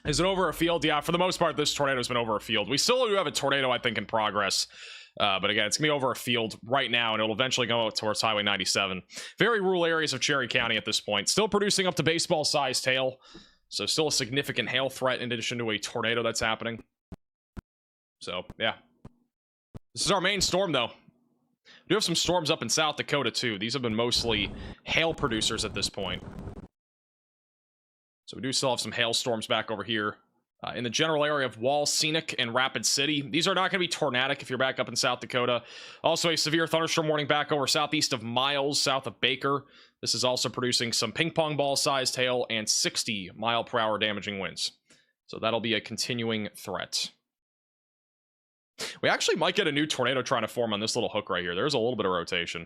Is it over a field? Yeah, for the most part, this tornado's been over a field. We still do have a tornado, I think, in progress. But again, it's going to be over a field right now, and it'll eventually go towards Highway 97. Very rural areas of Cherry County at this point. Still producing up to baseball-sized hail. So still a significant hail threat in addition to a tornado that's happening. So, yeah. This is our main storm, though. We do have some storms up in South Dakota, too. These have been mostly hail producers at this point. So we do still have some hailstorms back over here in the general area of Wall, Scenic, and Rapid City. These are not going to be tornadic if you're back up in South Dakota. Also, a severe thunderstorm warning back over southeast of Miles, south of Baker. This is also producing some ping-pong ball-sized hail and 60-mile-per-hour damaging winds. So that'll be a continuing threat. We actually might get a new tornado trying to form on this little hook right here. There's a little bit of rotation.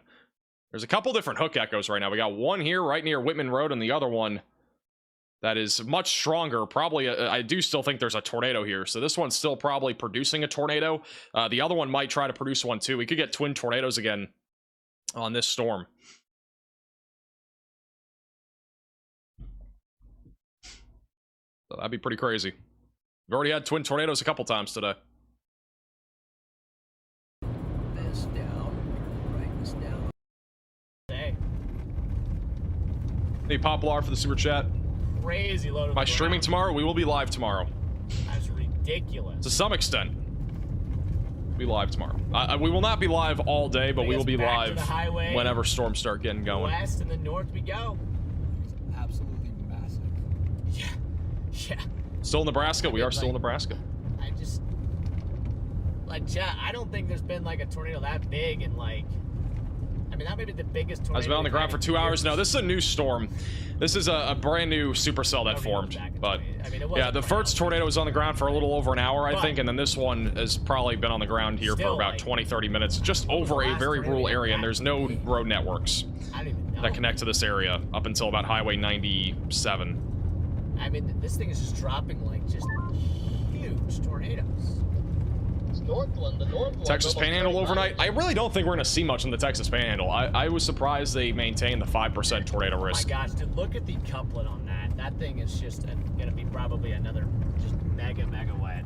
There's a couple different hook echoes right now. We got one here right near Whitman Road, and the other one that is much stronger. Probably, I do still think there's a tornado here. So this one's still probably producing a tornado. The other one might try to produce one too. We could get twin tornadoes again on this storm. So that'd be pretty crazy. We've already had twin tornadoes a couple times today. This down. Write this down. Hey, Hey, Poplar for the super chat. crazy load of By streaming ground. tomorrow, we will be live tomorrow. That's ridiculous. To some extent. We'll be live tomorrow. We will not be live all day, but we will be Back to live the highway. whenever storms start getting going. West and the north we go. It's absolutely massive. Yeah. Yeah. Still in Nebraska? We are still in Nebraska. I just like chat. I don't think there's been like a tornado that big in like. I mean, that may be the biggest tornado. I've been on the ground for 2 hours now. This is a new storm. This is a brand new supercell that formed. But yeah, the first tornado was on the ground for a little over an hour, I think, and then this one has probably been on the ground here for about 20-30 minutes, just over a very rural area, and there's no road networks that connect to this area up until about Highway 97. I mean, this thing is just dropping like just huge tornadoes. It's Northland, the Northland. Texas Panhandle overnight. I really don't think we're going to see much in the Texas Panhandle. I was surprised they maintained the 5% tornado risk. Oh my gosh, dude, look at the couplet on that. That thing is just going to be probably another just mega wedge.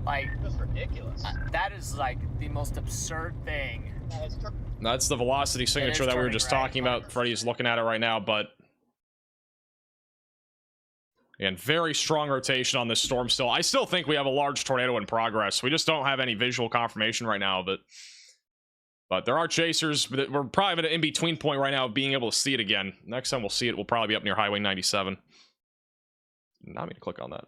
Like, That's ridiculous. that is like the most absurd thing. That's the velocity signature that we were just talking about. Freddie's looking at it right now, but again, very strong rotation on this storm still. I still think we have a large tornado in progress. We just don't have any visual confirmation right now, but there are chasers. We're probably at an in-between point right now of being able to see it again. Next time we'll see it, we'll probably be up near Highway 97. Not me to click on that.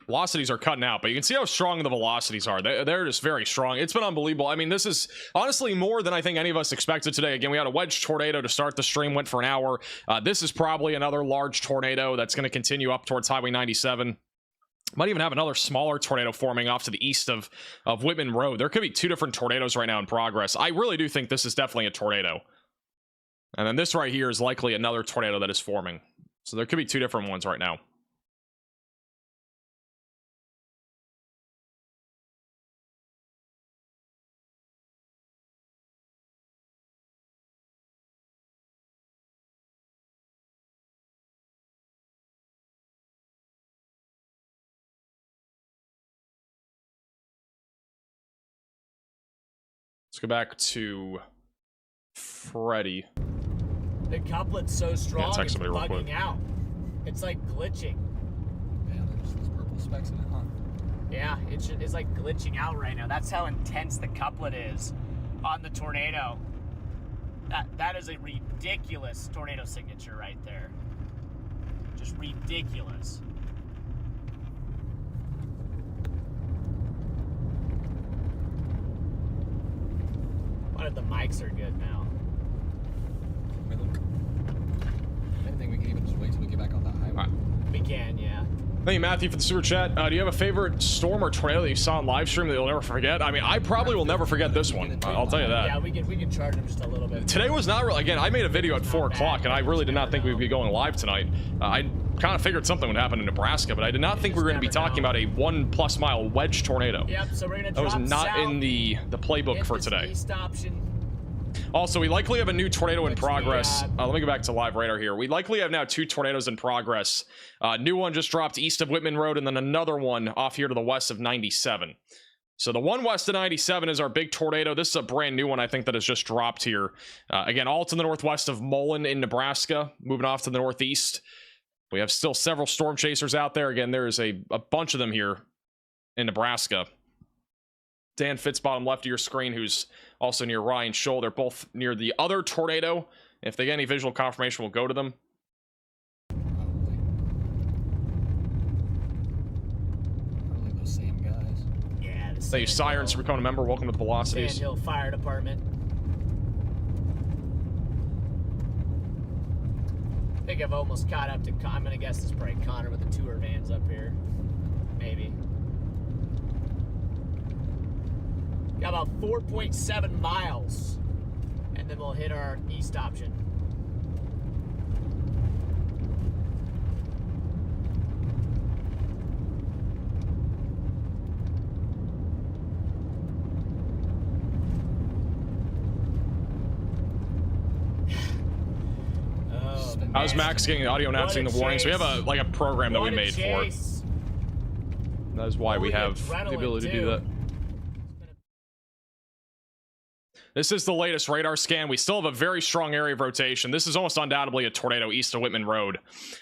Velocities are cutting out, but you can see how strong the velocities are. They're just very strong. It's been unbelievable. I mean, this is honestly more than I think any of us expected today. Again, we had a wedge tornado to start the stream, went for an hour. This is probably another large tornado that's going to continue up towards Highway 97. Might even have another smaller tornado forming off to the east of Whitman Road. There could be two different tornadoes right now in progress. I really do think this is definitely a tornado. And then this right here is likely another tornado that is forming. So there could be two different ones right now. Let's go back to Freddie. The couplet's so strong, text it's somebody real quick. bugging out. It's like glitching. Yeah, there's those purple specks in it, huh? Yeah, it's like glitching out right now. That's how intense the couplet is on the tornado. That is a ridiculous tornado signature right there. Just ridiculous. What if the mics are good now? I mean, look. I think we can even just wait till we get back on that highway. We can, yeah. Thank you, Matthew, for the super chat. Do you have a favorite storm or tornado that you saw on live stream that you'll never forget? I mean, I probably will never forget this one. I'll tell you that. Yeah, we can charge them just a little bit. Today was not really, again, I made a video at 4 o'clock, and I really did not think we'd be going live tonight. I kind of figured something would happen in Nebraska, but I did not think we were going to be talking about a 1+ mile wedge tornado. Yep, so we're going to That was drop not south, in the playbook hit for this today. east option. Also, we likely have a new tornado in Which we progress. have. Let me go back to live radar here. We likely have now 2 tornadoes in progress. New one just dropped east of Whitman Road, and then another one off here to the west of 97. So the one west of 97 is our big tornado. This is a brand new one, I think, that has just dropped here. Again, all to the northwest of Mullen in Nebraska, moving off to the northeast. We have still several storm chasers out there. Again, there is a bunch of them here in Nebraska. Dan Fitzbottom left of your screen, who's also near Ryan Scholl. They're both near the other tornado. If they get any visual confirmation, we'll go to them. Probably those same guys. Yeah, the Thank you, Sirens, for becoming a member. Welcome to the Velocities. Sand Hill Fire Department. think I've almost caught up to. I'm gonna guess it's probably Connor with the tour vans up here, maybe. Got about 4.7 miles, and then we'll hit our east option. How's Max getting the audio announcing the warnings? We have a program that we made for it. That is why we have the ability to do that. This is the latest radar scan. We still have a very strong area of rotation. This is almost undoubtedly a tornado east of Whitman Road.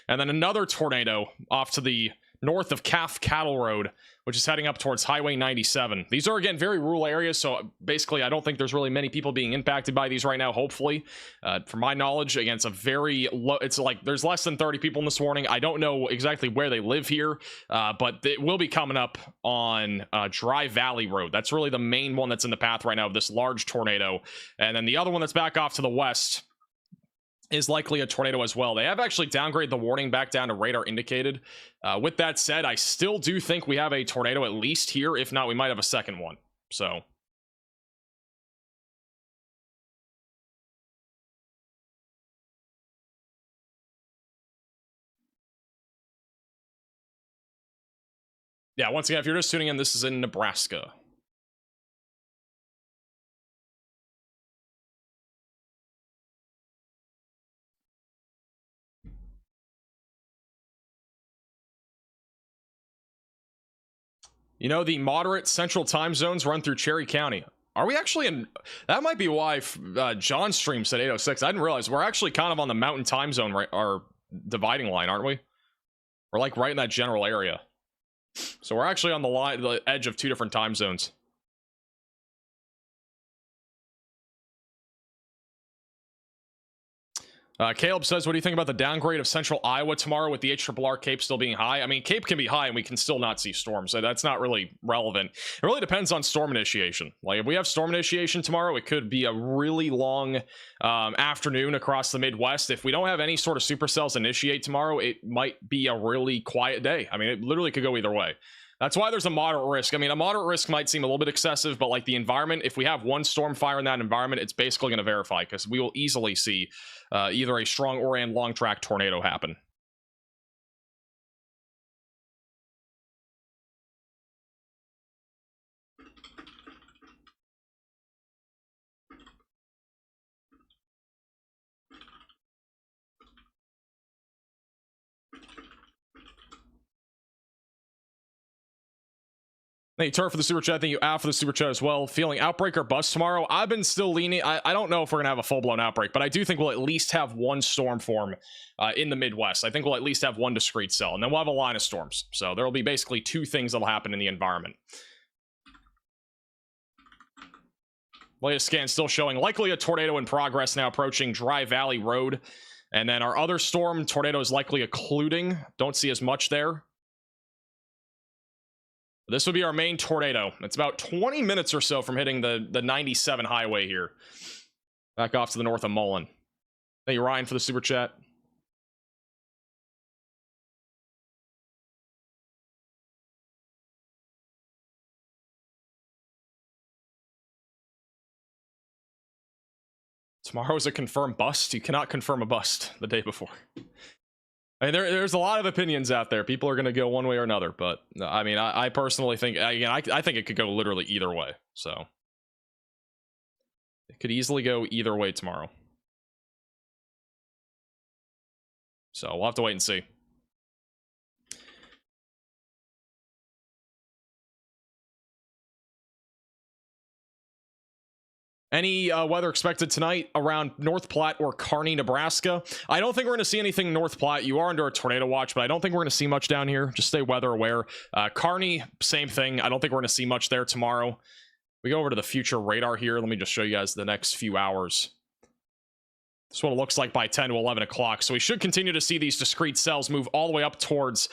And then another tornado off to the north of Calf Cattle Road, which is heading up towards Highway 97. These are, again, very rural areas, so basically I don't think there's really many people being impacted by these right now, hopefully. From my knowledge, again, it's a very low, it's like there's less than 30 people in this warning. I don't know exactly where they live here, but it will be coming up on Dry Valley Road. That's really the main one that's in the path right now of this large tornado. And then the other one that's back off to the west is likely a tornado as well. They have actually downgraded the warning back down to radar indicated. With that said, I still do think we have a tornado at least here. If not, we might have a second one. So yeah, once again, if you're just tuning in, this is in Nebraska. You know, the moderate central time zones run through Cherry County. Are we actually in? That might be why John Stream said 806. I didn't realize we're actually kind of on the mountain time zone, right? Our dividing line, aren't we? We're like right in that general area. So we're actually on the line, the edge of two different time zones. Caleb says, what do you think about the downgrade of central Iowa tomorrow with the HRRR Cape still being high? I mean, Cape can be high and we can still not see storms, so that's not really relevant. It really depends on storm initiation. Like, if we have storm initiation tomorrow, it could be a really long afternoon across the Midwest. If we don't have any sort of supercells initiate tomorrow, it might be a really quiet day. I mean, it literally could go either way. That's why there's a moderate risk. I mean, a moderate risk might seem a little bit excessive, but like the environment, if we have one storm fire in that environment, it's basically going to verify because we will easily see either a strong or a long track tornado happen. Thank you, Turf, for the super chat. Thank you, Al, for the super chat as well. Feeling outbreak or bust tomorrow? I've been still leaning. I don't know if we're going to have a full-blown outbreak, but I do think we'll at least have one storm form in the Midwest. I think we'll at least have one discrete cell, and then we'll have a line of storms. So there will be basically two things that will happen in the environment. Latest scan still showing likely a tornado in progress now approaching Dry Valley Road. And then our other storm tornado is likely occluding. Don't see as much there. This would be our main tornado. It's about 20 minutes or so from hitting the 97 highway here. Back off to the north of Mullen. Thank you, Ryan, for the super chat. Tomorrow is a confirmed bust. You cannot confirm a bust the day before. I mean, there's a lot of opinions out there. People are going to go one way or another, but I mean, I personally think, again, I think it could go literally either way. So it could easily go either way tomorrow. So we'll have to wait and see. Any weather expected tonight around North Platte or Kearney, Nebraska? I don't think we're going to see anything in North Platte. You are under a tornado watch, but I don't think we're going to see much down here. Just stay weather aware. Kearney, same thing. I don't think we're going to see much there tomorrow. We go over to the future radar here. Let me just show you guys the next few hours. That's what it looks like by 10 to 11 o'clock. So we should continue to see these discrete cells move all the way up towards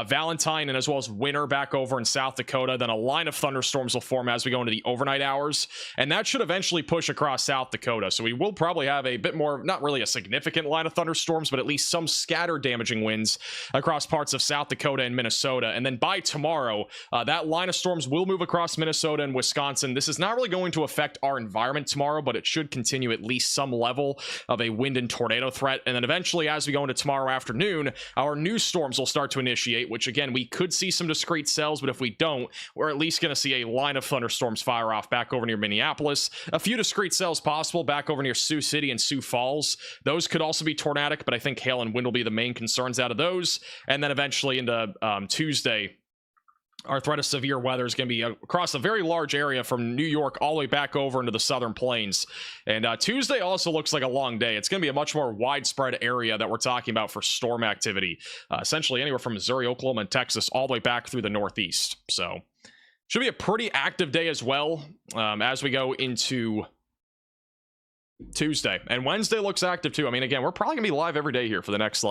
Valentine and as well as Winter back over in South Dakota. Then a line of thunderstorms will form as we go into the overnight hours. And that should eventually push across South Dakota. So we will probably have a bit more, not really a significant line of thunderstorms, but at least some scattered damaging winds across parts of South Dakota and Minnesota. And then by tomorrow, that line of storms will move across Minnesota and Wisconsin. This is not really going to affect our environment tomorrow, but it should continue at least some level of a wind and tornado threat. And then eventually, as we go into tomorrow afternoon, our new storms will start to initiate, which again, we could see some discrete cells, but if we don't, we're at least going to see a line of thunderstorms fire off back over near Minneapolis. A few discrete cells possible back over near Sioux City and Sioux Falls. Those could also be tornadic, but I think hail and wind will be the main concerns out of those. And then eventually into Tuesday, our threat of severe weather is going to be across a very large area from New York all the way back over into the southern plains. And Tuesday also looks like a long day. It's going to be a much more widespread area that we're talking about for storm activity. Essentially anywhere from Missouri, Oklahoma, and Texas all the way back through the Northeast. So should be a pretty active day as well as we go into Tuesday. And Wednesday looks active too. I mean, again, we're probably going to be live every day here for the next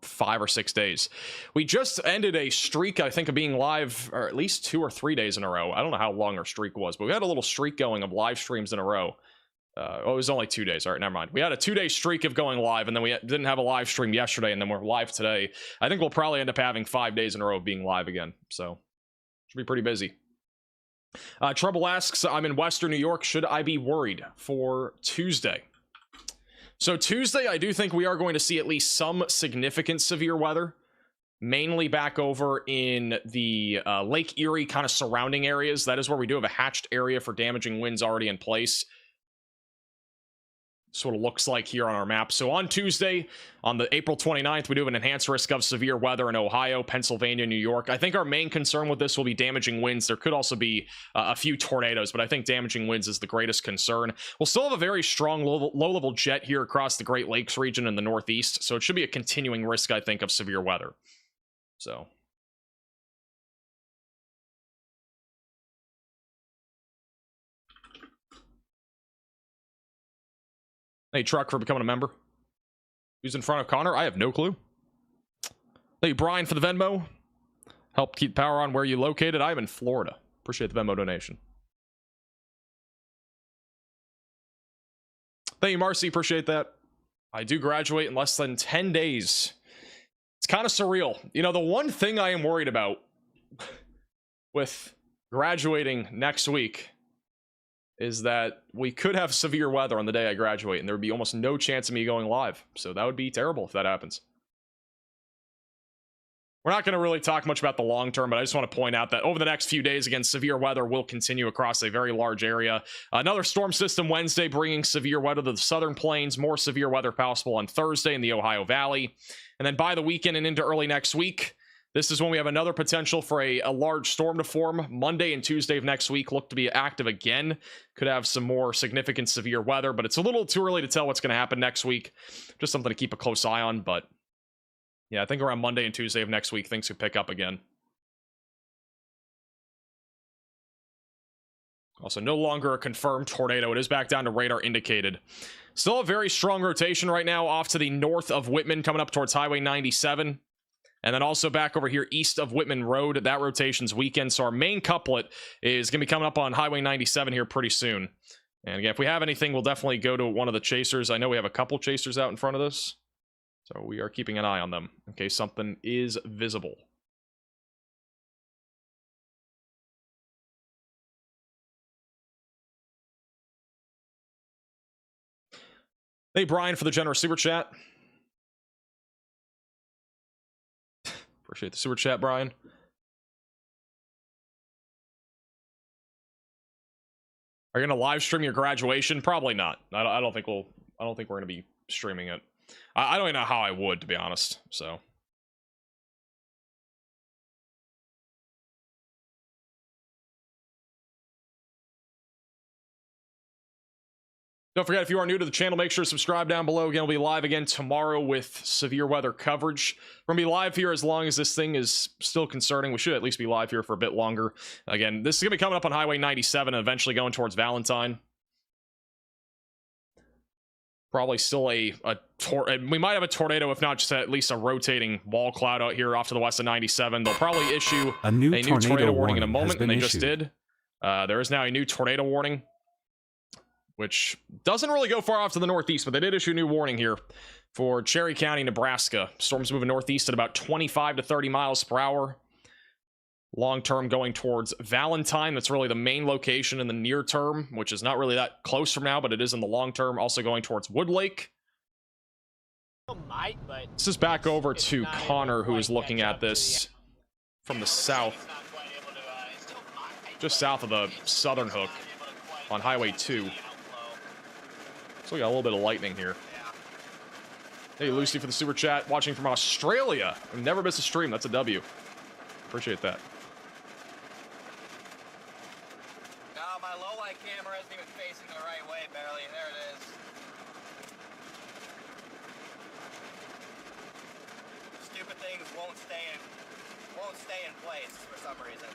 5 or 6 days. We just ended a streak, I think, of being live, or at least 2 or 3 days in a row. I don't know how long our streak was, but we had a little streak going of live streams in a row. It was only 2 days. All right, never mind. We had a 2-day streak of going live, and then we didn't have a live stream yesterday, and then we're live today. I think we'll probably end up having 5 days in a row of being live again. So should be pretty busy. Trouble asks, I'm in Western New York. Should I be worried for Tuesday? So Tuesday, I do think we are going to see at least some significant severe weather, mainly back over in the Lake Erie kind of surrounding areas. That is where we do have a hatched area for damaging winds already in place. Sort of looks like here on our map. So on Tuesday, on the April 29th, we do have an enhanced risk of severe weather in Ohio, Pennsylvania, New York. I think our main concern with this will be damaging winds. There could also be a few tornadoes, but I think damaging winds is the greatest concern. We'll still have a very strong low-level jet here across the Great Lakes region in the Northeast, so it should be a continuing risk, I think, of severe weather. So hey, Truck, for becoming a member. Who's in front of Connor? I have no clue. Thank you, Brian, for the Venmo. Help keep power on where you located. I'm in Florida. Appreciate the Venmo donation. Thank you, Marcy. Appreciate that. I do graduate in less than 10 days. It's kind of surreal. You know, the one thing I am worried about with graduating next week is that we could have severe weather on the day I graduate, and there would be almost no chance of me going live. So that would be terrible if that happens. We're not going to really talk much about the long term, but I just want to point out that over the next few days, again, severe weather will continue across a very large area. Another storm system Wednesday bringing severe weather to the southern plains, more severe weather possible on Thursday in the Ohio Valley. And then by the weekend and into early next week, this is when we have another potential for a large storm to form. Monday and Tuesday of next week look to be active again. Could have some more significant severe weather, but it's a little too early to tell what's going to happen next week. Just something to keep a close eye on, but yeah, I think around Monday and Tuesday of next week, things could pick up again. Also, no longer a confirmed tornado. It is back down to radar indicated. Still a very strong rotation right now off to the north of Whitman, coming up towards Highway 97. And then also back over here east of Whitman Road. That rotation's weekend. So our main couplet is going to be coming up on Highway 97 here pretty soon. And again, if we have anything, we'll definitely go to one of the chasers. I know we have a couple chasers out in front of this. So we are keeping an eye on them in case something is visible. Hey, Brian, for the generous super chat. Appreciate the super chat, Brian. Are you gonna live stream your graduation? Probably not. I don't think we're gonna be streaming it. I don't even know how I would, to be honest. So. Don't forget, if you are new to the channel, make sure to subscribe down below. Again, we'll be live again tomorrow with severe weather coverage. We're going to be live here as long as this thing is still concerning. We should at least be live here for a bit longer. Again, this is going to be coming up on Highway 97 and eventually going towards Valentine. Probably still we might have a tornado, if not just at least a rotating wall cloud out here off to the west of 97. They'll probably issue A new tornado warning in a warning has moment, and been they just issued. did. There is now a new tornado warning, which doesn't really go far off to the northeast, but they did issue a new warning here for Cherry County, Nebraska. Storms moving northeast at about 25 to 30 miles per hour. Long term going towards Valentine. That's really the main location in the near term, which is not really that close from now, but it is in the long term. Also going towards Woodlake. Might, but This is back over to not Connor, able to who is quite looking catch at up to this from the south, just south of the southern hook on Highway 2. So we got a little bit of lightning here. Hey, Lucy for the super chat, watching from Australia. I've never missed a stream. That's a W. Appreciate that. No, my low light camera isn't even facing the right way, barely. There it is. Stupid things won't stay in place for some reason.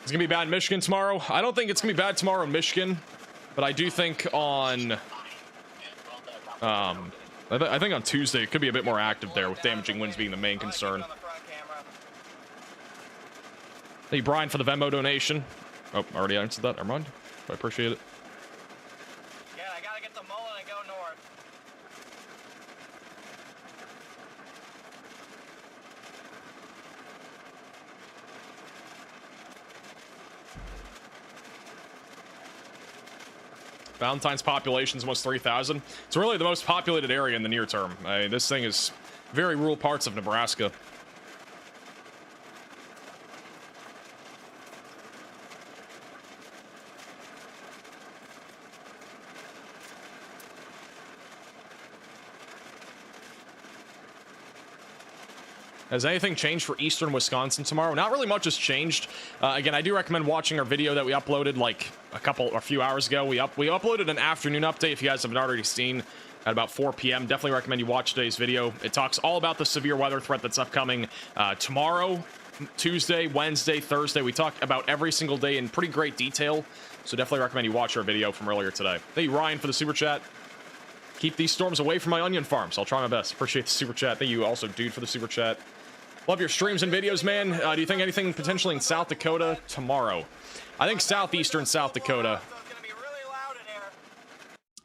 It's gonna be bad in Michigan tomorrow. I don't think it's gonna be bad tomorrow in Michigan, but I do think on I think on Tuesday it could be a bit more active there, with damaging winds being the main concern. Thank you, Brian, for the Venmo donation. Oh, already answered that. Never mind. I appreciate it. Yeah, I gotta get the mullet and go north. Valentine's population is almost 3,000. It's really the most populated area in the near term. I mean, this thing is very rural parts of Nebraska. Has anything changed for eastern Wisconsin tomorrow? Not really much has changed. Again, I do recommend watching our video that we uploaded like a few hours ago. We uploaded an afternoon update, if you guys haven't already seen, at about 4 p.m. Definitely recommend you watch today's video. It talks all about the severe weather threat that's upcoming tomorrow, Tuesday, Wednesday, Thursday. We talk about every single day in pretty great detail, so definitely recommend you watch our video from earlier today. Thank you, Ryan, for the super chat. Keep these storms away from my onion farms. I'll try my best. Appreciate the super chat. Thank you also, Dude, for the super chat. Love your streams and videos, man. Do you think anything potentially in South Dakota tomorrow? I think southeastern South Dakota.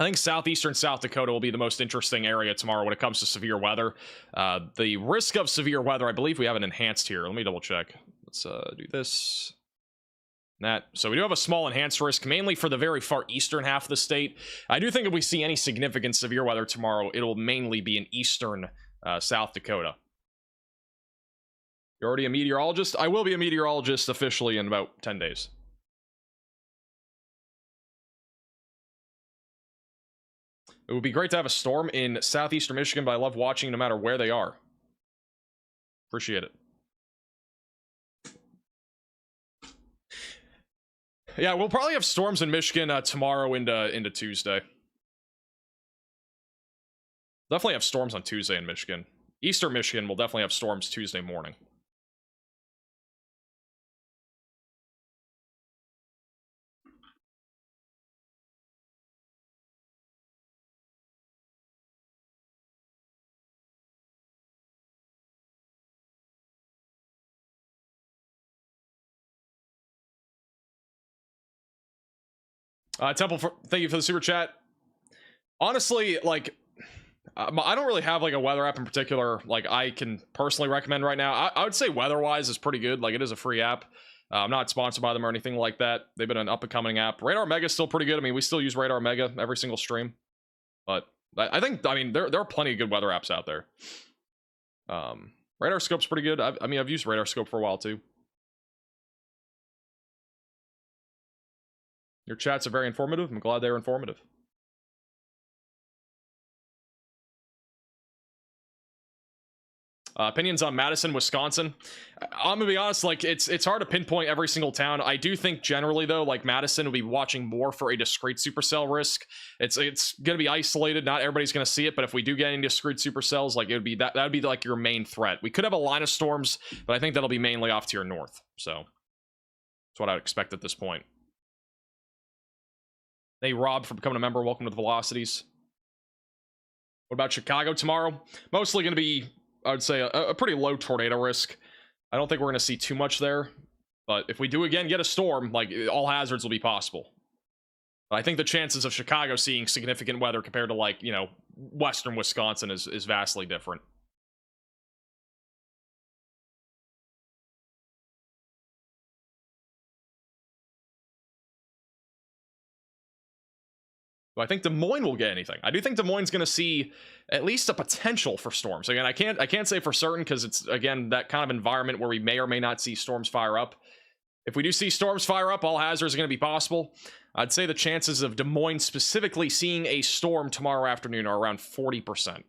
I think southeastern South Dakota will be the most interesting area tomorrow when it comes to severe weather. The risk of severe weather, I believe we have it enhanced here. Let me double check. Let's do this. So we do have a small enhanced risk, mainly for the very far eastern half of the state. I do think if we see any significant severe weather tomorrow, it'll mainly be in eastern South Dakota. You're already a meteorologist? I will be a meteorologist officially in about 10 days. It would be great to have a storm in southeastern Michigan, but I love watching no matter where they are. Appreciate it. Yeah, we'll probably have storms in Michigan tomorrow into Tuesday. Definitely have storms on Tuesday in Michigan. Eastern Michigan will definitely have storms Tuesday morning. Temple, thank you for the super chat. Honestly, like, I don't really have like a weather app in particular like I can personally recommend right now. I would say weather-wise is pretty good. Like, it is a free app. I'm not sponsored by them or anything like that. They've been an up-and-coming app. Radar Mega is still pretty good. I mean, we still use Radar Mega every single stream. But I mean, there are plenty of good weather apps out there. Radar Scope's pretty good. I mean, I've used Radar Scope for a while too. Your chats are very informative. I'm glad they're informative. Opinions on Madison, Wisconsin. I'm gonna be honest, like it's hard to pinpoint every single town. I do think generally though, like Madison will be watching more for a discrete supercell risk. It's gonna be isolated. Not everybody's gonna see it, but if we do get any discrete supercells, like it would be that would be like your main threat. We could have a line of storms, but I think that'll be mainly off to your north. So that's what I would expect at this point. Hey Rob, for becoming a member, welcome to the Velocities. What about Chicago tomorrow? Mostly going to be, I would say, a pretty low tornado risk. I don't think we're going to see too much there. But if we do again get a storm, like all hazards will be possible. But I think the chances of Chicago seeing significant weather compared to like, you know, western Wisconsin is vastly different. Do I think Des Moines will get anything? I do think Des Moines going to see at least a potential for storms. Again, I can't say for certain because it's, again, that kind of environment where we may or may not see storms fire up. If we do see storms fire up, all hazards are going to be possible. I'd say the chances of Des Moines specifically seeing a storm tomorrow afternoon are around 40%.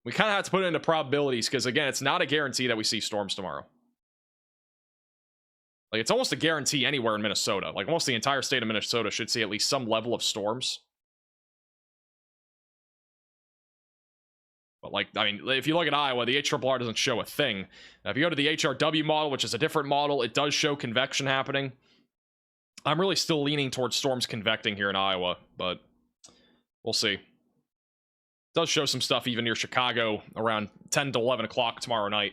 We kind of have to put it into probabilities because, again, it's not a guarantee that we see storms tomorrow. Like, it's almost a guarantee anywhere in Minnesota. Like, almost the entire state of Minnesota should see at least some level of storms. But, like, I mean, if you look at Iowa, the HRRR doesn't show a thing. Now, if you go to the HRW model, which is a different model, it does show convection happening. I'm really still leaning towards storms convecting here in Iowa, but we'll see. It does show some stuff even near Chicago around 10 to 11 o'clock tomorrow night.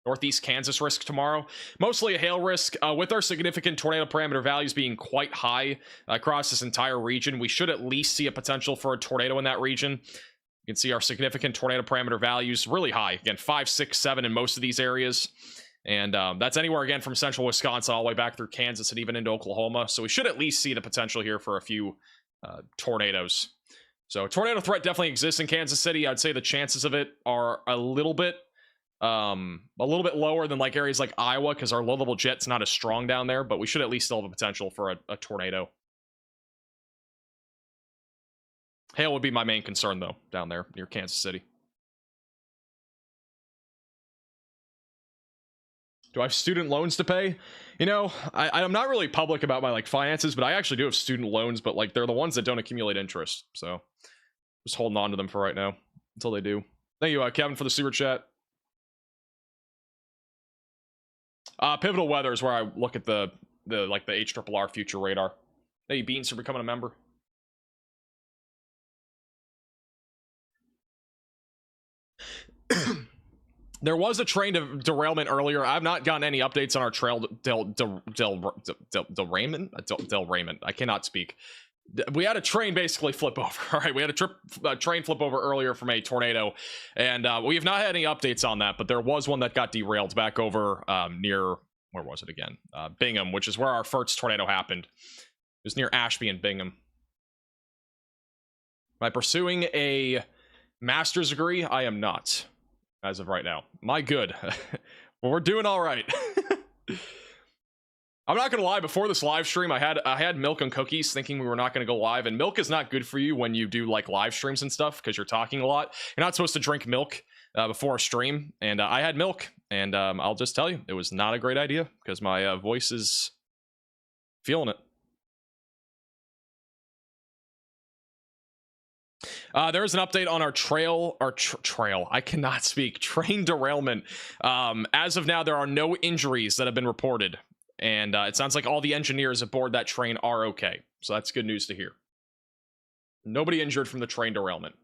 Northeast Kansas risk tomorrow. Mostly a hail risk. With our significant tornado parameter values being quite high across this entire region, we should at least see a potential for a tornado in that region. You can see our significant tornado parameter values really high. Again, 5, 6, 7 in most of these areas. And that's anywhere, again, from central Wisconsin all the way back through Kansas and even into Oklahoma. So we should at least see the potential here for a few tornadoes. So tornado threat definitely exists in Kansas City. I'd say the chances of it are a little bit lower than like areas like Iowa because our low-level jet's not as strong down there, but we should at least still have a potential for a tornado. Hail would be my main concern, though, down there near Kansas City. Do I have student loans to pay? You know, I'm not really public about my like finances, but I actually do have student loans, but like they're the ones that don't accumulate interest. So just holding on to them for right now until they do. Thank you, Kevin, for the super chat. Pivotal weather is where I look at the HRRR future radar. Thank you, Beans, for becoming a member. There was a train derailment earlier. I've not gotten any updates on our trail derailment. I cannot speak. We had a train basically flip over. All right, we had a train flip over earlier from a tornado, and we have not had any updates on that. But there was one that got derailed back over near, where was it again? Bingham, which is where our first tornado happened. It was near Ashby and Bingham. Am I pursuing a master's degree? I am not, as of right now. My good. Well, we're doing all right. I'm not gonna lie, before this live stream, I had milk and cookies thinking we were not gonna go live, and milk is not good for you when you do like live streams and stuff because you're talking a lot. You're not supposed to drink milk before a stream, and I had milk, and I'll just tell you, it was not a great idea because my voice is feeling it. There is an update on our trail. I cannot speak. Train derailment. As of now, there are no injuries that have been reported. And it sounds like all the engineers aboard that train are okay. So that's good news to hear. Nobody injured from the train derailment.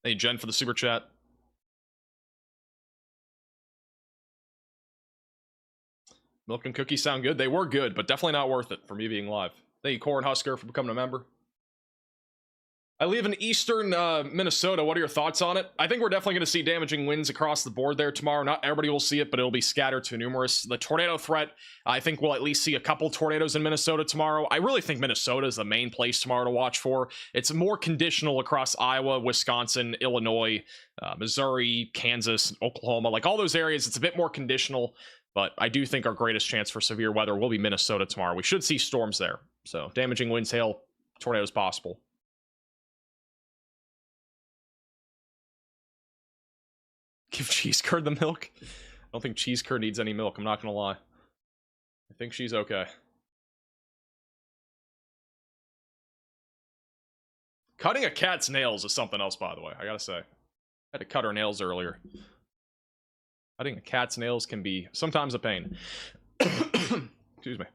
Hey, Jen, for the super chat. Milk and cookies sound good. They were good, but definitely not worth it for me being live. Thank you, Corn Husker, for becoming a member. I live in eastern Minnesota. What are your thoughts on it? I think we're definitely going to see damaging winds across the board there tomorrow. Not everybody will see it, but it'll be scattered to numerous. The tornado threat, I think we'll at least see a couple tornadoes in Minnesota tomorrow. I really think Minnesota is the main place tomorrow to watch for. It's more conditional across Iowa, Wisconsin, Illinois, Missouri, Kansas, Oklahoma. Like all those areas, it's a bit more conditional. But I do think our greatest chance for severe weather will be Minnesota tomorrow. We should see storms there. So damaging winds, hail, tornadoes possible. Give cheese curd the milk. I don't think cheese curd needs any milk. I'm not going to lie. I think she's okay. Cutting a cat's nails is something else, by the way. I gotta say. I had to cut her nails earlier. Cutting a cat's nails can be sometimes a pain. Excuse me.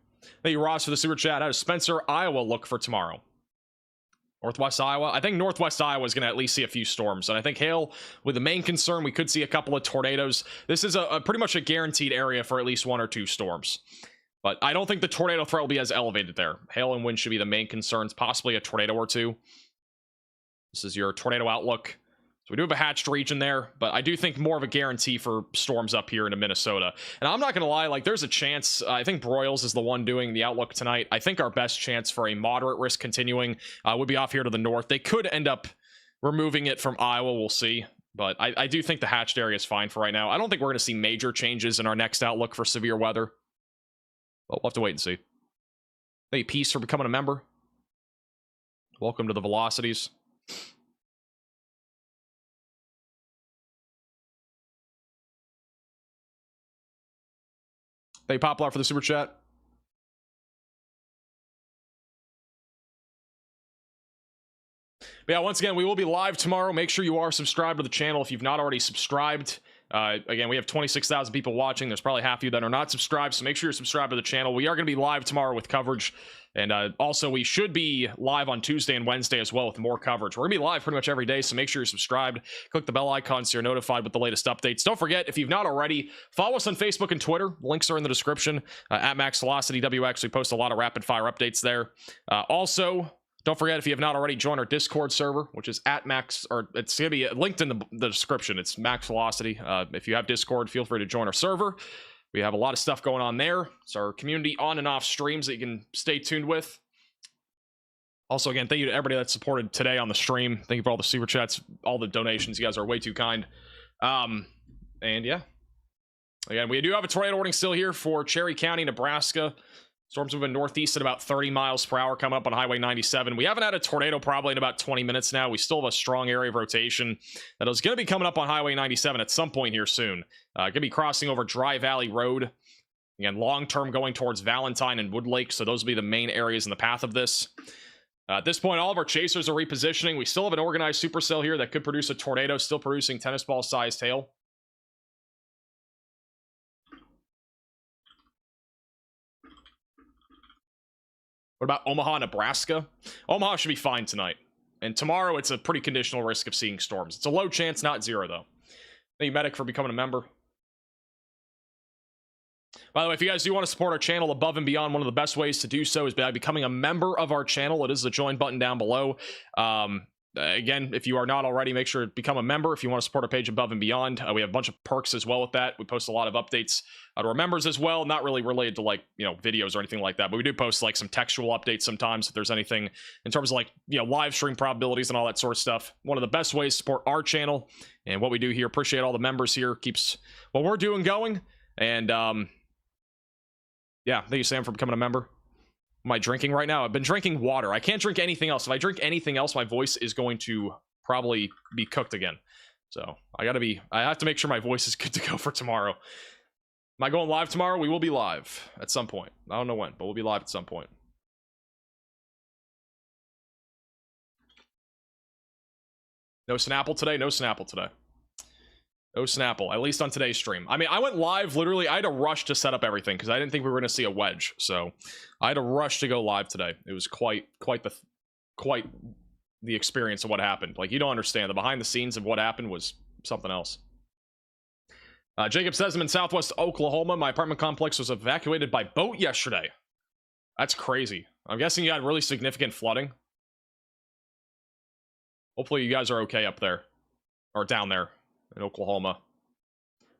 Thank you, Ross, for the super chat. How does Spencer, Iowa look for tomorrow? Northwest Iowa? I think Northwest Iowa is going to at least see a few storms. And I think hail, with the main concern, we could see a couple of tornadoes. This is a pretty much a guaranteed area for at least 1 or 2 storms. But I don't think the tornado threat will be as elevated there. Hail and wind should be the main concerns, possibly a tornado or 2. This is your tornado outlook. So we do have a hatched region there, but I do think more of a guarantee for storms up here into Minnesota. And I'm not going to lie, like, there's a chance. I think Broyles is the one doing the outlook tonight. I think our best chance for a moderate risk continuing would be off here to the north. They could end up removing it from Iowa. We'll see. But I do think the hatched area is fine for right now. I don't think we're going to see major changes in our next outlook for severe weather. But we'll have to wait and see. Thank you, Peace, for becoming a member. Welcome to the Velocities. Thank you, Poplar, for the super chat. But yeah, once again, we will be live tomorrow. Make sure you are subscribed to the channel if you've not already subscribed. Again, we have 26,000 people watching. There's probably half of you that are not subscribed, so make sure you're subscribed to the channel. We are going to be live tomorrow with coverage. And also, we should be live on Tuesday and Wednesday as well with more coverage. We're going to be live pretty much every day, so make sure you're subscribed. Click the bell icon so you're notified with the latest updates. Don't forget, if you've not already, follow us on Facebook and Twitter. Links are in the description. At Max Velocity WX, we post a lot of rapid-fire updates there. Also, don't forget, if you have not already, join our Discord server, which is at Max, or it's going to be linked in the description. It's Max Velocity. If you have Discord, feel free to join our server. We have a lot of stuff going on there. It's our community on and off streams that you can stay tuned with. Also, again, thank you to everybody that supported today on the stream. Thank you for all the super chats, all the donations. You guys are way too kind. And yeah. Again, we do have a tornado warning still here for Cherry County, Nebraska. Storms moving northeast at about 30 miles per hour coming up on Highway 97. We haven't had a tornado probably in about 20 minutes now. We still have a strong area of rotation that is going to be coming up on Highway 97 at some point here soon. Going to be crossing over Dry Valley Road. Again, long-term going towards Valentine and Wood Lake, so those will be the main areas in the path of this. At this point, all of our chasers are repositioning. We still have an organized supercell here that could produce a tornado, still producing tennis ball-sized hail. What about Omaha, Nebraska? Omaha should be fine tonight. And tomorrow, it's a pretty conditional risk of seeing storms. It's a low chance, not zero, though. Thank you, Medic, for becoming a member. By the way, if you guys do want to support our channel above and beyond, one of the best ways to do so is by becoming a member of our channel. It is the join button down below. Again, if you are not already, make sure to become a member if you want to support our page above and beyond. We have a bunch of perks as well with that. We post a lot of updates to our members as well, not really related to, like, you know, videos or anything like that, but we do post like some textual updates sometimes if there's anything in terms of, like, you know, live stream probabilities and all that sort of stuff. One of the best ways to support our channel and what we do here. Appreciate all the members here. Keeps what we're doing going. And yeah, thank you, Sam, for becoming a member. Am I drinking right now? I've been drinking water. I can't drink anything else. If I drink anything else, my voice is going to probably be cooked again. So I have to make sure my voice is good to go for tomorrow. Am I going live tomorrow? We will be live at some point. I don't know when, but we'll be live at some point. No Snapple today? No Snapple today. No Snapple, at least on today's stream. I mean, I went live literally. I had to rush to set up everything because I didn't think we were going to see a wedge. So I had to rush to go live today. It was quite the experience of what happened. Like, you don't understand. The behind the scenes of what happened was something else. Jacob says I'm in southwest Oklahoma. My apartment complex was evacuated by boat yesterday. That's crazy. I'm guessing you had really significant flooding. Hopefully you guys are okay up there or down there in Oklahoma.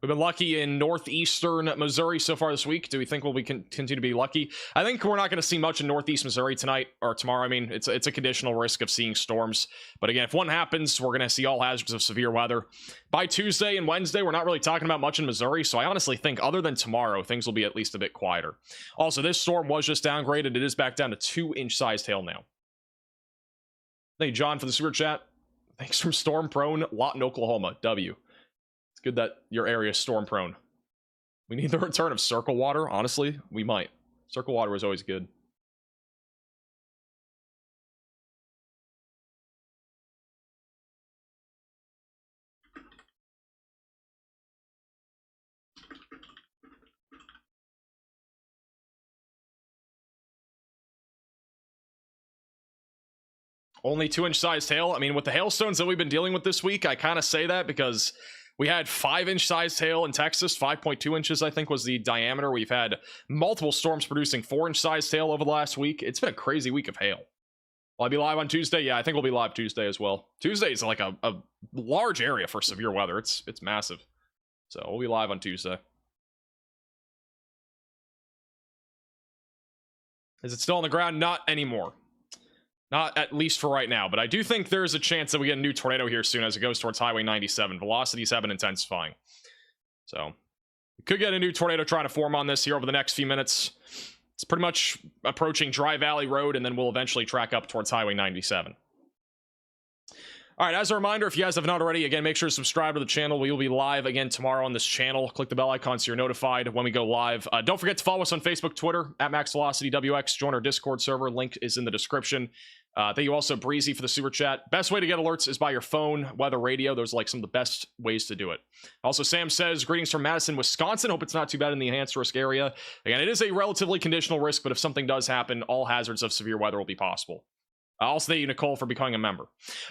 We've been lucky in northeastern Missouri so far this week. Do we think we'll continue to be lucky? I think we're not going to see much in northeast Missouri tonight or tomorrow. I mean, it's a conditional risk of seeing storms. But again, if one happens, we're going to see all hazards of severe weather. By Tuesday and Wednesday, we're not really talking about much in Missouri. So I honestly think other than tomorrow, things will be at least a bit quieter. Also, this storm was just downgraded. It is back down to 2-inch sized hail now. Thank you, John, for the super chat. Thanks from storm prone Lawton, Oklahoma. W. It's good that your area is storm prone. We need the return of circle water. Honestly, we might. Circle water was always good. Only 2-inch sized hail. I mean, with the hailstones that we've been dealing with this week, I kind of say that because we had 5-inch sized hail in Texas. 5.2 inches, I think, was the diameter. We've had multiple storms producing 4-inch sized hail over the last week. It's been a crazy week of hail. Will I be live on Tuesday? Yeah, I think we'll be live Tuesday as well. Tuesday is like a large area for severe weather. It's massive. So we'll be live on Tuesday. Is it still on the ground? Not anymore. Not at least for right now, but I do think there's a chance that we get a new tornado here soon as it goes towards Highway 97. Velocities have been intensifying. So, we could get a new tornado trying to form on this here over the next few minutes. It's pretty much approaching Dry Valley Road, and then we'll eventually track up towards Highway 97. All right, as a reminder, if you guys have not already, again, make sure to subscribe to the channel. We will be live again tomorrow on this channel. Click the bell icon so you're notified when we go live. Don't forget to follow us on Facebook, Twitter, at MaxVelocityWX. Join our Discord server. Link is in the description. Thank you also, Breezy, for the super chat. Best way to get alerts is by your phone, weather, radio. Those are like some of the best ways to do it. Also, Sam says, greetings from Madison, Wisconsin. Hope it's not too bad in the enhanced risk area. Again, it is a relatively conditional risk, but if something does happen, all hazards of severe weather will be possible. Also, thank you, Nicole, for becoming a member.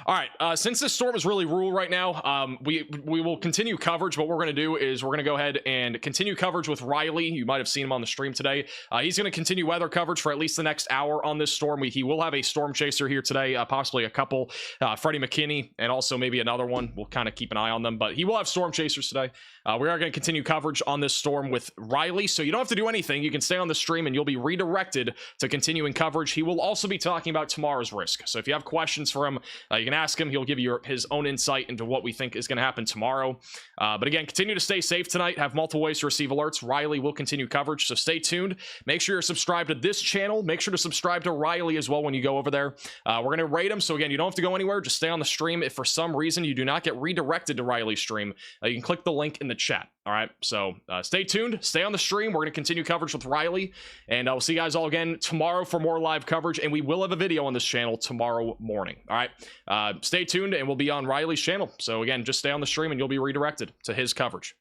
All right, since this storm is really rural right now, we will continue coverage. What we're going to do is we're going to go ahead and continue coverage with Riley. You might have seen him on the stream today. He's going to continue weather coverage for at least the next hour on this storm. He will have a storm chaser here today, possibly a couple. Freddie McKinney and also maybe another one. We'll kind of keep an eye on them, but he will have storm chasers today. We are going to continue coverage on this storm with Riley, so you don't have to do anything. You can stay on the stream and you'll be redirected to continuing coverage. He will also be talking about tomorrow's risk. So if you have questions for him, you can ask him. He'll give you his own insight into what we think is going to happen tomorrow. But again, continue to stay safe tonight. Have multiple ways to receive alerts. Riley will continue coverage, so stay tuned. Make sure you're subscribed to this channel. Make sure to subscribe to Riley as well when you go over there. We're going to rate him, so again, you don't have to go anywhere. Just stay on the stream. If for some reason you do not get redirected to Riley's stream, you can click the link in the chat. All right, so stay tuned. Stay on the stream. We're going to continue coverage with Riley, and we'll see you guys all again tomorrow for more live coverage, and we will have a video on this channel tomorrow morning. All right, stay tuned, and we'll be on Riley's channel. So again, just stay on the stream, and you'll be redirected to his coverage.